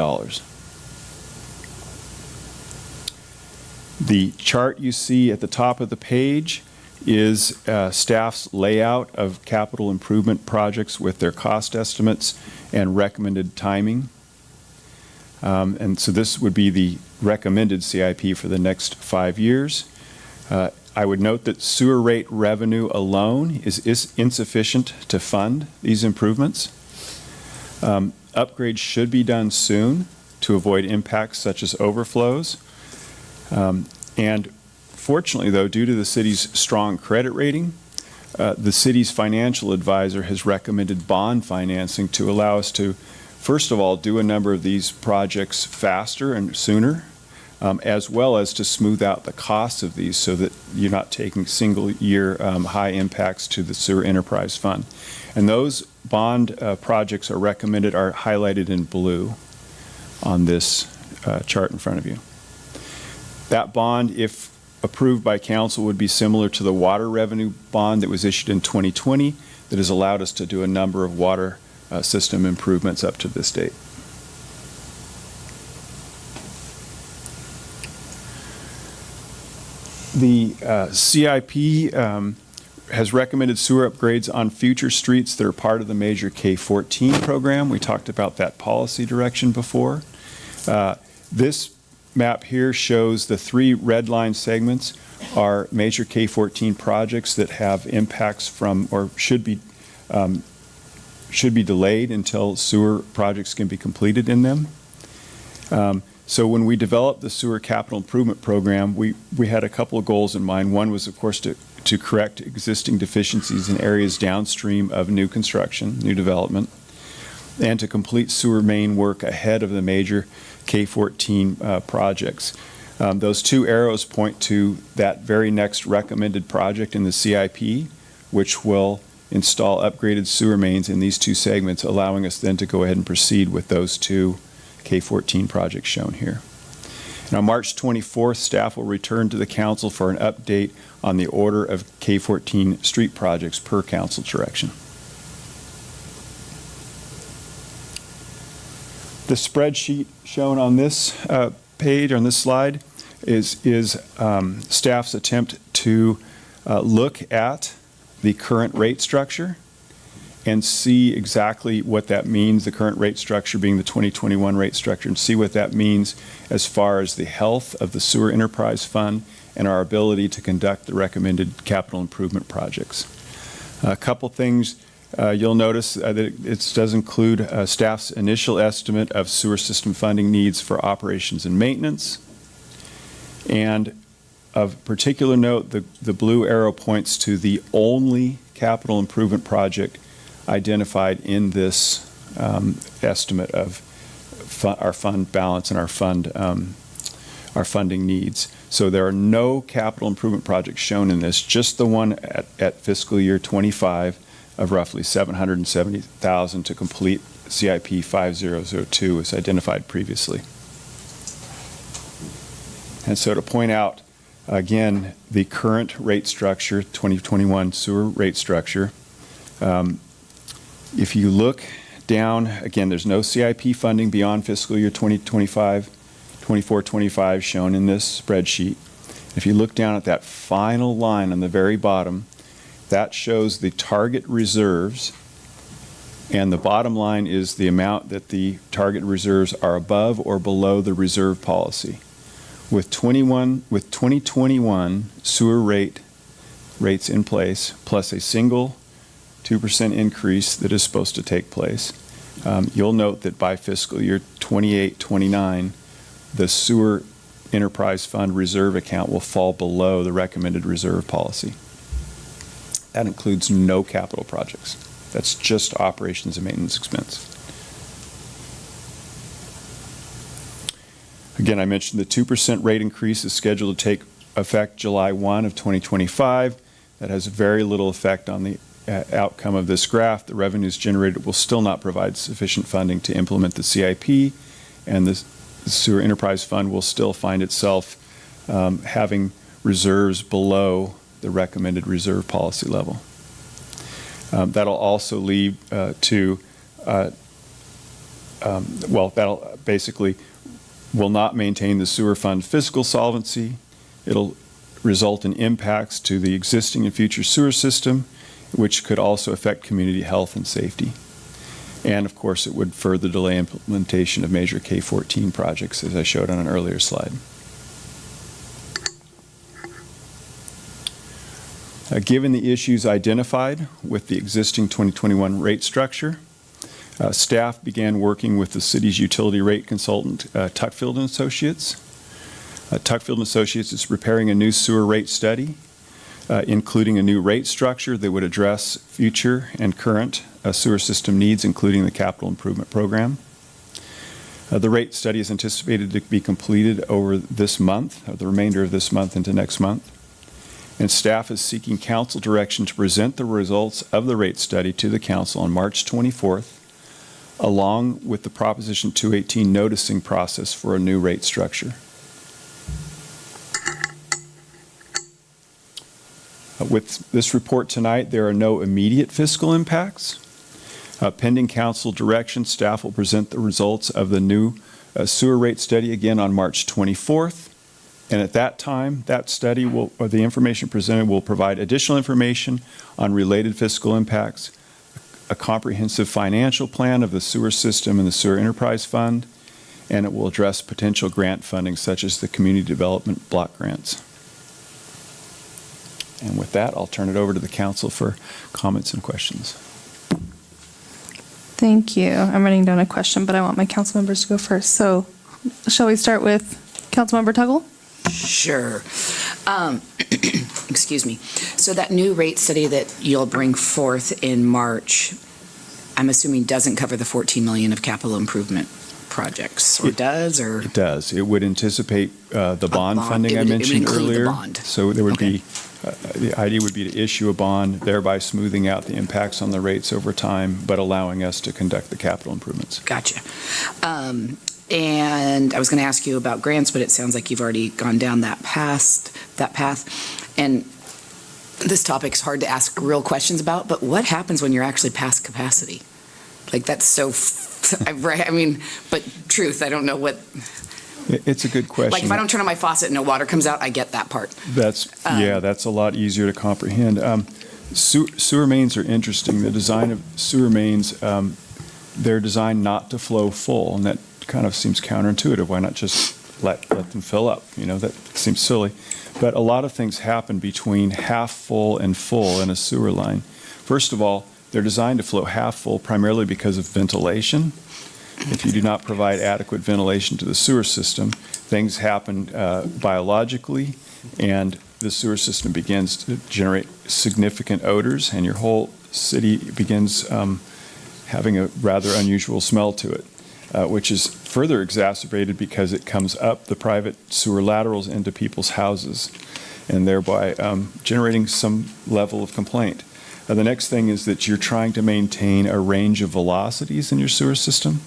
The chart you see at the top of the page is staff's layout of capital improvement projects with their cost estimates and recommended timing. And so this would be the recommended CIP for the next 5 years. I would note that sewer rate revenue alone is insufficient to fund these improvements. Upgrades should be done soon to avoid impacts such as overflows. And fortunately, though, due to the city's strong credit rating, the city's financial advisor has recommended bond financing to allow us to, first of all, do a number of these projects faster and sooner, as well as to smooth out the costs of these so that you're not taking single-year high impacts to the sewer enterprise fund. And those bond projects are highlighted in blue on this chart in front of you. That bond, if approved by council, would be similar to the water revenue bond that was issued in 2020 that has allowed us to do a number of water system improvements up to this date. The CIP has recommended sewer upgrades on future streets that are part of the major K-14 program. We talked about that policy direction before. This map here shows the 3 red line segments are major K-14 projects that have impacts from or should be delayed until sewer projects can be completed in them. So when we developed the sewer capital improvement program, we had a couple of goals in mind. One was, of course, to correct existing deficiencies in areas downstream of new construction, new development, and to complete sewer main work ahead of the major K-14 projects. Those 2 arrows point to that very next recommended project in the CIP, which will install upgraded sewer mains in these 2 segments, allowing us then to go ahead and proceed with those 2 K-14 projects shown here. And on March 24th, staff will return to the council for an update on the order of K-14 street projects per council direction. The spreadsheet shown on this page, on this slide, is staff's attempt to look at the current rate structure and see exactly what that means, the current rate structure being the 2021 rate structure, and see what that means as far as the health of the sewer enterprise fund and our ability to conduct the recommended capital improvement projects. A couple things. You'll notice that it does include staff's initial estimate of sewer system funding needs for operations and maintenance. And of particular note, the blue arrow points to the only capital improvement project identified in this estimate of our fund balance and our funding needs. So there are no capital improvement projects shown in this, just the one at fiscal year 25 of roughly $770,000 to complete CIP 5002 as identified previously. And so to point out, again, the current rate structure, 2021 sewer rate structure, if you look down, again, there's no CIP funding beyond fiscal year 2025, 24-25 shown in this spreadsheet. If you look down at that final line on the very bottom, that shows the target reserves, and the bottom line is the amount that the target reserves are above or below the reserve policy. With 2021 sewer rates in place, plus a single 2% increase that is supposed to take place, you'll note that by fiscal year 28-29, the sewer enterprise fund reserve account will fall below the recommended reserve policy. That includes no capital projects. That's just operations and maintenance expense. Again, I mentioned the 2% rate increase is scheduled to take effect July 1 of 2025. That has very little effect on the outcome of this graph. The revenues generated will still not provide sufficient funding to implement the CIP, and the Sewer Enterprise Fund will still find itself having reserves below the recommended reserve policy level. That'll also lead that'll basically will not maintain the sewer fund fiscal solvency. It'll result in impacts to the existing and future sewer system, which could also affect community health and safety. And of course, it would further delay implementation of major K-14 projects, as I showed on an earlier slide. Given the issues identified with the existing 2021 rate structure, staff began working with the city's utility rate consultant, Tuckfield & Associates. Tuckfield & Associates is preparing a new sewer rate study, including a new rate structure that would address future and current sewer system needs, including the capital improvement program. The rate study is anticipated to be completed over this month, or the remainder of this month into next month. And staff is seeking council direction to present the results of the rate study to the council on March 24th, along with the Proposition 218 noticing process for a new rate structure. With this report tonight, there are no immediate fiscal impacts. Pending council direction, staff will present the results of the new sewer rate study again on March 24th. And at that time, that study will, or the information presented will provide additional information on related fiscal impacts, a comprehensive financial plan of the sewer system and the Sewer Enterprise Fund, and it will address potential grant funding such as the community development block grants. And with that, I'll turn it over to the council for comments and questions. Thank you. I'm writing down a question, but I want my council members to go first. So shall we start with Councilmember Tuggle? Sure. Excuse me. So that new rate study that you'll bring forth in March, I'm assuming doesn't cover the 14 million of capital improvement projects, or does, or? It does. It would anticipate the bond funding I mentioned earlier. The bond. So there would be, the idea would be to issue a bond, thereby smoothing out the impacts on the rates over time, but allowing us to conduct the capital improvements. Gotcha. And I was going to ask you about grants, but it sounds like you've already gone down that path. And this topic's hard to ask real questions about, but what happens when you're actually past capacity? Like, that's so, I mean, but truth, I don't know what. It's a good question. Like, if I don't turn on my faucet and no water comes out, I get that part. That's, yeah, that's a lot easier to comprehend. Sewer mains are interesting. The design of sewer mains, they're designed not to flow full, and that kind of seems counterintuitive. Why not just let them fill up? You know, that seems silly. But a lot of things happen between half full and full in a sewer line. First of all, they're designed to flow half full primarily because of ventilation. If you do not provide adequate ventilation to the sewer system, things happen biologically, and the sewer system begins to generate significant odors, and your whole city begins having a rather unusual smell to it. Which is further exacerbated because it comes up the private sewer laterals into people's houses, and thereby generating some level of complaint. The next thing is that you're trying to maintain a range of velocities in your sewer system,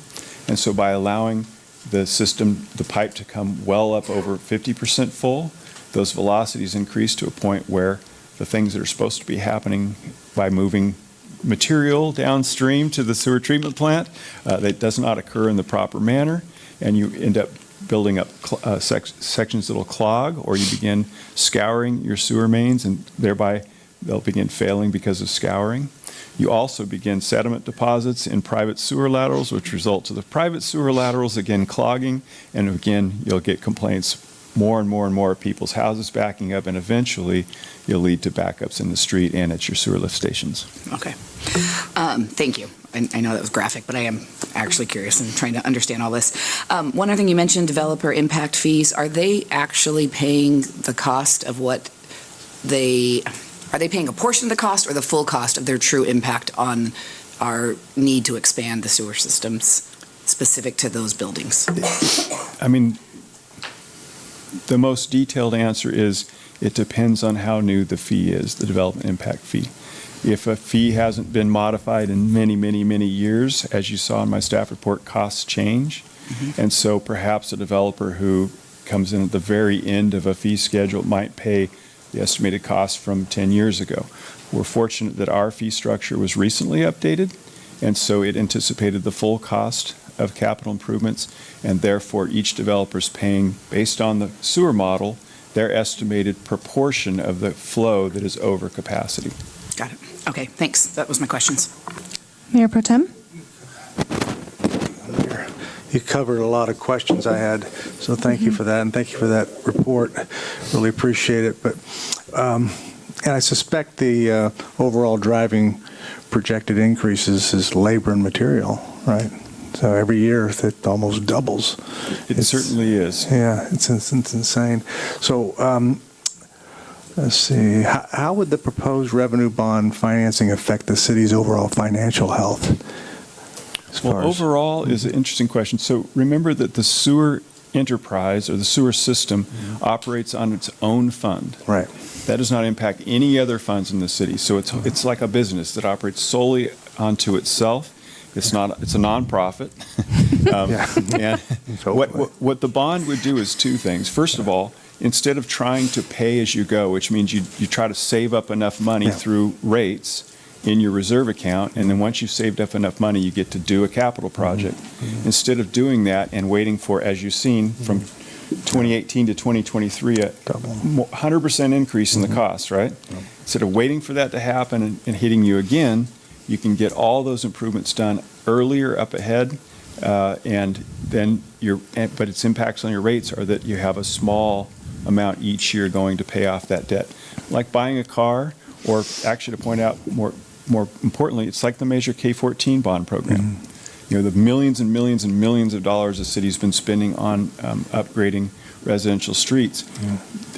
and so by allowing the pipe to come well up over 50% full. Those velocities increase to a point where the things that are supposed to be happening by moving material downstream to the sewer treatment plant, that does not occur in the proper manner, and you end up building up sections that will clog, or you begin scouring your sewer mains, and thereby they'll begin failing because of scouring. You also begin sediment deposits in private sewer laterals, which result to the private sewer laterals again clogging, and again you'll get complaints, more and more and more of people's houses backing up, and eventually you'll lead to backups in the street and at your sewer lift stations. Okay. Thank you. I know that was graphic, but I am actually curious and trying to understand all this. One other thing you mentioned, developer impact fees. Are they actually paying the cost of what are they paying a portion of the cost or the full cost of their true impact on our need to expand the sewer systems specific to those buildings? I mean, the most detailed answer is it depends on how new the fee is, the development impact fee. If a fee hasn't been modified in many, many, many years, as you saw in my staff report, costs change. And so perhaps a developer who comes in at the very end of a fee schedule might pay the estimated cost from 10 years ago. We're fortunate that our fee structure was recently updated, and so it anticipated the full cost of capital improvements, and therefore each developer's paying, based on the sewer model, their estimated proportion of the flow that is over capacity. Got it. Okay, thanks. That was my questions. Mayor Pro Tem? You covered a lot of questions I had, so thank you for that, and thank you for that report. Really appreciate it. But and I suspect the overall driving projected increases is labor and material, right? So every year it almost doubles. It certainly is. Yeah, it's insane. So let's see. How would the proposed revenue bond financing affect the city's overall financial health? Well, overall is an interesting question. So remember that the sewer enterprise or the sewer system operates on its own fund. Right. That does not impact any other funds in the city. So it's like a business that operates solely onto itself. It's a nonprofit. And what the bond would do is two things. First of all, instead of trying to pay as you go, which means you try to save up enough money through rates in your reserve account, and then once you've saved up enough money, you get to do a capital project. Instead of doing that and waiting for, as you've seen, from 2018 to 2023, a 100% increase in the cost, right? Instead of waiting for that to happen and hitting you again, you can get all those improvements done earlier up ahead, and then but its impacts on your rates are that you have a small amount each year going to pay off that debt. Like buying a car, or actually to point out more importantly, it's like the Measure K-14 bond program. You know, the millions and millions and millions of dollars the city's been spending on upgrading residential streets.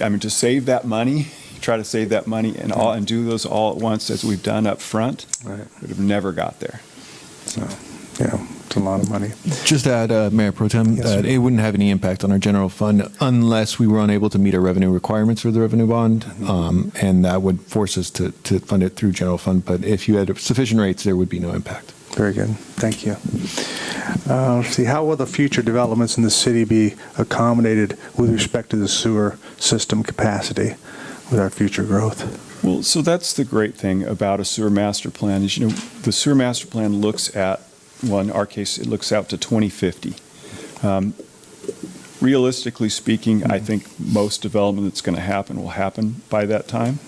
I mean, to save that money, try to save that money and do those all at once as we've done up front, would have never got there. So, yeah, it's a lot of money. Just to add, Mayor Pro Tem, that it wouldn't have any impact on our general fund unless we were unable to meet our revenue requirements for the revenue bond, and that would force us to fund it through general fund. But if you had sufficient rates, there would be no impact. Very good. Thank you. Let's see, how will the future developments in the city be accommodated with respect to the sewer system capacity with our future growth? Well, so that's the great thing about a sewer master plan is, you know, the sewer master plan looks at, well, in our case, it looks out to 2050. Realistically speaking, I think most development that's going to happen will happen by that time.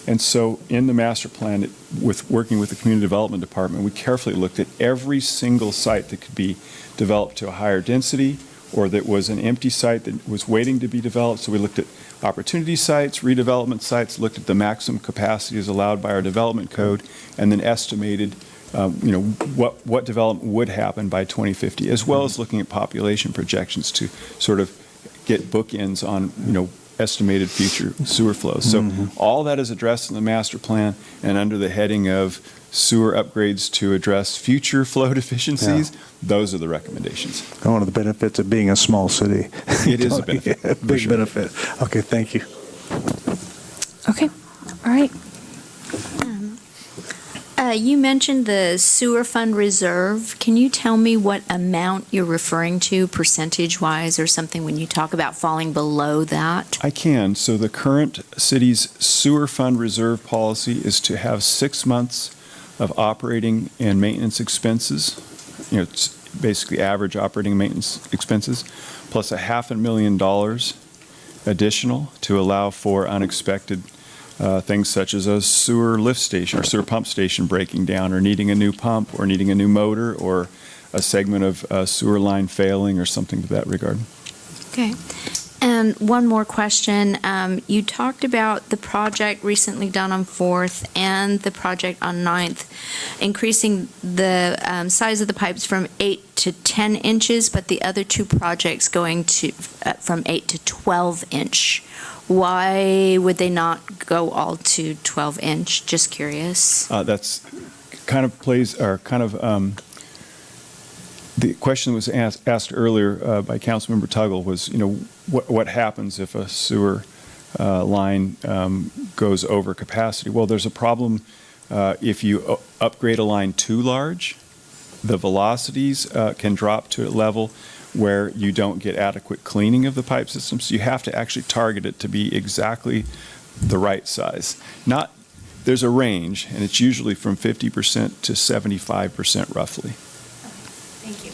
And so in the master plan, with working with the community development department, we carefully looked at every single site that could be developed to a higher density or that was an empty site that was waiting to be developed. So we looked at opportunity sites, redevelopment sites, looked at the maximum capacity as allowed by our development code, and then estimated what development would happen by 2050, as well as looking at population projections to sort of get bookends on, estimated future sewer flows. So all that is addressed in the master plan, and under the heading of sewer upgrades to address future flow deficiencies, those are the recommendations. One of the benefits of being a small city. It is a benefit. Big benefit. Okay, thank you. Okay. All right. You mentioned the sewer fund reserve. Can you tell me what amount you're referring to, percentage-wise or something, when you talk about falling below that? I can. So the current city's sewer fund reserve policy is to have 6 months of operating and maintenance expenses. It's basically average operating and maintenance expenses, plus $500,000 additional to allow for unexpected things such as a sewer lift station or sewer pump station breaking down or needing a new pump or needing a new motor or a segment of a sewer line failing or something to that regard. Okay. And one more question. You talked about the project recently done on 4th and the project on 9th, increasing the size of the pipes from 8 to 10 inches, but the other two projects going to from 8 to 12 inch. Why would they not go all to 12 inch? Just curious. That's kind of the question was asked earlier by Councilmember Tuggle was, what happens if a sewer line goes over capacity? Well, there's a problem if you upgrade a line too large. The velocities can drop to a level where you don't get adequate cleaning of the pipe system. So you have to actually target it to be exactly the right size. There's a range, and it's usually from 50% to 75% roughly. Thank you.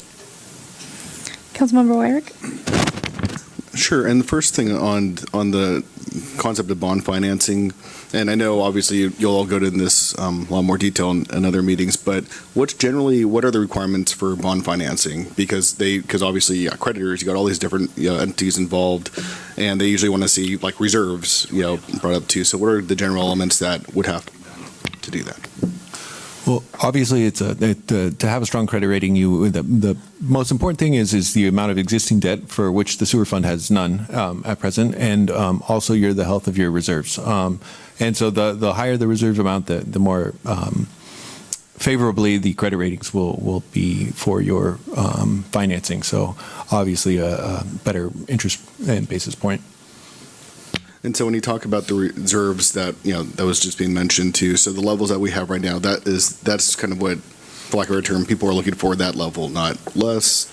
Councilmember Wyrick? Sure. And the first thing on the concept of bond financing, and I know obviously you'll all go to this a lot more detail in other meetings, but what are the requirements for bond financing? Because obviously creditors, you got all these different entities involved, and they usually want to see like reserves brought up too. So what are the general elements that would have to do that? Well, obviously, to have a strong credit rating, the most important thing is the amount of existing debt for which the sewer fund has none at present, and also the health of your reserves. And so the higher the reserve amount, the more favorably the credit ratings will be for your financing. So obviously, a better interest and basis point. And so when you talk about the reserves that was just being mentioned too, so the levels that we have right now, that's kind of what, for lack of a term, people are looking for, that level, not less.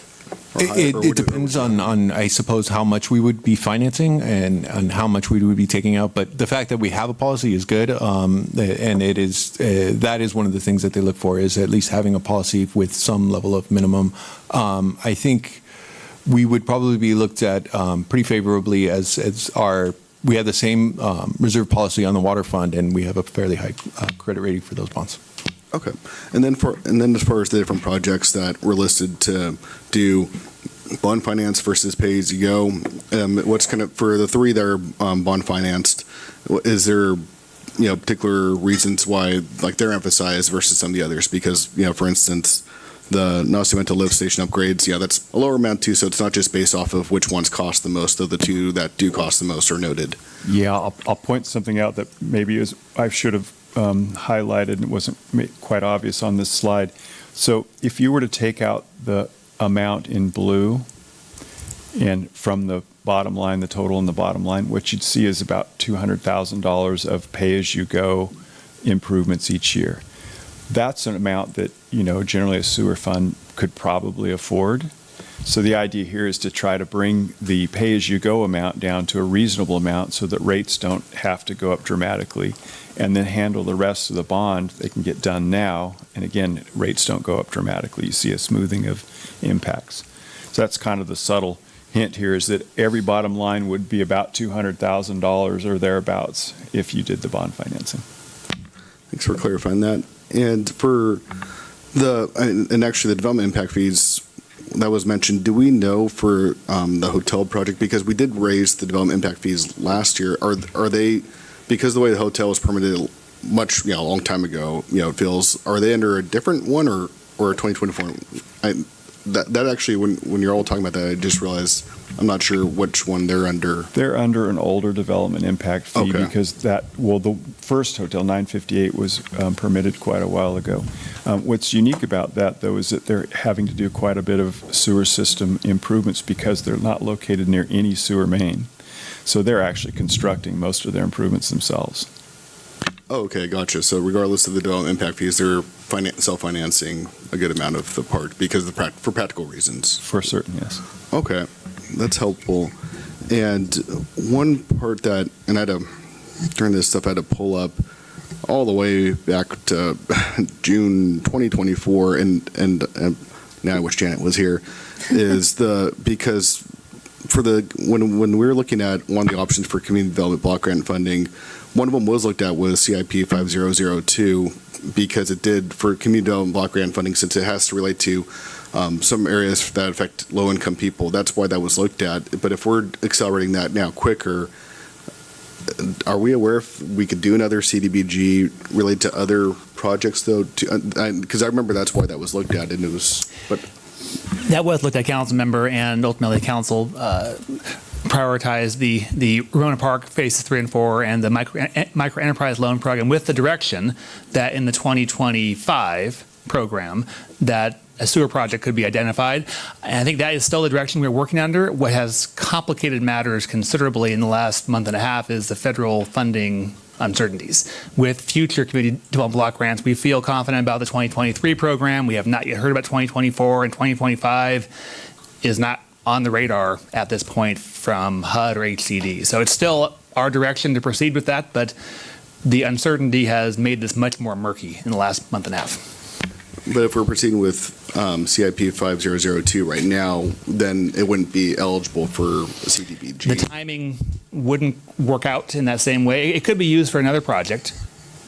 It depends on, I suppose, how much we would be financing and how much we would be taking out. But the fact that we have a policy is good, and it is that is one of the things that they look for, is at least having a policy with some level of minimum. I think we would probably be looked at pretty favorably as we have the same reserve policy on the water fund, and we have a fairly high credit rating for those bonds. Okay, and then as far as the different projects that were listed to do bond finance versus pay as you go, what's kind of for the three that are bond financed? Is there particular reasons why they're emphasized versus some of the others? Because for instance, the Nacimiento lift station upgrades, that's a lower amount too, so it's not just based off of which ones cost the most, of the two that do cost the most are noted. Yeah, I'll point something out that maybe I should have highlighted and it wasn't quite obvious on this slide. So if you were to take out the amount in blue and from the bottom line, the total in the bottom line, what you'd see is about $200,000 of pay-as-you-go improvements each year. That's an amount that, generally a sewer fund could probably afford. So the idea here is to try to bring the pay-as-you-go amount down to a reasonable amount so that rates don't have to go up dramatically, and then handle the rest of the bond. They can get done now, and again, rates don't go up dramatically. You see a smoothing of impacts. So that's kind of the subtle hint here, is that every bottom line would be about $200,000 or thereabouts if you did the bond financing. Thanks for clarifying that. And for actually the development impact fees that was mentioned, do we know for the hotel project, because we did raise the development impact fees last year, are they, because the way the hotel was permitted much, a long time ago, are they under a different one or 2024? That actually, when you're all talking about that, I just realized I'm not sure which one they're under. They're under an older development impact fee because the first hotel, 958, was permitted quite a while ago. What's unique about that, though, is that they're having to do quite a bit of sewer system improvements because they're not located near any sewer main. So they're actually constructing most of their improvements themselves. Oh, okay, gotcha. So regardless of the development impact fees, they're self-financing a good amount of the part because for practical reasons. For certain, yes. Okay, that's helpful. And one part that, and I had to, during this stuff, I had to pull up all the way back to June 2024, and now I wish Janet was here, is because for when we were looking at one of the options for community development block grant funding, one of them was looked at was CIP 5002, because it did for community development block grant funding, since it has to relate to some areas that affect low-income people. That's why that was looked at. But if we're accelerating that now quicker, are we aware if we could do another CDBG related to other projects, though? Because I remember that's why that was looked at, and it was, but That was looked at, council member, and ultimately council prioritized the Ramona Park phases 3 and 4 and the micro enterprise loan program, with the direction that in the 2025 program that a sewer project could be identified. And I think that is still the direction we're working under. What has complicated matters considerably in the last month and a half is the federal funding uncertainties. With future community development block grants, we feel confident about the 2023 program. We have not yet heard about 2024, and 2025 is not on the radar at this point from HUD or HCD. So it's still our direction to proceed with that, but the uncertainty has made this much more murky in the last month and a half. But if we're proceeding with CIP 5002 right now, then it wouldn't be eligible for CDBG. The timing wouldn't work out in that same way. It could be used for another project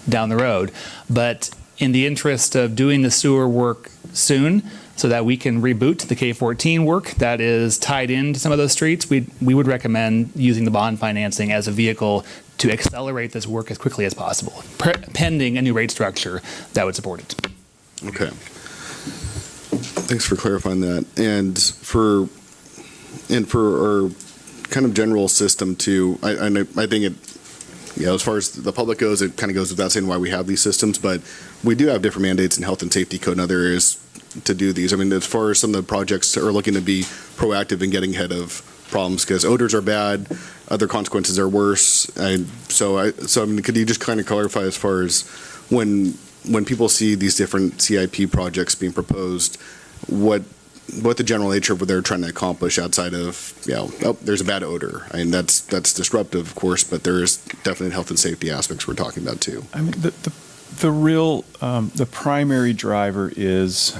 down the road, but in the interest of doing the sewer work soon so that we can reboot the K-14 work that is tied into some of those streets, we would recommend using the bond financing as a vehicle to accelerate this work as quickly as possible, pending a new rate structure that would support it. Okay. Thanks for clarifying that. And for our kind of general system too, I think it, as far as the public goes, it kind of goes without saying why we have these systems, but we do have different mandates in health and safety code and other areas to do these. I mean, as far as some of the projects are looking to be proactive in getting ahead of problems, because odors are bad, other consequences are worse. So I mean, could you just kind of clarify as far as when people see these different CIP projects being proposed, what the general nature of what they're trying to accomplish outside of, there's a bad odor. I mean, that's disruptive, of course, but there is definitely health and safety aspects we're talking about too. I mean, the real, the primary driver is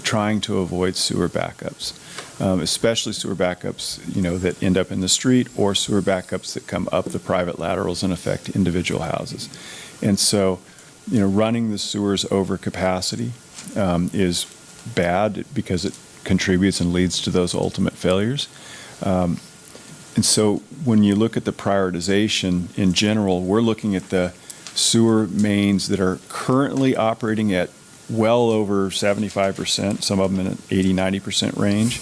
trying to avoid sewer backups, especially sewer backups, that end up in the street, or sewer backups that come up the private laterals and affect individual houses. And so, running the sewers over capacity is bad because it contributes and leads to those ultimate failures. And so when you look at the prioritization in general, we're looking at the sewer mains that are currently operating at well over 75%, some of them in an 80-90% range,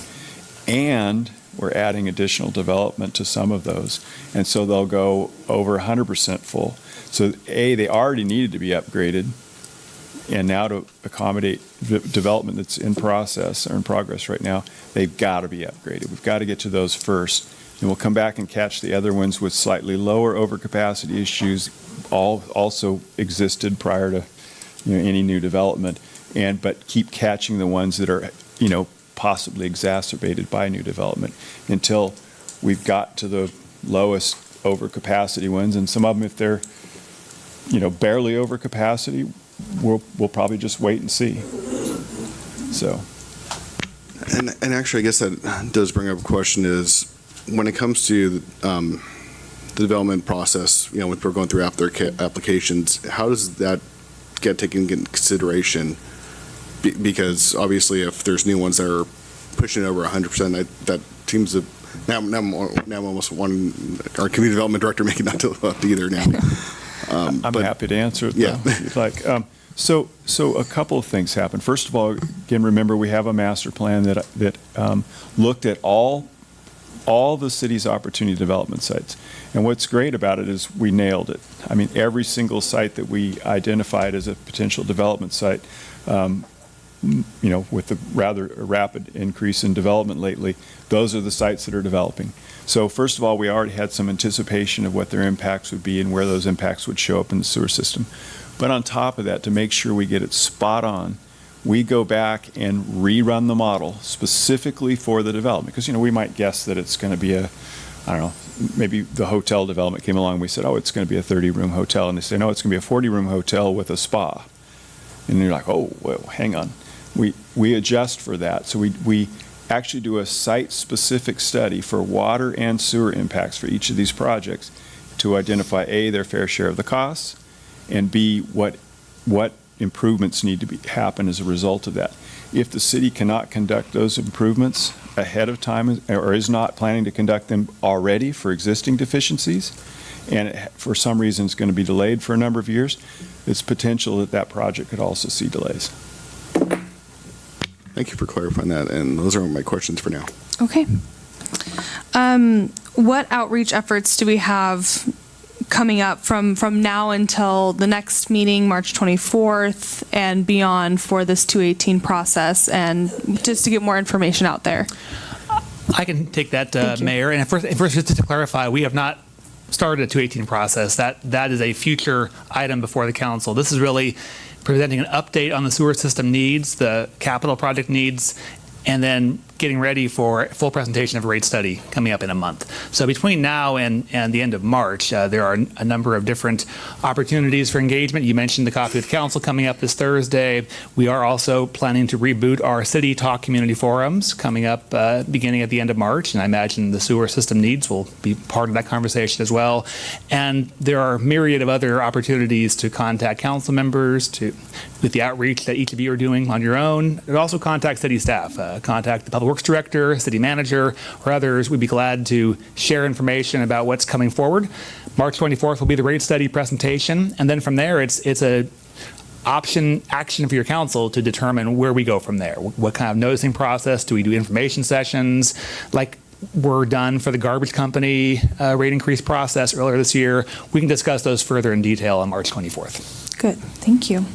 and we're adding additional development to some of those. And so they'll go over 100% full. So they already needed to be upgraded, and now to accommodate development that's in process or in progress right now, they've got to be upgraded. We've got to get to those first, and we'll come back and catch the other ones with slightly lower overcapacity issues, also existed prior to any new development, but keep catching the ones that are possibly exacerbated by new development until we've got to the lowest overcapacity ones. And some of them, if they're barely over capacity, we'll probably just wait and see. So, and actually, I guess that does bring up a question: is when it comes to the development process, when we're going through applications, how does that get taken into consideration? Because obviously, if there's new ones that are pushing over 100%, that seems to now I'm almost one our community development director making that to left either now. I'm happy to answer it. Yeah. If you'd like. So a couple of things happen. First of all, again, remember we have a master plan that looked at all the city's opportunity development sites. And what's great about it is we nailed it. I mean, every single site that we identified as a potential development site with the rather rapid increase in development lately, those are the sites that are developing. So first of all, we already had some anticipation of what their impacts would be and where those impacts would show up in the sewer system. But on top of that, to make sure we get it spot on, we go back and rerun the model specifically for the development. Because, we might guess that it's going to be maybe the hotel development came along and we said, oh, it's going to be a 30-room hotel. And they say, no, it's going to be a 40-room hotel with a spa. And you're like, oh, well, hang on. We adjust for that. So we actually do a site-specific study for water and sewer impacts for each of these projects to identify, A, their fair share of the costs, and B, what improvements need to happen as a result of that. If the city cannot conduct those improvements ahead of time or is not planning to conduct them already for existing deficiencies, and for some reason it's going to be delayed for a number of years, it's potential that that project could also see delays. Thank you for clarifying that, and those are my questions for now. Okay. What outreach efforts do we have coming up from now until the next meeting, March 24th, and beyond for this 218 process, and just to get more information out there? I can take that, Mayor. And first, just to clarify, we have not started a 218 process. That is a future item before the council. This is really presenting an update on the sewer system needs, the capital project needs, and then getting ready for full presentation of a rate study coming up in a month. So between now and the end of March, there are a number of different opportunities for engagement. You mentioned the Coffee with Council coming up this Thursday. We are also planning to reboot our City Talk community forums coming up beginning at the end of March, and I imagine the sewer system needs will be part of that conversation as well. And there are a myriad of other opportunities to contact council members with the outreach that each of you are doing on your own, and also contact city staff, contact the Public Works Director, City Manager, or others. We'd be glad to share information about what's coming forward. March 24th will be the rate study presentation, and then from there, it's a action for your council to determine where we go from there. What kind of noticing process? Do we do information sessions like were done for the garbage company rate increase process earlier this year? We can discuss those further in detail on March 24th. Good, thank you.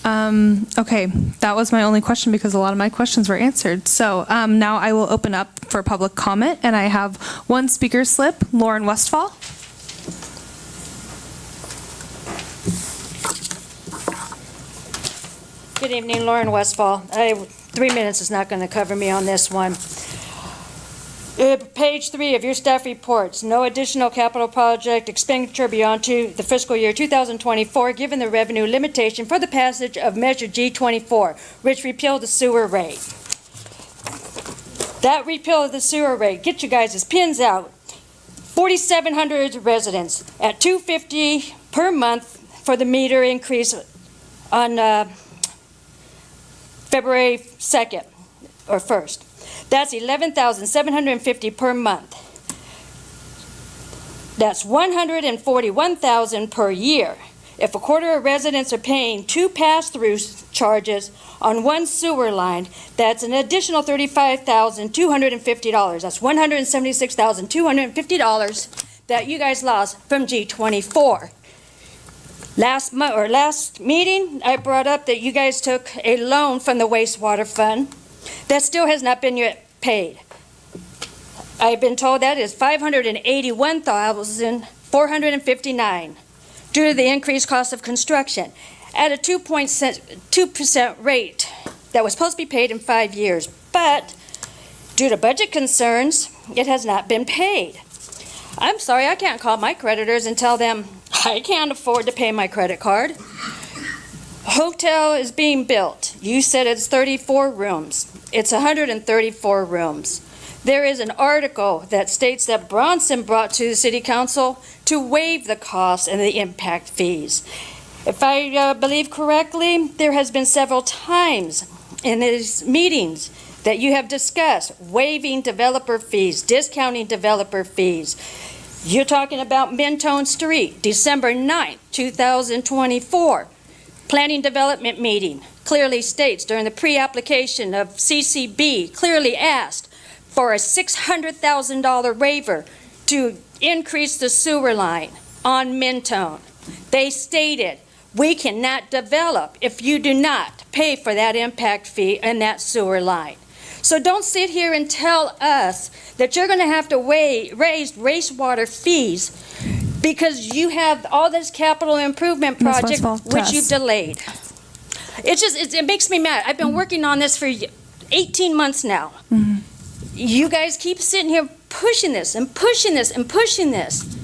Okay, that was my only question because a lot of my questions were answered. So now I will open up for public comment, and I have one speaker slip, Lauren Westfall. Good evening, Lauren Westfall. 3 minutes is not going to cover me on this one. Page 3 of your staff reports, no additional capital project expenditure beyond the fiscal year 2024, given the revenue limitation for the passage of Measure G24, which repealed the sewer rate. That repeal of the sewer rate, get you guys' pins out. 4,700 residents at $250 per month for the meter increase on February 2nd or 1st. That's $11,750 per month. That's $141,000 per year. If a quarter of residents are paying 2 pass-through charges on one sewer line, that's an additional $35,250. That's $176,250 that you guys lost from G24. Last meeting, I brought up that you guys took a loan from the wastewater fund that still has not been yet paid. I've been told that is $581,459 due to the increased cost of construction at a 2% rate that was supposed to be paid in 5 years. But due to budget concerns, it has not been paid. I'm sorry, I can't call my creditors and tell them I can't afford to pay my credit card. Hotel is being built. You said it's 34 rooms. It's 134 rooms. There is an article that states that Bronson brought to the City Council to waive the costs and the impact fees. If I believe correctly, there has been several times in these meetings that you have discussed waiving developer fees, discounting developer fees. You're talking about Mentone Street, December 9th, 2024. Planning Development meeting clearly states during the pre-application of CCB clearly asked for a $600,000 waiver to increase the sewer line on Mentone. They stated We cannot develop if you do not pay for that impact fee and that sewer line. So don't sit here and tell us that you're going to have to raise wastewater fees because you have all this capital improvement Ms. project, Westphal, which Tess. you've delayed. It makes me mad. I've been working on this for 18 months now. You guys keep sitting here pushing this and pushing this and pushing this.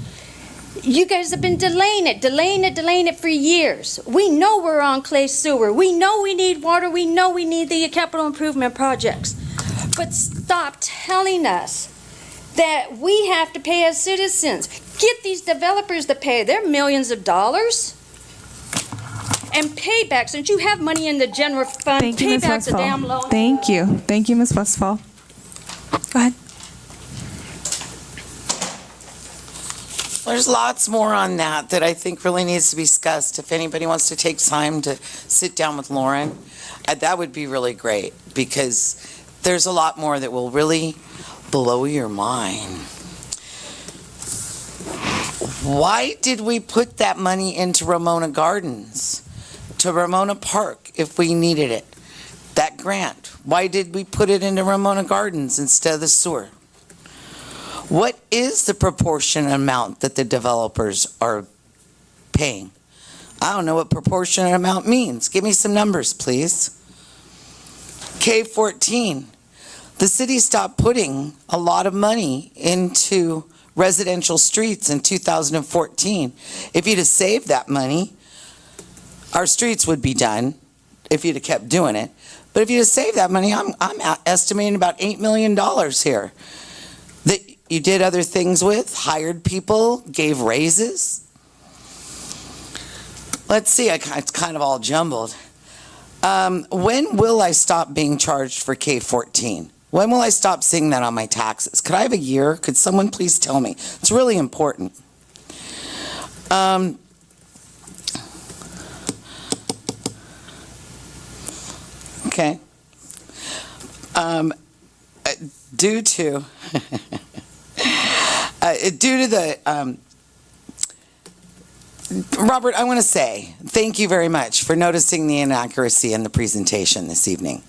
You guys have been delaying it for years. We know we're on clay sewer. We know we need water. We know we need the capital improvement projects. But stop telling us that we have to pay as citizens. Get these developers to pay. They're millions of dollars. And pay back, since you have money in the general fund, Thank you, pay Ms. back the damn Westphal. loan. Thank you. Thank you, Ms. Westphal. Go ahead. There's lots more on that I think really needs to be discussed. If anybody wants to take time to sit down with Lauren, that would be really great, because there's a lot more that will really blow your mind. Why did we put that money into Ramona Gardens, to Ramona Park, if we needed it? That grant, why did we put it into Ramona Gardens instead of the sewer? What is the proportion amount that the developers are paying? I don't know what proportionate amount means. Give me some numbers, please. K14, the city stopped putting a lot of money into residential streets in 2014. If you'd have saved that money, our streets would be done if you'd have kept doing it. But if you'd have saved that money, I'm estimating about $8 million here that you did other things with, hired people, gave raises. Let's see, it's kind of all jumbled. When will I stop being charged for K14? When will I stop seeing that on my taxes? Could I have a year? Could someone please tell me? It's really important. Okay. Due to the Robert, I want to say thank you very much for noticing the inaccuracy in the presentation this evening.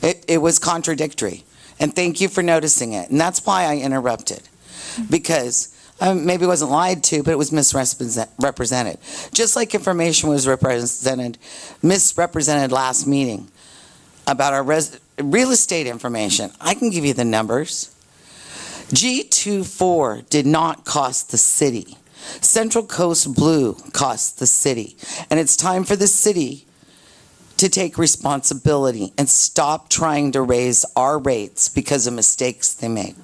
It was contradictory, and thank you for noticing it. And that's why I interrupted, because maybe it wasn't lied to, but it was misrepresented. Just like information was misrepresented last meeting about our real estate information. I can give you the numbers. G24 did not cost the city. Central Coast Blue cost the city. And it's time for the city to take responsibility and stop trying to raise our rates because of mistakes they made.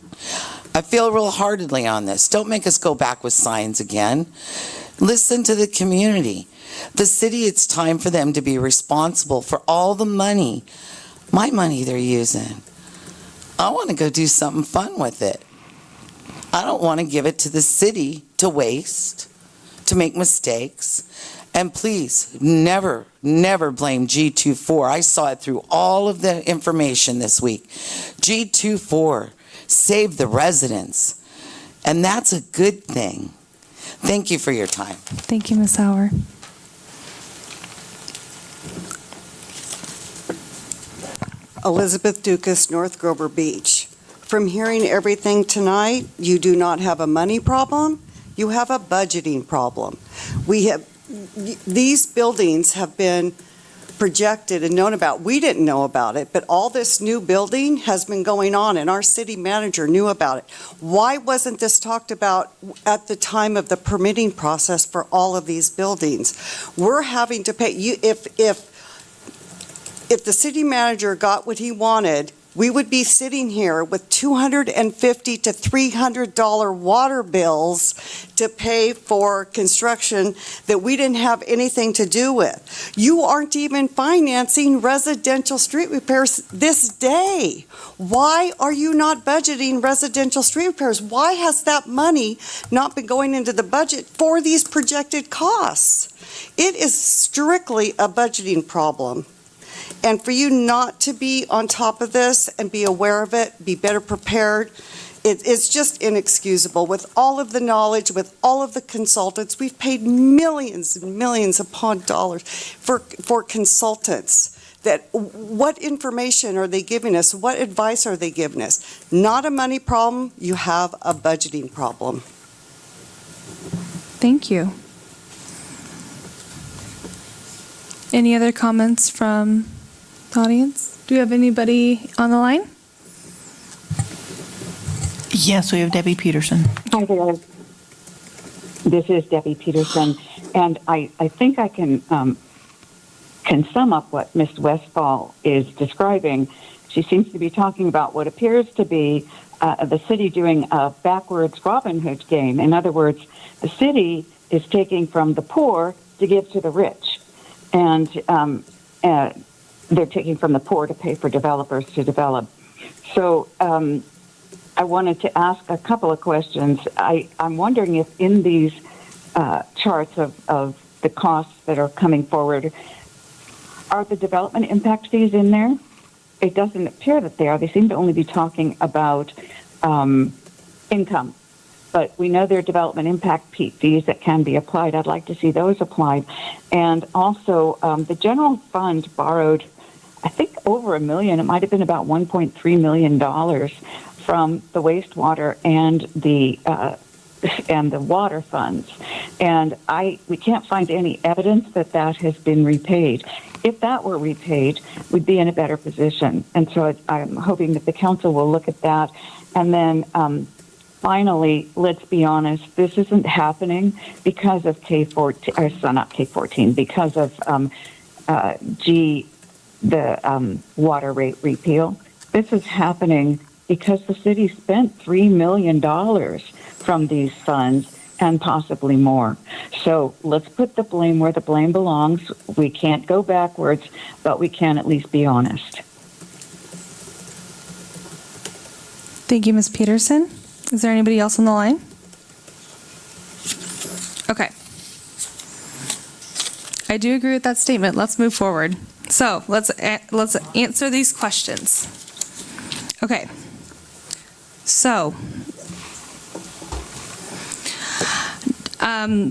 I feel real heartedly on this. Don't make us go back with signs again. Listen to the community. The city, it's time for them to be responsible for all the money, my money they're using. I want to go do something fun with it. I don't want to give it to the city to waste, to make mistakes. And please, never, never blame G24. I saw it through all of the information this week. G24 saved the residents, and that's a good thing. Thank you for your time. Thank you, Ms. Sauer. Elizabeth Dukas, North Grover Beach. From hearing everything tonight, you do not have a money problem, you have a budgeting problem. These buildings have been projected and known about. We didn't know about it, but all this new building has been going on, and our city manager knew about it. Why wasn't this talked about at the time of the permitting process for all of these buildings? We're having to pay, if the city manager got what he wanted, we would be sitting here with $250 to $300 water bills to pay for construction that we didn't have anything to do with. You aren't even financing residential street repairs this day. Why are you not budgeting residential street repairs? Why has that money not been going into the budget for these projected costs? It is strictly a budgeting problem. And for you not to be on top of this and be aware of it, be better prepared, It's just inexcusable. With all of the knowledge, with all of the consultants, we've paid millions and millions upon dollars for consultants. What information are they giving us? What advice are they giving us? Not a money problem, you have a budgeting problem. Thank you. Any other comments from the audience? Do we have anybody on the line? Yes, we have Debbie Peterson. Hi there. This is Debbie Peterson, and I think I can sum up what Ms. Westfall is describing. She seems to be talking about what appears to be the city doing a backwards Robin Hood game. In other words, the city is taking from the poor to give to the rich, and they're taking from the poor to pay for developers to develop. So I wanted to ask a couple of questions. I'm wondering if in these charts of the costs that are coming forward, are the development impact fees in there? It doesn't appear that they are. They seem to only be talking about income. But we know there are development impact fees that can be applied. I'd like to see those applied. And also, the general fund borrowed, I think, over $1 million. It might have been about $1.3 million from the wastewater and the water funds. And we can't find any evidence that that has been repaid. If that were repaid, we'd be in a better position. And so I'm hoping that the council will look at that. And then finally, let's be honest, this isn't happening because of K14, because of the water rate repeal. This is happening because the city spent $3 million from these funds and possibly more. So let's put the blame where the blame belongs. We can't go backwards, but we can at least be honest. Thank you, Ms. Peterson. Is there anybody else on the line? Okay. I do agree with that statement. Let's move forward. So let's answer these questions. Okay. So,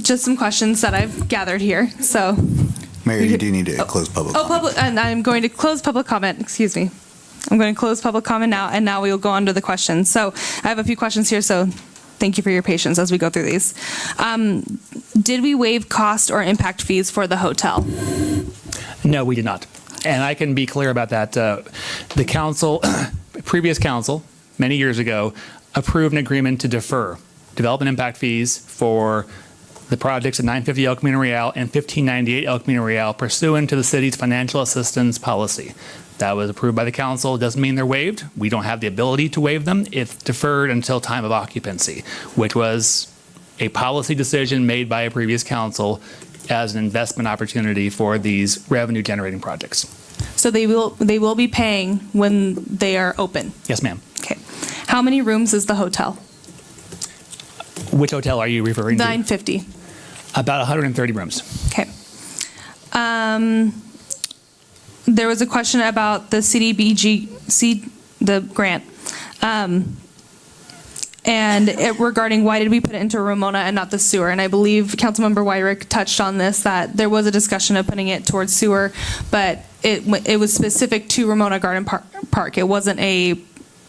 just some questions that I've gathered here. So, Mayor, you do need to close public comment. and I'm going to close public comment. Excuse me. I'm going to close public comment now, and now we will go on to the questions. So, I have a few questions here. So, thank you for your patience as we go through these. Did we waive cost or impact fees for the hotel? No, we did not. And I can be clear about that. The council, previous council, many years ago, approved an agreement to defer development impact fees for the projects at 950 El Camino Real and 1598 El Camino Real pursuant to the city's financial assistance policy. That was approved by the council. It doesn't mean they're waived. We don't have the ability to waive them. It's deferred until time of occupancy, which was a policy decision made by a previous council as an investment opportunity for these revenue generating projects. So they will be paying when they are open? Yes, ma'am. Okay. How many rooms is the hotel? Which hotel are you referring to? 950. About 130 rooms. Okay. There was a question about the CDBG, the grant, and regarding why did we put it into Ramona and not the sewer? And I believe Councilmember Wyrick touched on this, that there was a discussion of putting it towards sewer, but it was specific to Ramona Garden Park. It wasn't a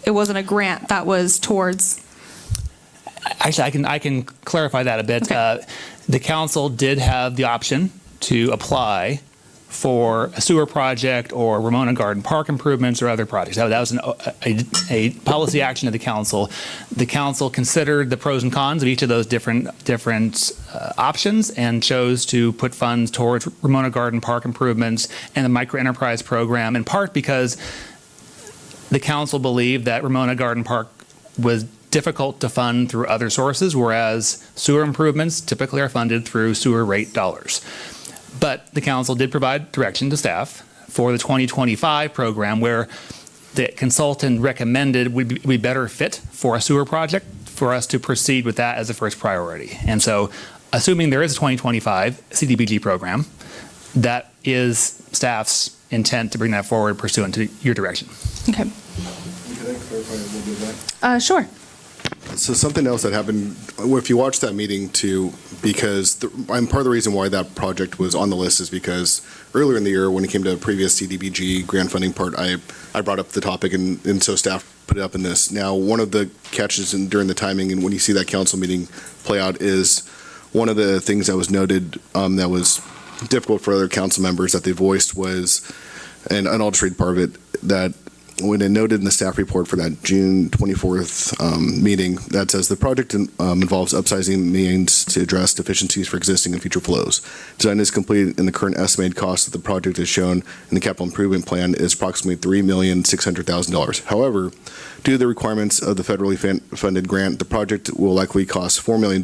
grant that was towards. Actually, I can clarify that a bit. Okay. The council did have the option to apply for a sewer project or Ramona Garden Park improvements or other projects. That was a policy action of the council. The council considered the pros and cons of each of those different options and chose to put funds towards Ramona Garden Park improvements and the microenterprise program, in part because the council believed that Ramona Garden Park was difficult to fund through other sources, whereas sewer improvements typically are funded through sewer rate dollars. But the council did provide direction to staff for the 2025 program, where the consultant recommended would be better fit for a sewer project for us to proceed with that as a first priority. And so, assuming there is a 2025 CDBG program, that is staff's intent to bring that forward pursuant to your direction. Okay. Sure. So something else that happened, if you watch that meeting too, because I'm part of the reason why that project was on the list is because earlier in the year, when it came to previous CDBG grant funding part, I brought up the topic and so staff put it up in this. Now, one of the catches during the timing and when you see that council meeting play out is one of the things that was noted that was difficult for other council members that they voiced was, and I'll just read part of it, that when it noted in the staff report for that June 24th meeting, that says the project involves upsizing mains to address deficiencies for existing and future flows. Design is complete and the current estimated cost of the project is shown in the capital improvement plan is approximately $3,600,000. However, due to the requirements of the federally funded grant, the project will likely cost $4 million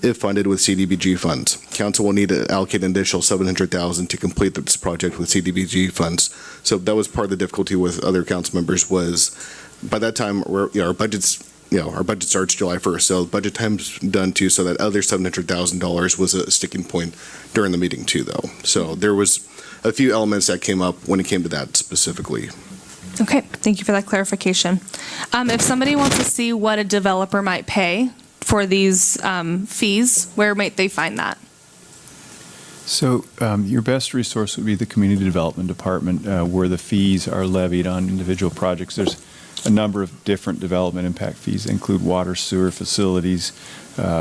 if funded with CDBG funds. Council will need to allocate an additional $700,000 to complete this project with CDBG funds. So that was part of the difficulty with other council members was by that time our budgets starts July 1st. So budget time's done too. So that other $700,000 was a sticking point during the meeting too, though. So there was a few elements that came up when it came to that specifically. Okay, thank you for that clarification. If somebody wants to see what a developer might pay for these fees, where might they find that? So your best resource would be the Community Development Department, where the fees are levied on individual projects. There's a number of different development impact fees. They include water, sewer facilities,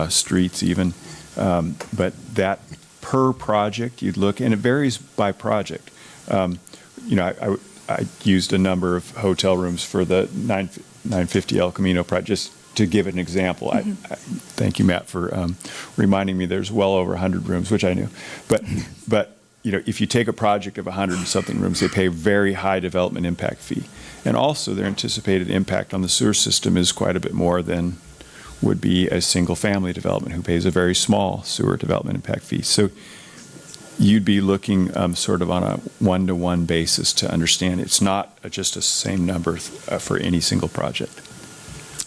streets even. But that per project you'd look, and it varies by project. I used a number of hotel rooms for the 950 El Camino project, just to give an example. I thank you, Matt, for reminding me there's well over 100 rooms, which I knew. But if you take a project of 100 and something rooms, they pay a very high development impact fee. And also their anticipated impact on the sewer system is quite a bit more than would be a single family development who pays a very small sewer development impact fee. So you'd be looking sort of on a one-to-one basis to understand it's not just a same number for any single project.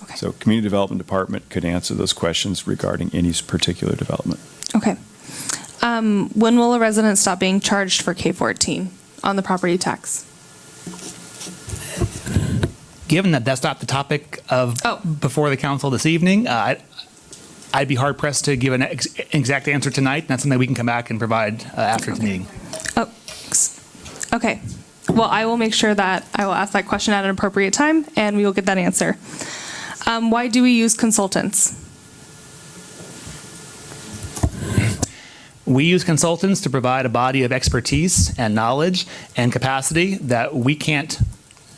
Okay. So Community Development Department could answer those questions regarding any particular development. Okay. When will a resident stop being charged for K-14 on the property tax? Given that that's not the topic of before the council this evening, I'd be hard pressed to give an exact answer tonight. That's something we can come back and provide after the meeting. Oh, okay. Well, I will make sure that I will ask that question at an appropriate time, and we will get that answer. Why do we use consultants? We use consultants to provide a body of expertise and knowledge and capacity that we can't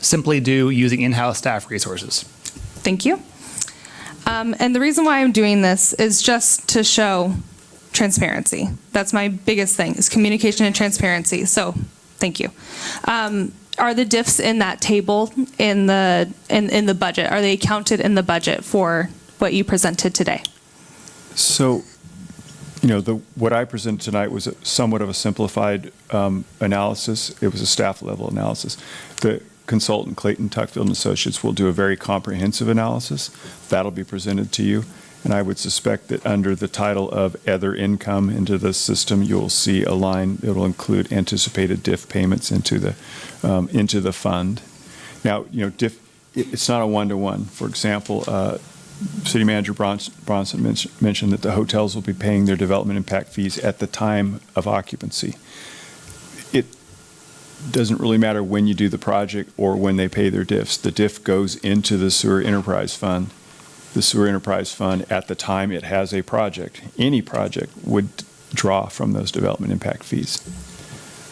simply do using in-house staff resources. Thank you. And the reason why I'm doing this is just to show transparency. That's my biggest thing, is communication and transparency. So thank you. Are the diffs in that table in the budget, are they counted in the budget for what you presented today? So, what I presented tonight was somewhat of a simplified analysis. It was a staff level analysis. The consultant Clayton Tuckfield and Associates will do a very comprehensive analysis. That'll be presented to you. And I would suspect that under the title of other income into the system, you'll see a line that will include anticipated DIF payments into the fund. Now, DIF, it's not a one-to-one. For example, City Manager Bronson mentioned that the hotels will be paying their development impact fees at the time of occupancy. It doesn't really matter when you do the project or when they pay their DIFs. The DIF goes into the Sewer Enterprise Fund. The Sewer Enterprise Fund, at the time it has a project, any project would draw from those development impact fees.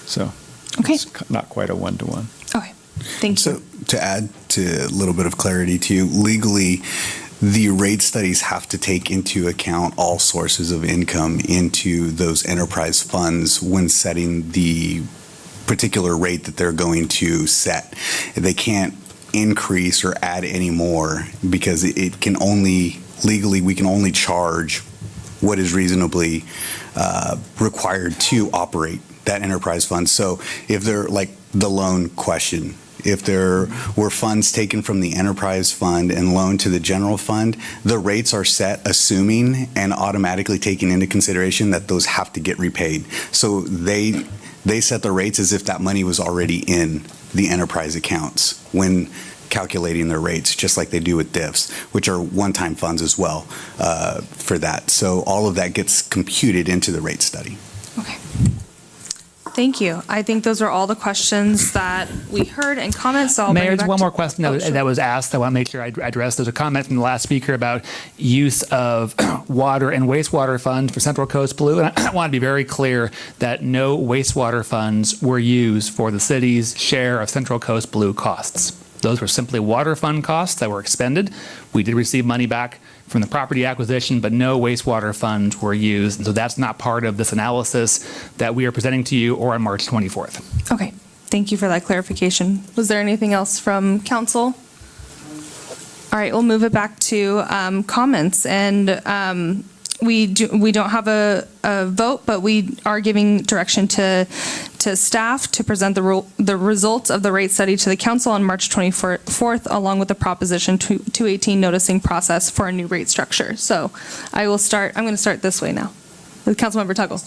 So it's not quite a one-to-one. Okay, thank you. So to add to a little bit of clarity to you, legally, the rate studies have to take into account all sources of income into those enterprise funds when setting the particular rate that they're going to set. They can't increase or add any more because it can only, legally, we can only charge what is reasonably required to operate that enterprise fund. So if they're like the loan question, if there were funds taken from the enterprise fund and loaned to the general fund, the rates are set assuming and automatically taking into consideration that those have to get repaid. So they set the rates as if that money was already in the enterprise accounts. When calculating their rates, just like they do with diffs, which are one-time funds as well for that. So all of that gets computed into the rate study. Thank you. I think those are all the questions that we heard and comments. So I'll bring Mayor, it there's back one to- more question that was asked. I want to make sure I address. There's a comment from the last speaker about use of water and wastewater funds for Central Coast Blue. And I want to be very clear that no wastewater funds were used for the city's share of Central Coast Blue costs. Those were simply water fund costs that were expended. We did receive money back from the property acquisition, but no wastewater funds were used. And so that's not part of this analysis that we are presenting to you or on March 24th. Okay, thank you for that clarification. Was there anything else from council? All right, we'll move it back to comments. And we don't have a vote, but we are giving direction to staff to present the results of the rate study to the council on March 24th, along with the Proposition 218 noticing process for a new rate structure. So I'm going to start this way now with Councilmember Tuggle.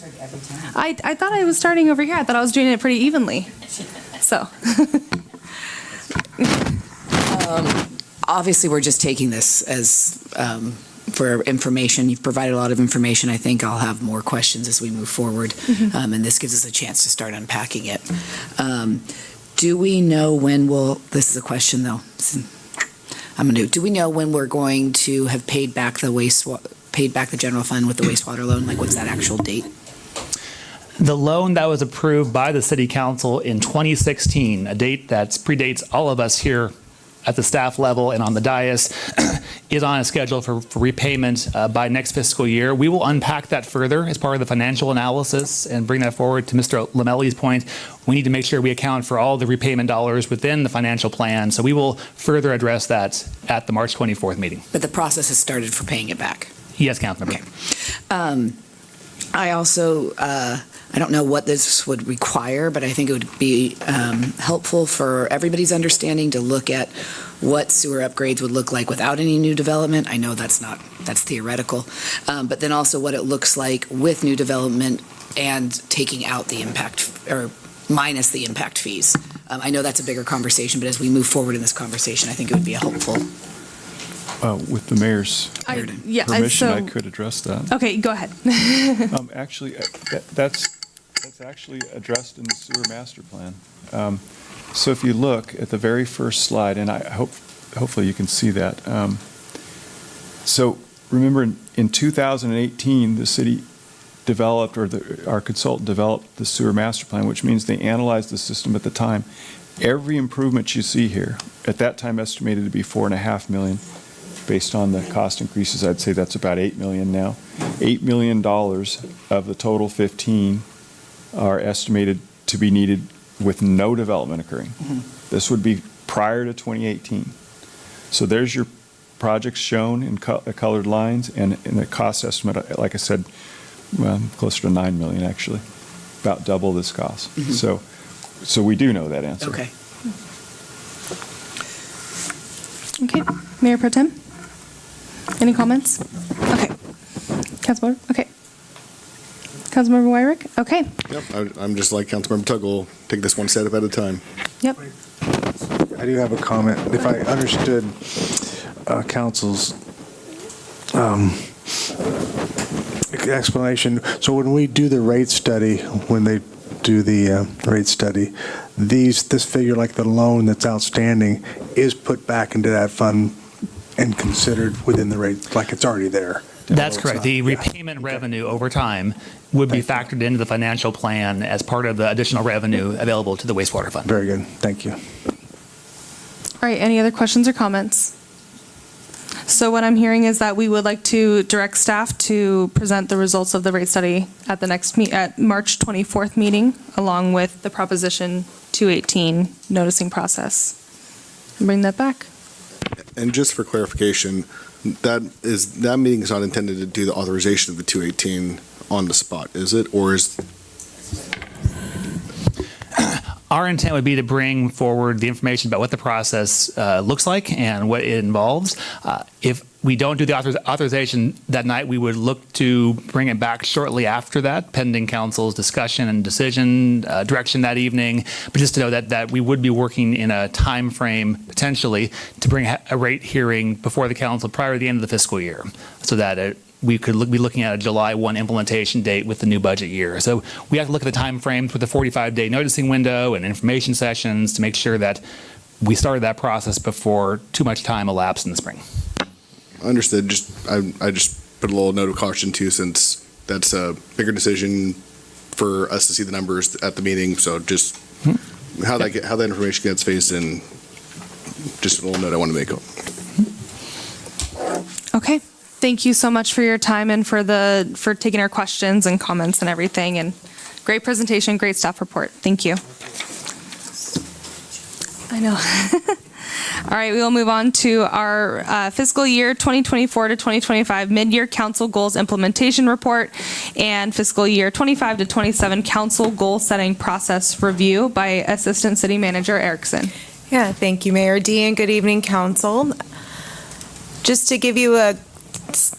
I thought I was starting over here. I thought I was doing it pretty evenly. So. Obviously, we're just taking this as for information. You've provided a lot of information. I think I'll have more questions as we move forward, and this gives us a chance to start unpacking it. Do we know when this is a question though, do we know when we're going to have paid back the general fund with the wastewater loan? Like, what's that actual date? The loan that was approved by the city council in 2016, a date that predates all of us here at the staff level and on the dais, is on a schedule for repayment by next fiscal year. We will unpack that further as part of the financial analysis and bring that forward. To Mr. Lamelli's point, we need to make sure we account for all the repayment dollars within the financial plan. So we will further address that at the March 24th meeting. But the process has started for paying it back. Yes, Councilmember. Okay. I also, I don't know what this would require, but I think it would be helpful for everybody's understanding to look at what sewer upgrades would look like without any new development. I know that's theoretical, but then also what it looks like with new development and taking out the impact or minus the impact fees. I know that's a bigger conversation, but as we move forward in this conversation, I think it would be helpful. With the mayor's permission, I could address that. Okay, go ahead. Actually, that's actually addressed in the sewer master plan. So if you look at the very first slide, and hopefully you can see that. So remember, in 2018, the city developed, or our consultant developed the sewer master plan, which means they analyzed the system at the time. Every improvement you see here, at that time estimated to be $4.5 million. Based on the cost increases, I'd say that's about $8 million now. $8 million of the total 15 are estimated to be needed with no development occurring. This would be prior to 2018. So there's your projects shown in colored lines, and in the cost estimate, like I said, well, closer to $9 million actually, about double this cost. So we do know that answer. Okay. Okay, Mayor Pro Tem? Any comments? Okay. Councilmember? Okay. Councilmember Wyrick? Okay. Yep, I'm just like Councilmember Tuggle, take this one step at a time. Yep. I do have a comment. If I understood council's explanation, so when we do the rate study, this figure, like the loan that's outstanding, is put back into that fund and considered within the rate, like it's already there. That's correct. The repayment revenue over time would be factored into the financial plan as part of the additional revenue available to the wastewater fund. Very good. Thank you. All right, any other questions or comments? So what I'm hearing is that we would like to direct staff to present the results of the rate study at the next at March 24th meeting, along with the Proposition 218 noticing process. Bring that back. And just for clarification, that meeting is not intended to do the authorization of the 218 on the spot, is it? Or is our intent would be to bring forward the information about what the process looks like and what it involves. If we don't do the authorization that night, we would look to bring it back shortly after that, pending council's discussion and decision direction that evening. But just to know that we would be working in a time frame potentially to bring a rate hearing before the council prior to the end of the fiscal year, so that we could be looking at a July 1 implementation date with the new budget year. So we have to look at the time frames with the 45-day noticing window and information sessions to make sure that we started that process before too much time elapsed in the spring. Understood. I just put a little note of caution too, since that's a bigger decision for us to see the numbers at the meeting. So just how that information gets phased in, just a little note I want to make. Okay. Thank you so much for your time and for taking our questions and comments and everything. And great presentation, great staff report. Thank you. I know. All right, we will move on to our fiscal year 2024 to 2025 mid-year council goals implementation report and fiscal year 25 to 27 council goal setting process review by Assistant City Manager Erickson. Yeah, thank you, Mayor D, and good evening, council. Just to give you a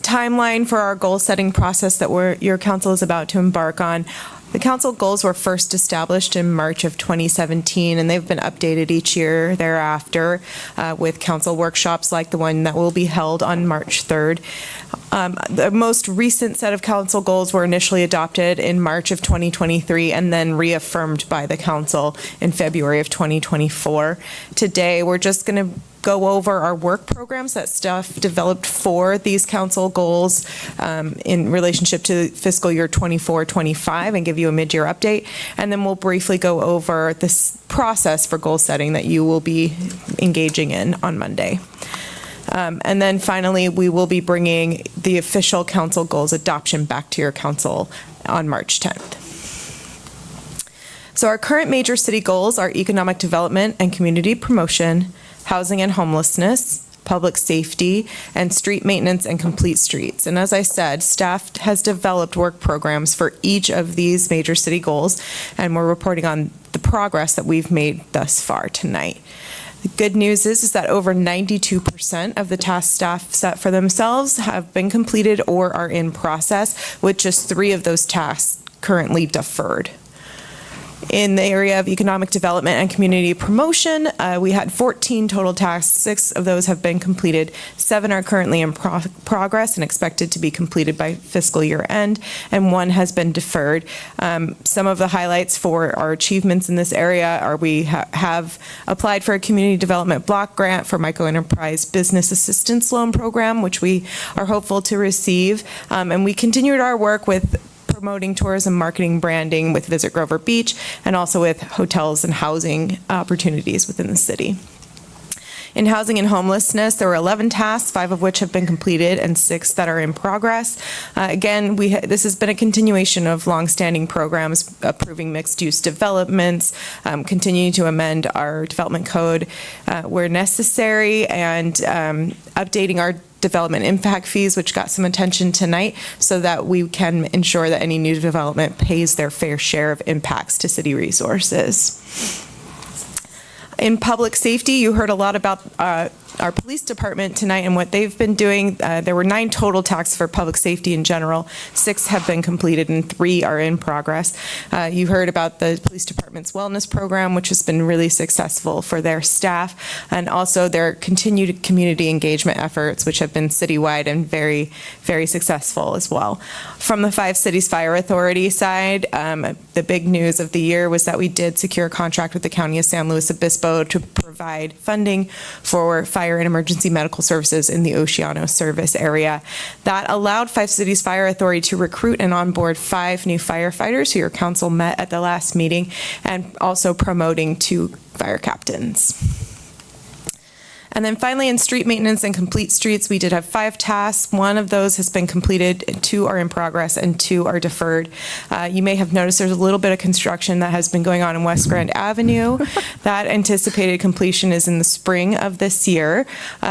timeline for our goal setting process that your council is about to embark on. The council goals were first established in March of 2017, and they've been updated each year thereafter with council workshops like the one that will be held on March 3rd. The most recent set of council goals were initially adopted in March of 2023 and then reaffirmed by the council in February of 2024. Today, we're just going to go over our work programs that staff developed for these council goals in relationship to fiscal year 24-25 and give you a mid-year update. And then we'll briefly go over this process for goal setting that you will be engaging in on Monday. And then finally, we will be bringing the official council goals adoption back to your council on March 10th. So our current major city goals are economic development and community promotion, housing and homelessness, public safety, and street maintenance and complete streets. And as I said, staff has developed work programs for each of these major city goals, and we're reporting on the progress that we've made thus far tonight. The good news is that over 92% of the tasks staff set for themselves have been completed or are in process, with just 3 of those tasks currently deferred. In the area of economic development and community promotion, we had 14 total tasks. 6 of those have been completed. 7 are currently in progress and expected to be completed by fiscal year end, and 1 has been deferred. Some of the highlights for our achievements in this area are we have applied for a community development block grant for microenterprise business assistance loan program, which we are hopeful to receive. And we continued our work with promoting tourism, marketing, branding with Visit Grover Beach, and also with hotels and housing opportunities within the city. In housing and homelessness, there were 11 tasks, 5 of which have been completed and 6 that are in progress. Again, this has been a continuation of longstanding programs approving mixed-use developments, continuing to amend our development code where necessary, and updating our development impact fees, which got some attention tonight, so that we can ensure that any new development pays their fair share of impacts to city resources. In public safety, you heard a lot about our police department tonight and what they've been doing. There were 9 total tasks for public safety in general. 6 have been completed and 3 are in progress. You heard about the police department's wellness program, which has been really successful for their staff, and also their continued community engagement efforts, which have been citywide and very, very successful as well. From the 5 Cities Fire Authority side, the big news of the year was that we did secure a contract with the County of San Luis Obispo to provide funding for fire and emergency medical services in the Oceano service area. That allowed 5 Cities Fire Authority to recruit and onboard 5 new firefighters who your council met at the last meeting, and also promoting 2 fire captains. And then finally, in street maintenance and complete streets, we did have 5 tasks. 1 of those has been completed, 2 are in progress, and 2 are deferred. You may have noticed there's a little bit of construction that has been going on in West Grand Avenue. That anticipated completion is in the spring of this year.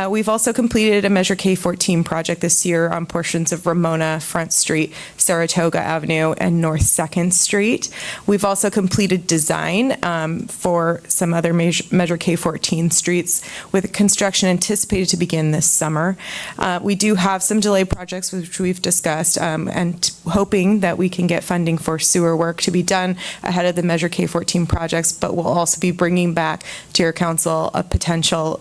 We've also completed a Measure K14 project this year on portions of Ramona, Front Street, Saratoga Avenue, and North 2nd Street. We've also completed design for some other Measure K14 streets, with construction anticipated to begin this summer. We do have some delayed projects, which we've discussed, and hoping that we can get funding for sewer work to be done ahead of the Measure K14 projects, but we'll also be bringing back to your council a potential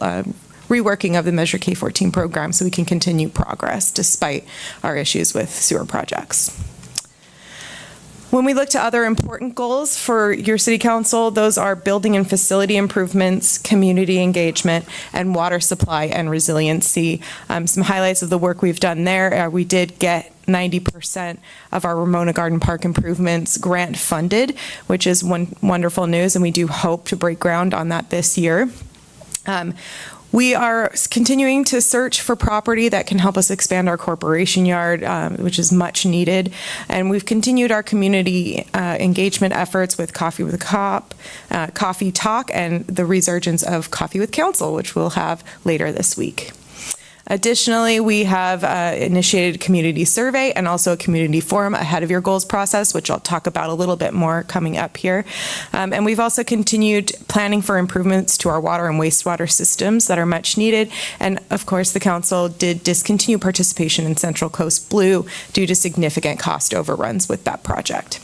reworking of the Measure K14 program so we can continue progress despite our issues with sewer projects. When we look to other important goals for your city council, those are building and facility improvements, community engagement, and water supply and resiliency. Some highlights of the work we've done there. We did get 90% of our Ramona Garden Park improvements grant funded, which is wonderful news, and we do hope to break ground on that this year. We are continuing to search for property that can help us expand our corporation yard, which is much needed. And we've continued our community engagement efforts with Coffee with a Cop, Coffee Talk, and the resurgence of Coffee with Council, which we'll have later this week. Additionally, we have initiated a community survey and also a community forum ahead of your goals process, which I'll talk about a little bit more coming up here. And we've also continued planning for improvements to our water and wastewater systems that are much needed. And of course, the council did discontinue participation in Central Coast Blue due to significant cost overruns with that project.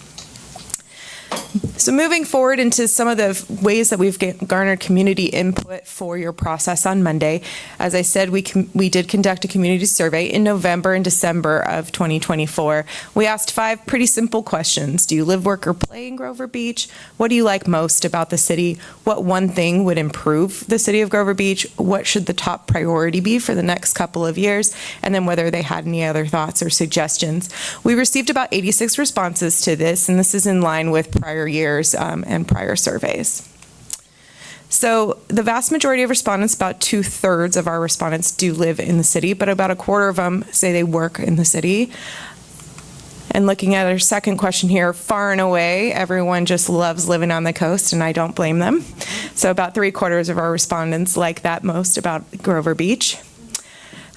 So moving forward into some of the ways that we've garnered community input for your process on Monday. As I said, we did conduct a community survey in November and December of 2024. We asked 5 pretty simple questions. Do you live, work, or play in Grover Beach? What do you like most about the city? What one thing would improve the city of Grover Beach? What should the top priority be for the next couple of years? And then whether they had any other thoughts or suggestions. We received about 86 responses to this, and this is in line with prior years and prior surveys. So the vast majority of respondents, about 2/3 of our respondents, do live in the city, but about 1/4 of them say they work in the city. And looking at our second question here, far and away, everyone just loves living on the coast, and I don't blame them. So about 3/4 of our respondents like that most about Grover Beach.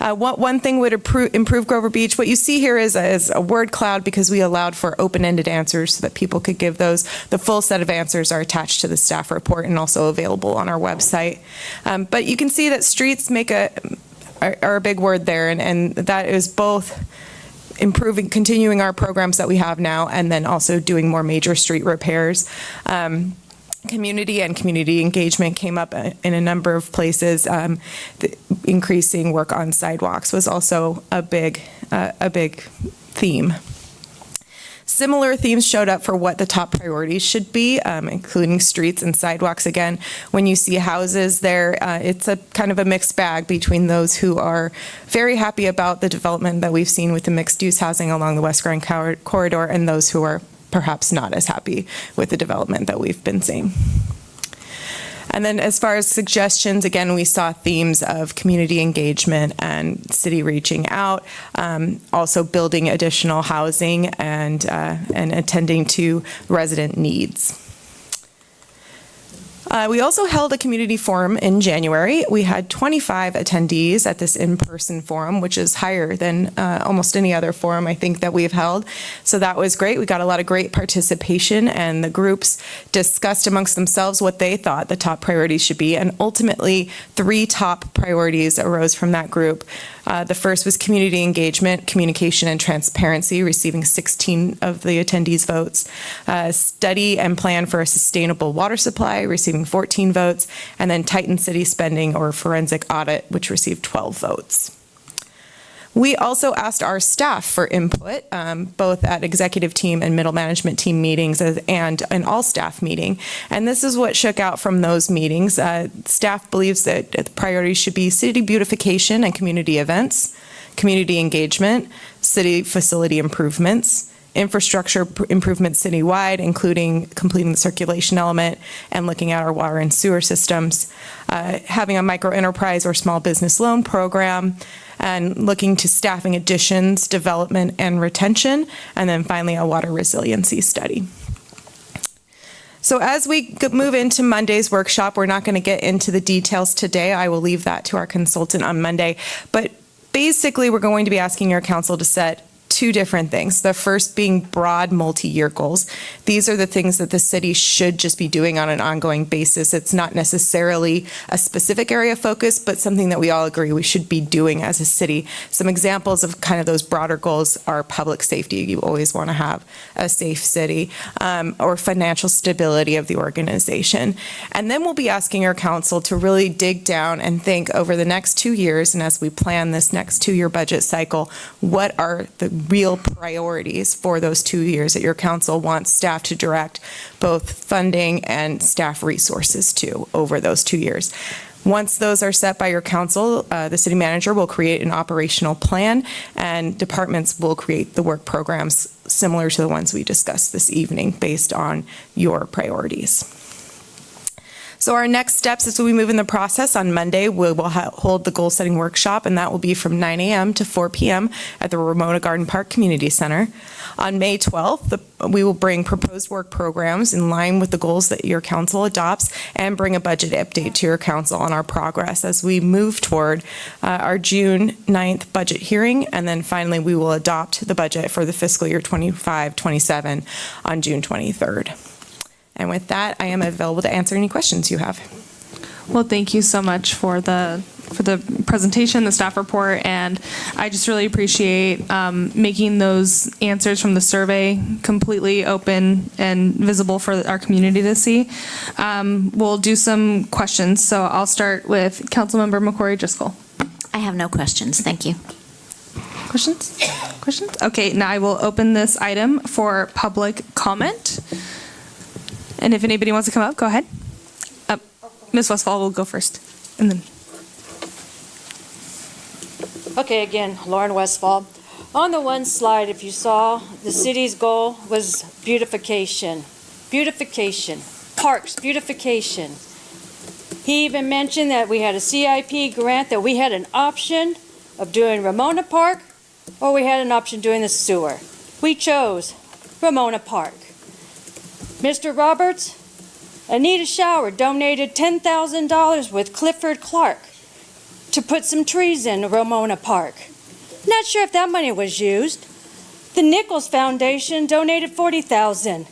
What one thing would improve Grover Beach? What you see here is a word cloud because we allowed for open-ended answers so that people could give those. The full set of answers are attached to the staff report and also available on our website. But you can see that streets are a big word there, and that is both continuing our programs that we have now, and then also doing more major street repairs. Community and community engagement came up in a number of places. Increasing work on sidewalks was also a big theme. Similar themes showed up for what the top priorities should be, including streets and sidewalks. Again, when you see houses there, it's a kind of a mixed bag between those who are very happy about the development that we've seen with the mixed-use housing along the West Grand Corridor and those who are perhaps not as happy with the development that we've been seeing. And then as far as suggestions, again, we saw themes of community engagement and city reaching out, also building additional housing and attending to resident needs. We also held a community forum in January. We had 25 attendees at this in-person forum, which is higher than almost any other forum I think that we've held. So that was great. We got a lot of great participation, and the groups discussed amongst themselves what they thought the top priorities should be. And ultimately, 3 top priorities arose from that group. The first was community engagement, communication, and transparency, receiving 16 of the attendees' votes. Study and plan for a sustainable water supply, receiving 14 votes. And then tighten city spending or forensic audit, which received 12 votes. We also asked our staff for input, both at executive team and middle management team meetings and an all-staff meeting. And this is what shook out from those meetings. Staff believes that the priorities should be city beautification and community events, community engagement, city facility improvements, infrastructure improvements citywide, including completing the circulation element and looking at our water and sewer systems, having a micro enterprise or small business loan program, and looking to staffing additions, development, and retention, and then finally a water resiliency study. So as we move into Monday's workshop, we're not going to get into the details today. I will leave that to our consultant on Monday. But basically, we're going to be asking your council to set two different things. The first being broad multi-year goals. These are the things that the city should just be doing on an ongoing basis. It's not necessarily a specific area of focus, but something that we all agree we should be doing as a city. Some examples of kind of those broader goals are public safety. You always want to have a safe city, or financial stability of the organization. And then we'll be asking our council to really dig down and think over the next 2 years, and as we plan this next 2-year budget cycle, what are the real priorities for those 2 years that your council wants staff to direct both funding and staff resources to over those 2 years. Once those are set by your council, the city manager will create an operational plan, and departments will create the work programs similar to the ones we discussed this evening based on your priorities. So our next steps as we move in the process, on Monday, we will hold the goal-setting workshop, and that will be from 9 a.m. to 4 p.m. at the Ramona Garden Park Community Center. On May 12th, we will bring proposed work programs in line with the goals that your council adopts and bring a budget update to your council on our progress as we move toward our June 9th budget hearing, and then finally we will adopt the budget for the fiscal year 25-27 on June 23rd. And with that, I am available to answer any questions you have. Well, thank you so much for the presentation, the staff report, and I just really appreciate making those answers from the survey completely open and visible for our community to see. We'll do some questions, so I'll start with Councilmember McCrory Driscoll. I have no questions. Thank you. Questions? Questions? Okay, now I will open this item for public comment. And if anybody wants to come up, go ahead. Ms. Westfall will go first. And then. Okay, again, Lauren Westfall. On the one slide, if you saw, the city's goal was beautification. Beautification. Parks, beautification. He even mentioned that we had a CIP grant, that we had an option of doing Ramona Park, or we had an option doing the sewer. We chose Ramona Park. Mr. Roberts, Anita Shower donated $10,000 with Clifford Clark to put some trees in Ramona Park. Not sure if that money was used. The Nichols Foundation donated $40,000.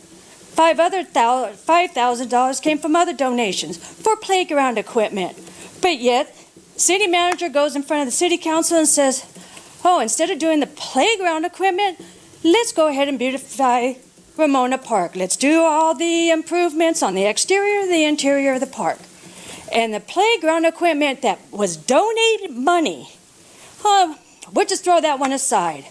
$5,000 came from other donations for playground equipment. But yet, city manager goes in front of the city council and says, oh, instead of doing the playground equipment, let's go ahead and beautify Ramona Park. Let's do all the improvements on the exterior, the interior of the park. And the playground equipment that was donated money, we'll just throw that one aside.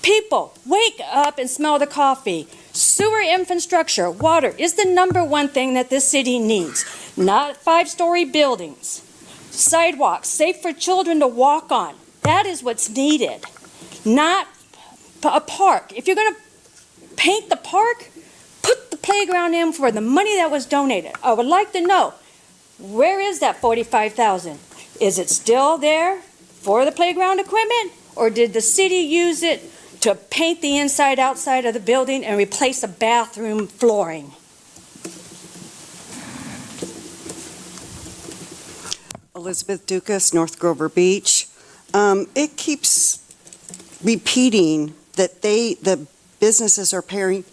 People, wake up and smell the coffee. Sewer infrastructure, water is the #1 thing that this city needs. Not 5-story buildings. Sidewalks, safe for children to walk on. That is what's needed. Not a park. If you're going to paint the park, put the playground in for the money that was donated. I would like to know, where is that $45,000? Is it still there for the playground equipment, or did the city use it to paint the inside, outside of the building and replace the bathroom flooring? Elizabeth Dukas, North Grover Beach. It keeps repeating that the businesses are paying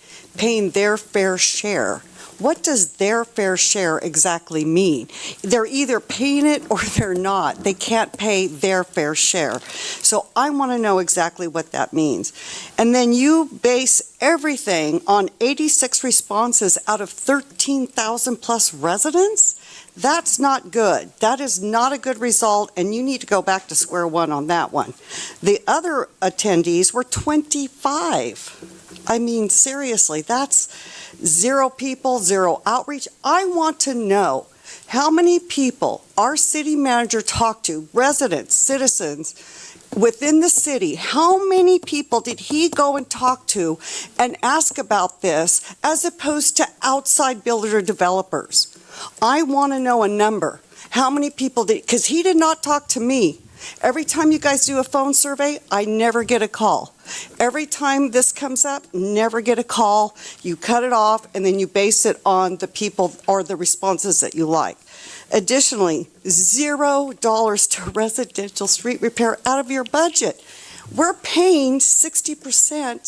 their fair share. What does their fair share exactly mean? They're either paying it or they're not. They can't pay their fair share. So I want to know exactly what that means. And then you base everything on 86 responses out of 13,000 plus residents? That's not good. That is not a good result, and you need to go back to square one on that one. The other attendees were 25. I mean, seriously, that's 0 people, 0 outreach. I want to know how many people our city manager talked to, residents, citizens, within the city, how many people did he go and talk to and ask about this as opposed to outside builder developers? I want to know a number. How many people did, because he did not talk to me. Every time you guys do a phone survey, I never get a call. Every time this comes up, never get a call. You cut it off and then you base it on the people or the responses that you like. Additionally, $0 to residential street repair out of your budget. We're paying 60%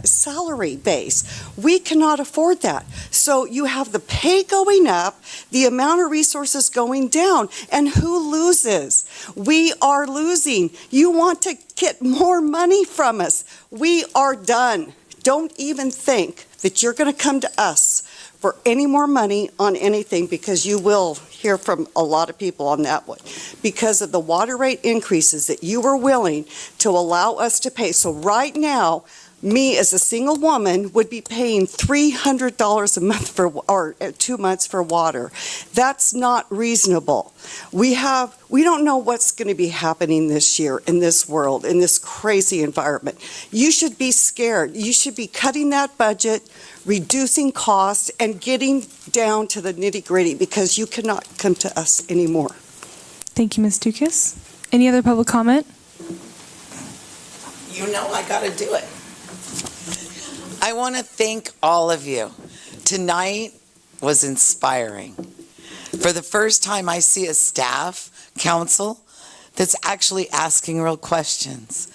salary base. We cannot afford that. So you have the pay going up, the amount of resources going down, and who loses? We are losing. You want to get more money from us. We are done. Don't even think that you're going to come to us for any more money on anything, because you will hear from a lot of people on that one, because of the water rate increases that you were willing to allow us to pay. So right now, me as a single woman would be paying $300 a month for, or 2 months for water. That's not reasonable. We don't know what's going to be happening this year in this world, in this crazy environment. You should be scared. You should be cutting that budget, reducing costs, and getting down to the nitty-gritty, because you cannot come to us anymore. Thank you, Ms. Dukas. Any other public comment? You know I got to do it. I want to thank all of you. Tonight was inspiring. For the first time, I see a staff council that's actually asking real questions,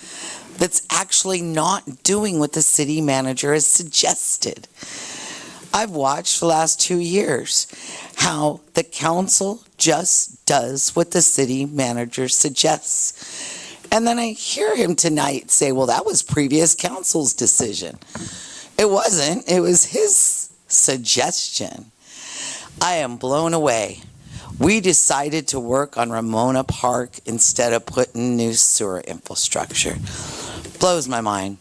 that's actually not doing what the city manager has suggested. I've watched the last 2 years how the council just does what the city manager suggests. And then I hear him tonight say, well, that was previous council's decision. It wasn't. It was his suggestion. I am blown away. We decided to work on Ramona Park instead of putting new sewer infrastructure. Blows my mind.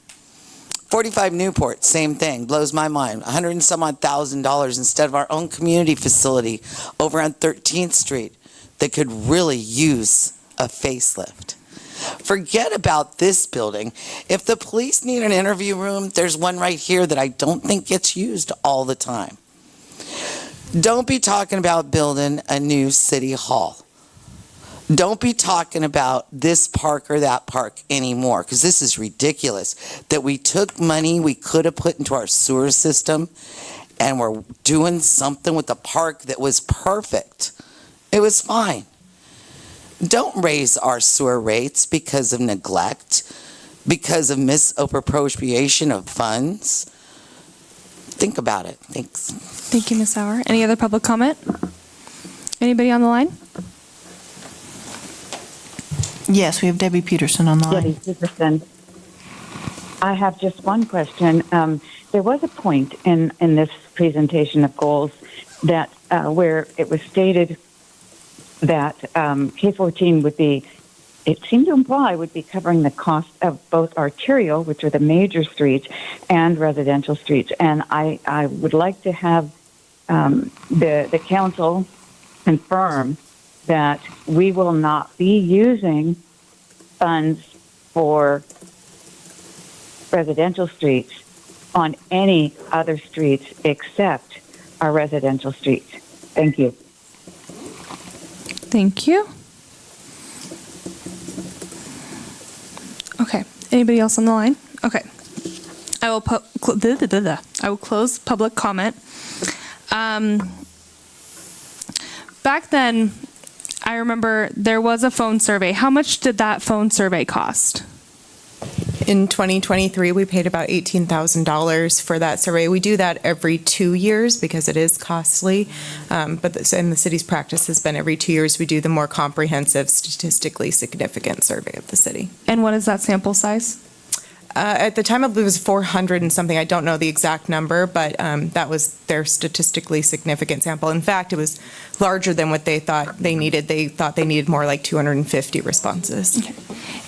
45 Newport, same thing. Blows my mind. $100 and some odd thousand instead of our own community facility over on 13th Street that could really use a facelift. Forget about this building. If the police need an interview room, there's one right here that I don't think gets used all the time. Don't be talking about building a new city hall. Don't be talking about this park or that park anymore, because this is ridiculous that we took money we could have put into our sewer system and we're doing something with the park that was perfect. It was fine. Don't raise our sewer rates because of neglect, because of misappropriation of funds. Think about it. Thanks. Thank you, Ms. Sauer. Any other public comment? Anybody on the line? Yes, we have Debbie Peterson on the line. Debbie Peterson. I have just one question. There was a point in this presentation of goals that where it was stated that K14 would be, it seemed to imply, would be covering the cost of both arterial, which are the major streets, and residential streets. And I would like to have the council confirm that we will not be using funds for residential streets on any other streets except our residential streets. Thank you. Thank you. Okay. Anybody else on the line? Okay. I will close public comment. Back then, I remember there was a phone survey. How much did that phone survey cost? In 2023, we paid about $18,000 for that survey. We do that every 2 years because it is costly, but the city's practice has been every 2 years we do the more comprehensive, statistically significant survey of the city. And what is that sample size? At the time, I believe it was 400 and something. I don't know the exact number, but that was their statistically significant sample. In fact, it was larger than what they thought they needed. They thought they needed more like 250 responses. Okay.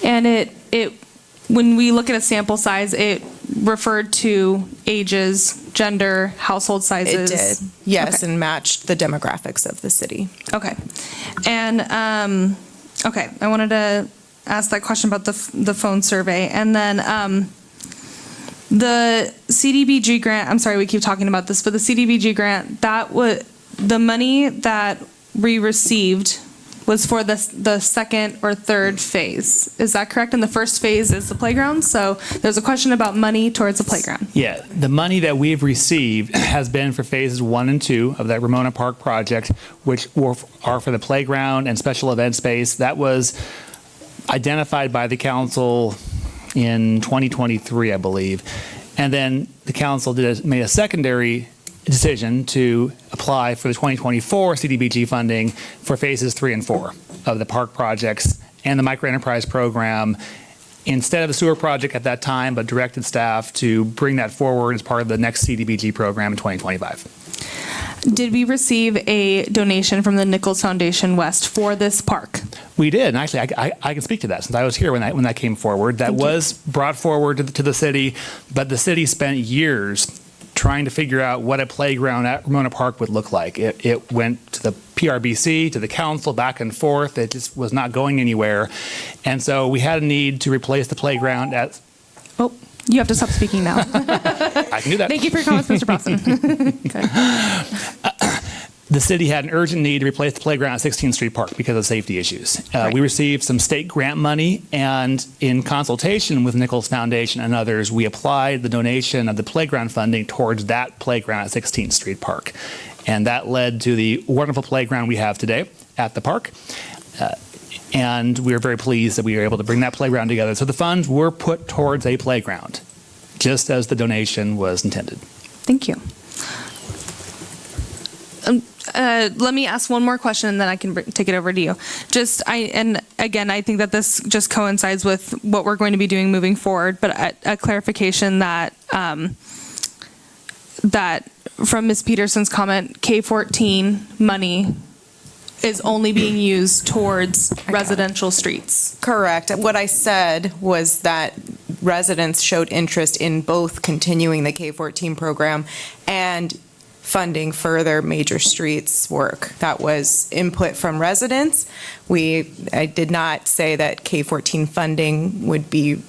And it when we look at a sample size, it referred to ages, gender, household sizes. It did, yes, Okay. and matched the demographics of the city. Okay. And, okay, I wanted to ask that question about the phone survey. And then the CDBG grant, I'm sorry we keep talking about this, but the CDBG grant, the money that we received was for the second or third phase. Is that correct? And the first phase is the playground. So there's a question about money towards the playground. Yeah, the money that we've received has been for phases 1 and 2 of that Ramona Park project, which are for the playground and special event space. That was identified by the council in 2023, I believe. And then the council made a secondary decision to apply for the 2024 CDBG funding for phases 3 and 4 of the park projects and the microenterprise program instead of the sewer project at that time, but directed staff to bring that forward as part of the next CDBG program in 2025. Did we receive a donation from the Nichols Foundation West for this park? We did, and actually, I can speak to that since I was here when that came forward. That was brought forward to the city, but the city spent years trying to figure out what a playground at Ramona Park would look like. It went to the PRBC, to the council, back and forth. It just was not going anywhere. And so we had a need to replace the playground at... Oh, you have to stop speaking now. I can do that. Thank you for your comments, Mr. Brosnan. The city had an urgent need to replace the playground at 16th Street Park because of safety issues. We received some state grant money, and in consultation with Nichols Foundation and others, we applied the donation of the playground funding towards that playground at 16th Street Park. And that led to the wonderful playground we have today at the park. And we are very pleased that we were able to bring that playground together. So the funds were put towards a playground, just as the donation was intended. Thank you. Let me ask one more question, and then I can take it over to you. And again, I think that this just coincides with what we're going to be doing moving forward, but a clarification that that from Ms. Peterson's comment, K-14 money is only being used towards residential streets. Correct. What I said was that residents showed interest in both continuing the K-14 program and funding further major streets work. That was input from residents. I did not say that K-14 funding would be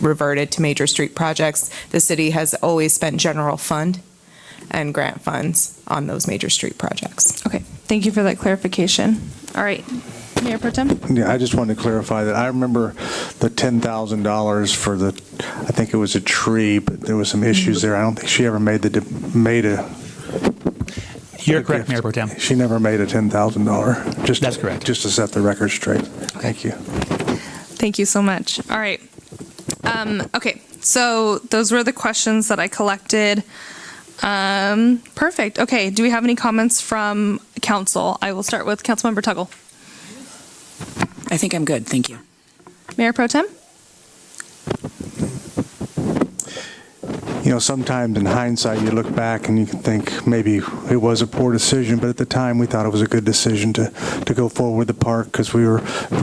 reverted to major street projects. The city has always spent general fund and grant funds on those major street projects. Okay, thank you for that clarification. All right, Mayor Pro Tem? Yeah, I just wanted to clarify that. I remember the $10,000 for I think it was a tree, but there was some issues there. I don't think she ever made a You're correct, Mayor Pro Tem. She never made a $10,000. That's correct. Just to set the record straight. Thank you. Thank you so much. All right. Okay, so those were the questions that I collected. Perfect. Okay, do we have any comments from council? I will start with Councilmember Tuggle. I think I'm good. Thank you. Mayor Pro Tem? You know, sometimes in hindsight, you look back and you can think maybe it was a poor decision, but at the time we thought it was a good decision to go forward with the park because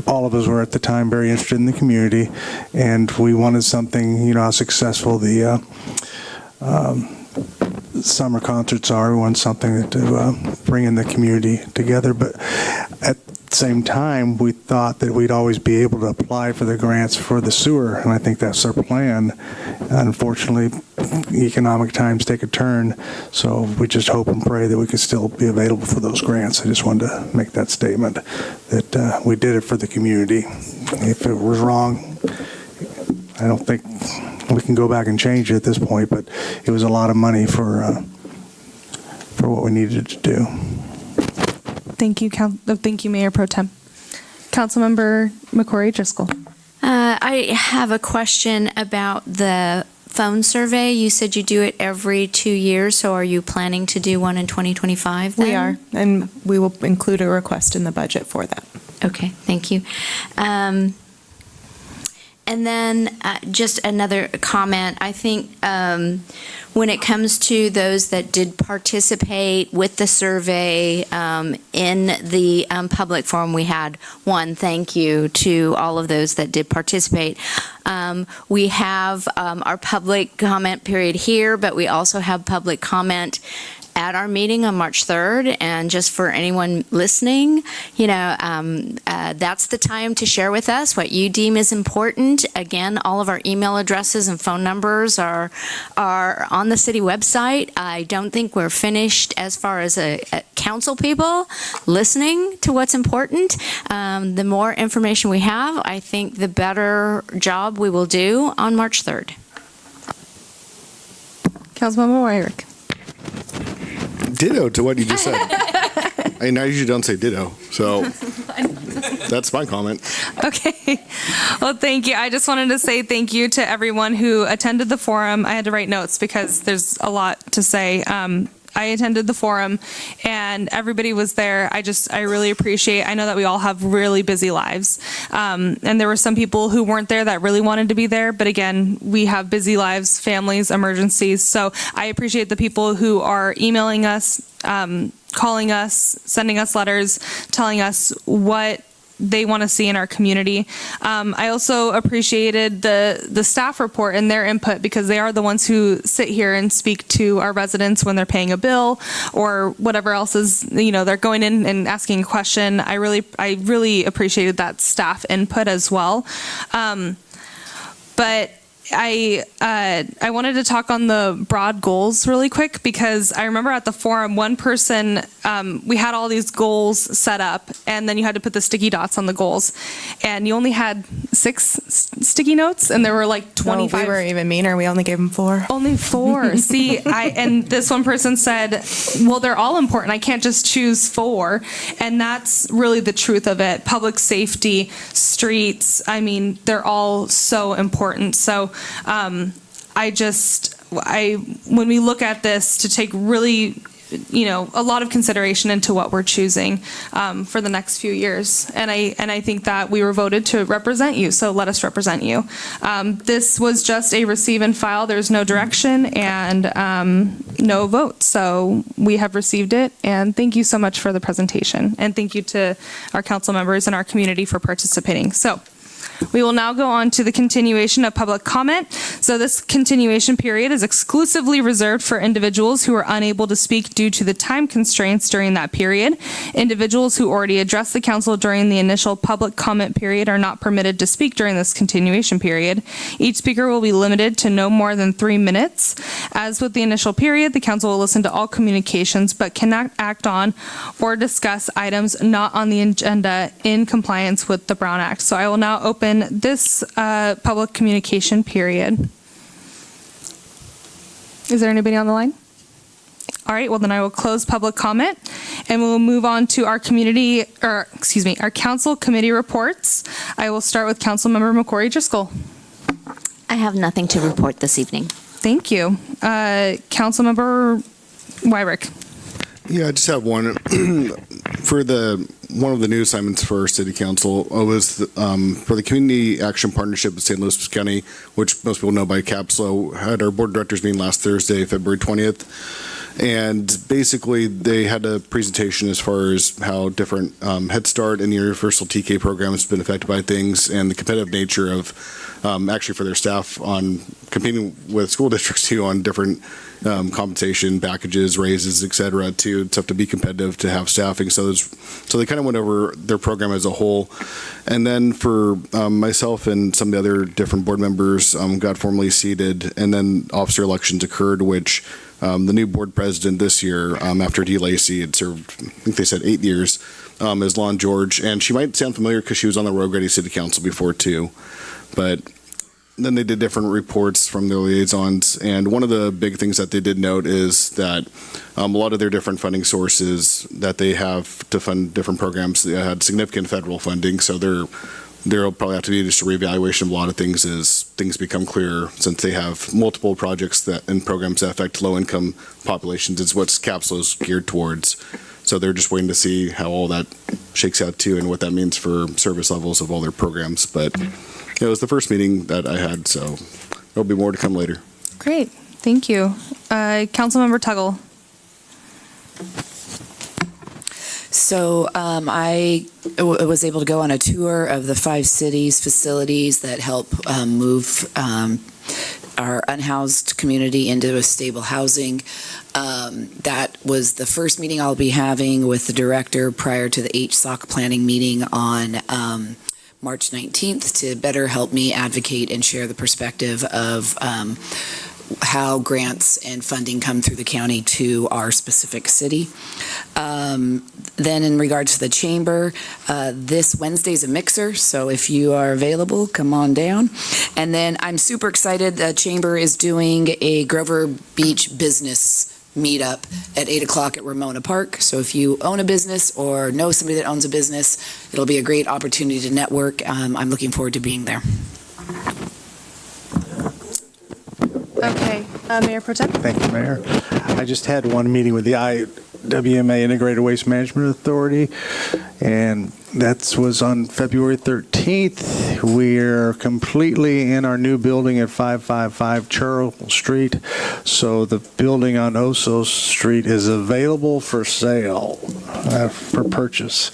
all of us were at the time very interested in the community, and we wanted something, you know, how successful the summer concerts are. We want something to bring in the community together, but at the same time, we thought that we'd always be able to apply for the grants for the sewer, and I think that's our plan. Unfortunately, economic times take a turn, so we just hope and pray that we can still be available for those grants. I just wanted to make that statement that we did it for the community. If it was wrong, I don't think we can go back and change it at this point, but it was a lot of money for what we needed to do. Thank you, Mayor Pro Tem. Councilmember McCrory Driscoll. I have a question about the phone survey. You said you do it every 2 years, so are you planning to do one in 2025 then? We are, and we will include a request in the budget for that. Okay, thank you. And then just another comment. I think when it comes to those that did participate with the survey in the public forum, we had one thank you to all of those that did participate. We have our public comment period here, but we also have public comment at our meeting on March 3rd. And just for anyone listening, that's the time to share with us what you deem is important. Again, all of our email addresses and phone numbers are on the city website. I don't think we're finished as far as council people listening to what's important. The more information we have, I think the better job we will do on March 3rd. Councilmember Wyrick. Ditto to what you just said. I usually don't say ditto, so that's my comment. Okay. Well, thank you. I just wanted to say thank you to everyone who attended the forum. I had to write notes because there's a lot to say. I attended the forum and everybody was there. I really appreciate, I know that we all have really busy lives. And there were some people who weren't there that really wanted to be there. But again, we have busy lives, families, emergencies. So I appreciate the people who are emailing us, calling us, sending us letters, telling us what they want to see in our community. I also appreciated the staff report and their input because they are the ones who sit here and speak to our residents when they're paying a bill or whatever else is, they're going in and asking a question. I really appreciated that staff input as well. But I wanted to talk on the broad goals really quick because I remember at the forum, one person, we had all these goals set up and then you had to put the sticky dots on the goals and you only had 6 sticky notes and there were like 25. No, we were even meaner. We only gave them 4. Only 4. See, and this one person said, well, they're all important. I can't just choose 4. And that's really the truth of it. Public safety, streets, they're all so important. So when we look at this, to take really, a lot of consideration into what we're choosing for the next few years. And I think that we were voted to represent you, so let us represent you. This was just a receive and file. There's no direction and no vote. So we have received it, and thank you so much for the presentation. And thank you to our council members and our community for participating. So we will now go on to the continuation of public comment. So this continuation period is exclusively reserved for individuals who are unable to speak due to the time constraints during that period. Individuals who already addressed the council during the initial public comment period are not permitted to speak during this continuation period. Each speaker will be limited to no more than 3 minutes. As with the initial period, the council will listen to all communications but cannot act on or discuss items not on the agenda in compliance with the Brown Act. So I will now open this public communication period. Is there anybody on the line? All right, well then I will close public comment and we'll move on to our our council committee reports. I will start with Councilmember McCrory Driscoll. I have nothing to report this evening. Thank you. Councilmember Wyrick. Yeah, I just have one. For one of the new assignments for City Council was for the Community Action Partnership with St. Louis County, which most people know by CAPSLO, had our board of directors meeting last Thursday, February 20th. And basically, they had a presentation as far as how different Head Start and the Universal TK program has been affected by things and the competitive nature of actually for their staff on competing with school districts too on different compensation packages, raises, et cetera, to have to be competitive to have staffing. So they kind of went over their program as a whole. And then for myself and some of the other different board members got formally seated, and then officer elections occurred, which the new board president this year, after Dee Lacey had served, I think they said 8 years, is Lon George. And she might sound familiar because she was on the Rio Grande City Council before too. But then they did different reports from their liaisons, and one of the big things that they did note is that a lot of their different funding sources that they have to fund different programs had significant federal funding, so there'll probably have to be just a reevaluation of a lot of things as things become clearer, since they have multiple projects and programs that affect low-income populations. It's what CAPSLO is geared towards. So they're just waiting to see how all that shakes out too, and what that means for service levels of all their programs. But it was the first meeting that I had, so there'll be more to come later. Great, thank you. Councilmember Tuggle. So I was able to go on a tour of the 5 cities facilities that help move our unhoused community into a stable housing. That was the first meeting I'll be having with the director prior to the HSOC planning meeting on March 19th to better help me advocate and share the perspective of how grants and funding come through the county to our specific city. Then in regards to the chamber, this Wednesday's a mixer, so if you are available, come on down. And then I'm super excited, the chamber is doing a Grover Beach business meetup at 8 o'clock at Ramona Park. So if you own a business or know somebody that owns a business, it'll be a great opportunity to network. I'm looking forward to being there. Okay, Mayor Pro Tem? Thank you, Mayor. I just had one meeting with the IWMA Integrated Waste Management Authority, and that was on February 13th. We're completely in our new building at 555 Churl Street, so the building on Oso Street is available for sale, for purchase.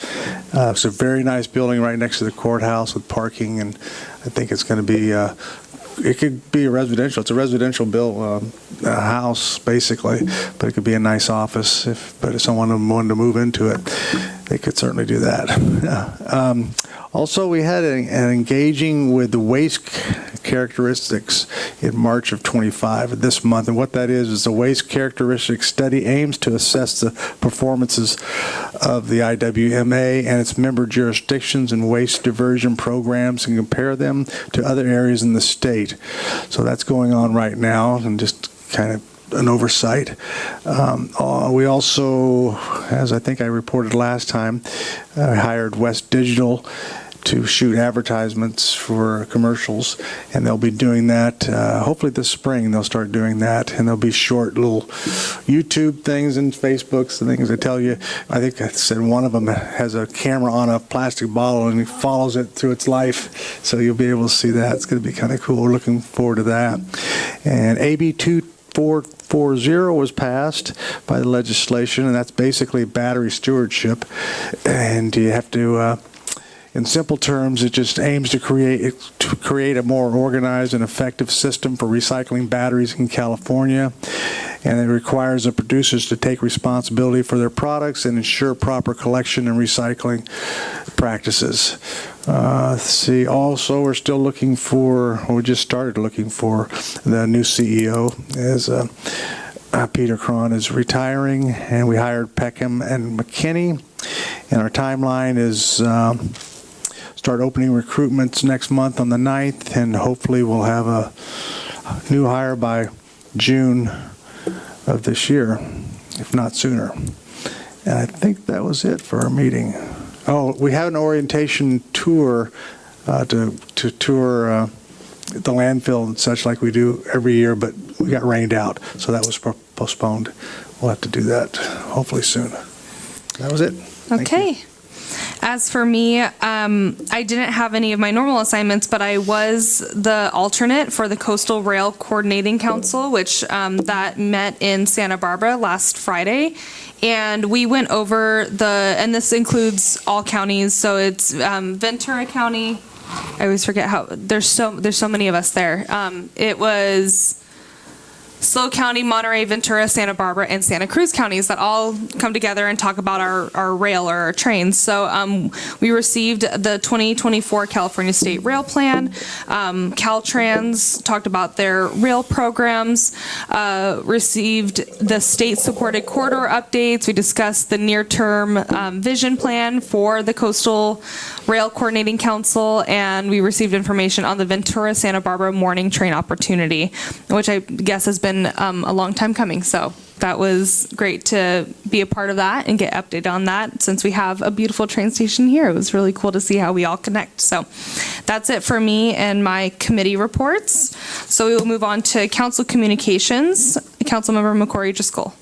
It's a very nice building right next to the courthouse with parking, and I think it's going to be it could be a residential. It's a residential built house, basically, but it could be a nice office. But if someone wanted to move into it, they could certainly do that. Also, we had an engaging with the waste characteristics in March of 25 this month, and what that is the waste characteristics study aims to assess the performances of the IWMA and its member jurisdictions and waste diversion programs and compare them to other areas in the state. So that's going on right now, and just kind of an oversight. We also, as I think I reported last time, hired West Digital to shoot advertisements for commercials, and they'll be doing that hopefully this spring. They'll start doing that, and there'll be short little YouTube things and Facebooks and things. I tell you, I think I said one of them has a camera on a plastic bottle and it follows it through its life, so you'll be able to see that. It's going to be kind of cool. We're looking forward to that. And AB 2440 was passed by the legislation, and that's basically battery stewardship, and you have to in simple terms, it just aims to create a more organized and effective system for recycling batteries in California, and it requires the producers to take responsibility for their products and ensure proper collection and recycling practices. See, also, we're still looking for, we just started looking for the new CEO, as Peter Cron is retiring, and we hired Peckham and McKinney, and our timeline is start opening recruitments next month on the 9th, and hopefully we'll have a new hire by June of this year, if not sooner. And I think that was it for our meeting. Oh, we have an orientation tour to tour the landfill and such like we do every year, but we got rained out, so that was postponed. We'll have to do that hopefully soon. That was it. Thank Okay. you. As for me, I didn't have any of my normal assignments, but I was the alternate for the Coastal Rail Coordinating Council, which that met in Santa Barbara last Friday. And we went over and this includes all counties, so it's Ventura County. I always forget how, there's so many of us there. It was SLO County, Monterey, Ventura, Santa Barbara, and Santa Cruz counties that all come together and talk about our rail or our trains. So we received the 2024 California State Rail Plan. Caltrans talked about their rail programs, received the state-supported corridor updates. We discussed the near-term vision plan for the Coastal Rail Coordinating Council, and we received information on the Ventura Santa Barbara morning train opportunity, which I guess has been a long time coming. So that was great to be a part of that and get updated on that, since we have a beautiful train station here. It was really cool to see how we all connect. So that's it for me and my committee reports. So we will move on to council communications. Councilmember McCrory Driscoll.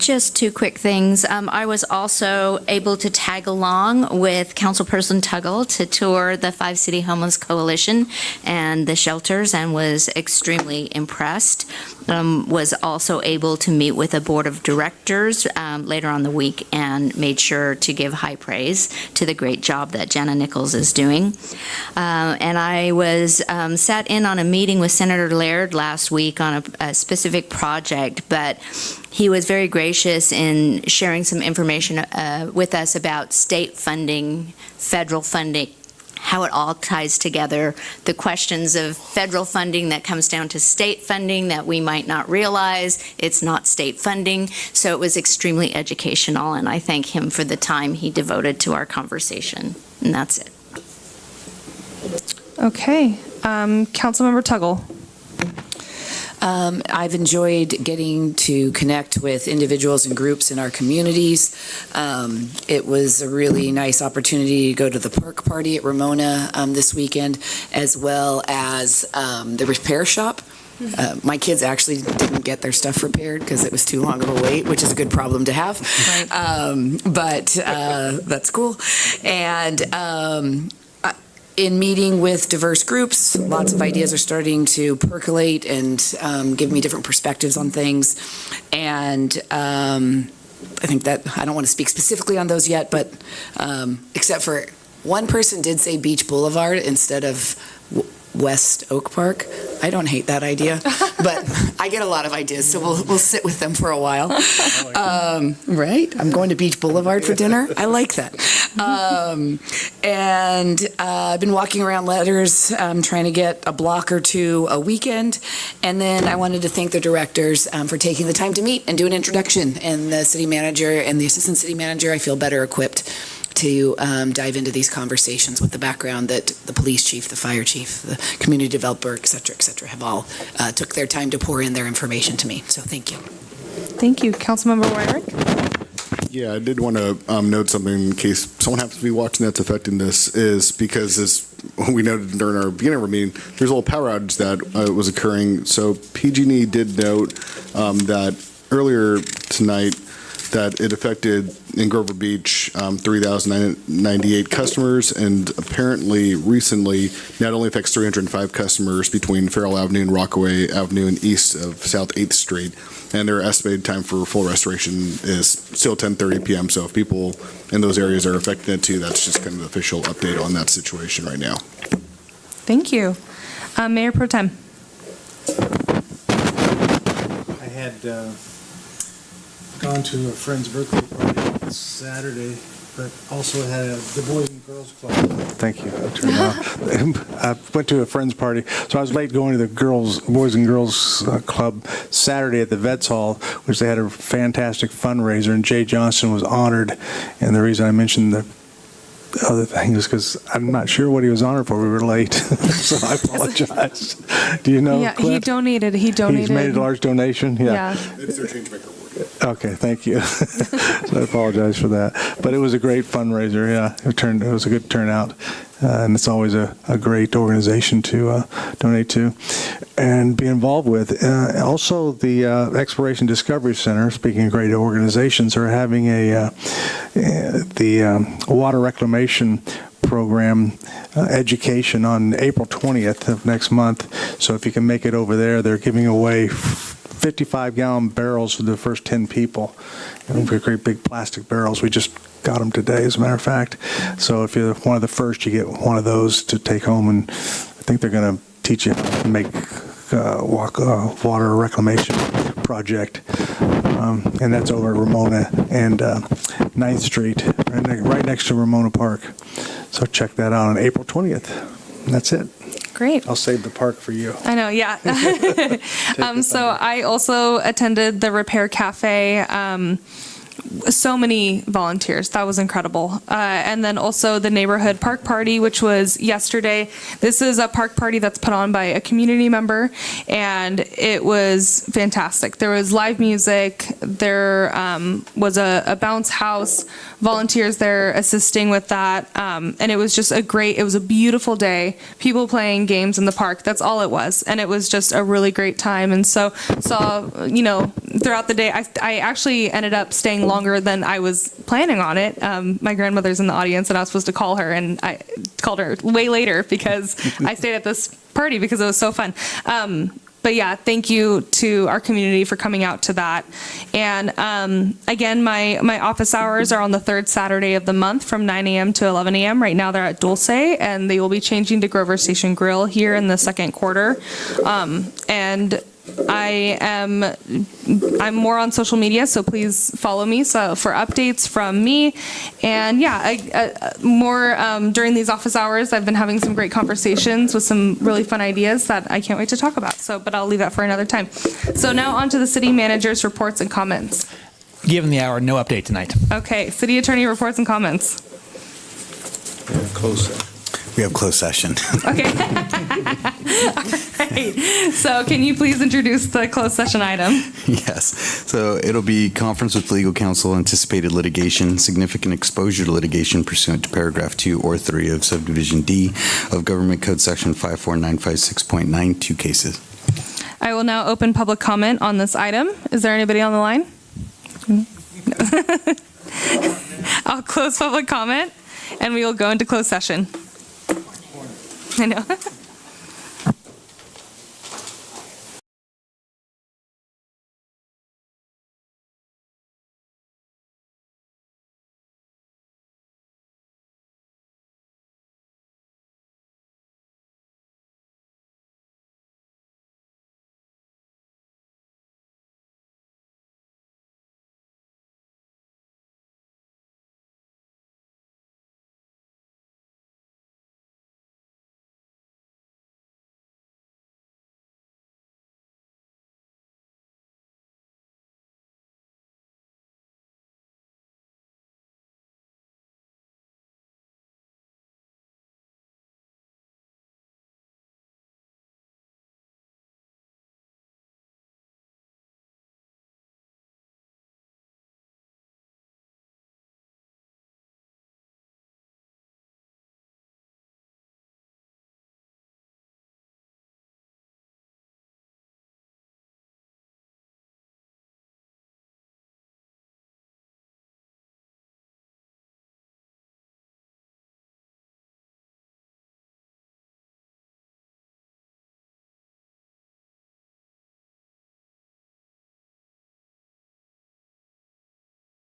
Just two quick things. I was also able to tag along with Councilperson Tuggle to tour the Five City Homeless Coalition and the shelters and was extremely impressed. Was also able to meet with a board of directors later on the week and made sure to give high praise to the great job that Jana Nichols is doing. And I was sat in on a meeting with Senator Laird last week on a specific project, but he was very gracious in sharing some information with us about state funding, federal funding, how it all ties together, the questions of federal funding that comes down to state funding that we might not realize it's not state funding. So it was extremely educational, and I thank him for the time he devoted to our conversation. And that's it. Okay. Councilmember Tuggle. I've enjoyed getting to connect with individuals and groups in our communities. It was a really nice opportunity to go to the park party at Ramona this weekend, as well as the repair shop. My kids actually didn't get their stuff repaired because it was too long of a wait, which is a good problem to have. But that's cool. And in meeting with diverse groups, lots of ideas are starting to percolate and give me different perspectives on things. And I think that I don't want to speak specifically on those yet, but except for one person did say Beach Boulevard instead of West Oak Park. I don't hate that idea, but I get a lot of ideas, so we'll sit with them for a while. Right? I'm going to Beach Boulevard for dinner. I like that. And I've been walking around Letters, trying to get a block or two a weekend. And then I wanted to thank the directors for taking the time to meet and do an introduction. And the city manager and the assistant city manager, I feel better equipped to dive into these conversations with the background that the police chief, the fire chief, the community developer, et cetera, have all took their time to pour in their information to me. So thank you. Thank you. Councilmember Wyrick. Yeah, I did want to note something in case someone happens to be watching that's affecting this, is because as we noted during our beginning of our meeting, there's a little power outage that was occurring. So PG&E did note that earlier tonight that it affected in Grover Beach 3,098 customers, and apparently recently not only affects 305 customers between Farrell Avenue and Rockaway Avenue and east of South 8th Street, and their estimated time for full restoration is still 10:30 p.m. So if people in those areas are affected it too, that's just kind of the official update on that situation right now. Thank you. Mayor Pro Tem. I had gone to a friend's birthday party Saturday, but also had the Boys and Girls Club. Thank you. I went to a friend's party, so I was late going to the Boys and Girls Club Saturday at the Vets Hall, which they had a fantastic fundraiser, and Jay Johnson was honored. And the reason I mentioned the other thing is because I'm not sure what he was honored for. We were late, so I apologize. Do you know? Yeah, Cliff? he donated. He's made a large donation. Yeah. It's their changemaker award. Okay, thank you. So I apologize for that. But it was a great fundraiser, yeah. It was a good turnout. And it's always a great organization to donate to and be involved with. Also, the Exploration Discovery Center, speaking of great organizations, are having the water reclamation program education on April 20th of next month. So if you can make it over there, they're giving away 55-gallon barrels for the first 10 people. And great big plastic barrels. We just got them today, as a matter of fact. So if you're one of the first, you get one of those to take home. And I think they're going to teach you how to make water reclamation project. And that's over at Ramona and 9th Street, right next to Ramona Park. So check that out on April 20th. And that's it. Great. I'll save the park for you. I know, yeah. So I also attended the Repair Cafe so many volunteers. That was incredible. And then also the neighborhood park party, which was yesterday. This is a park party that's put on by a community member, and it was fantastic. There was live music. There was a bounce house, volunteers there assisting with that. And it was just it was a beautiful day. People playing games in the park. That's all it was. And it was just a really great time. And so throughout the day, I actually ended up staying longer than I was planning on it. My grandmother's in the audience, and I was supposed to call her, and I called her way later because I stayed at this party because it was so fun. But yeah, thank you to our community for coming out to that. And again, my office hours are on the third Saturday of the month from 9 a.m. to 11 a.m. Right now they're at Dulce, and they will be changing to Grover Station Grill here in the second quarter. And I'm more on social media, so please follow me for updates from me. And yeah, more during these office hours, I've been having some great conversations with some really fun ideas that I can't wait to talk about. But I'll leave that for another time. So now on to the city manager's reports and comments. Given the hour, no update tonight. Okay, city attorney reports and comments. We have closed session. Okay. All right. So can you please introduce the closed session item? Yes. So it'll be conference with legal counsel, anticipated litigation, significant exposure to litigation pursuant to paragraph 2 or 3 of subdivision D of Government Code Section 54956.9, 2 cases. I will now open public comment on this item. Is there anybody on the line? I'll close public comment, and we will go into closed session. I know.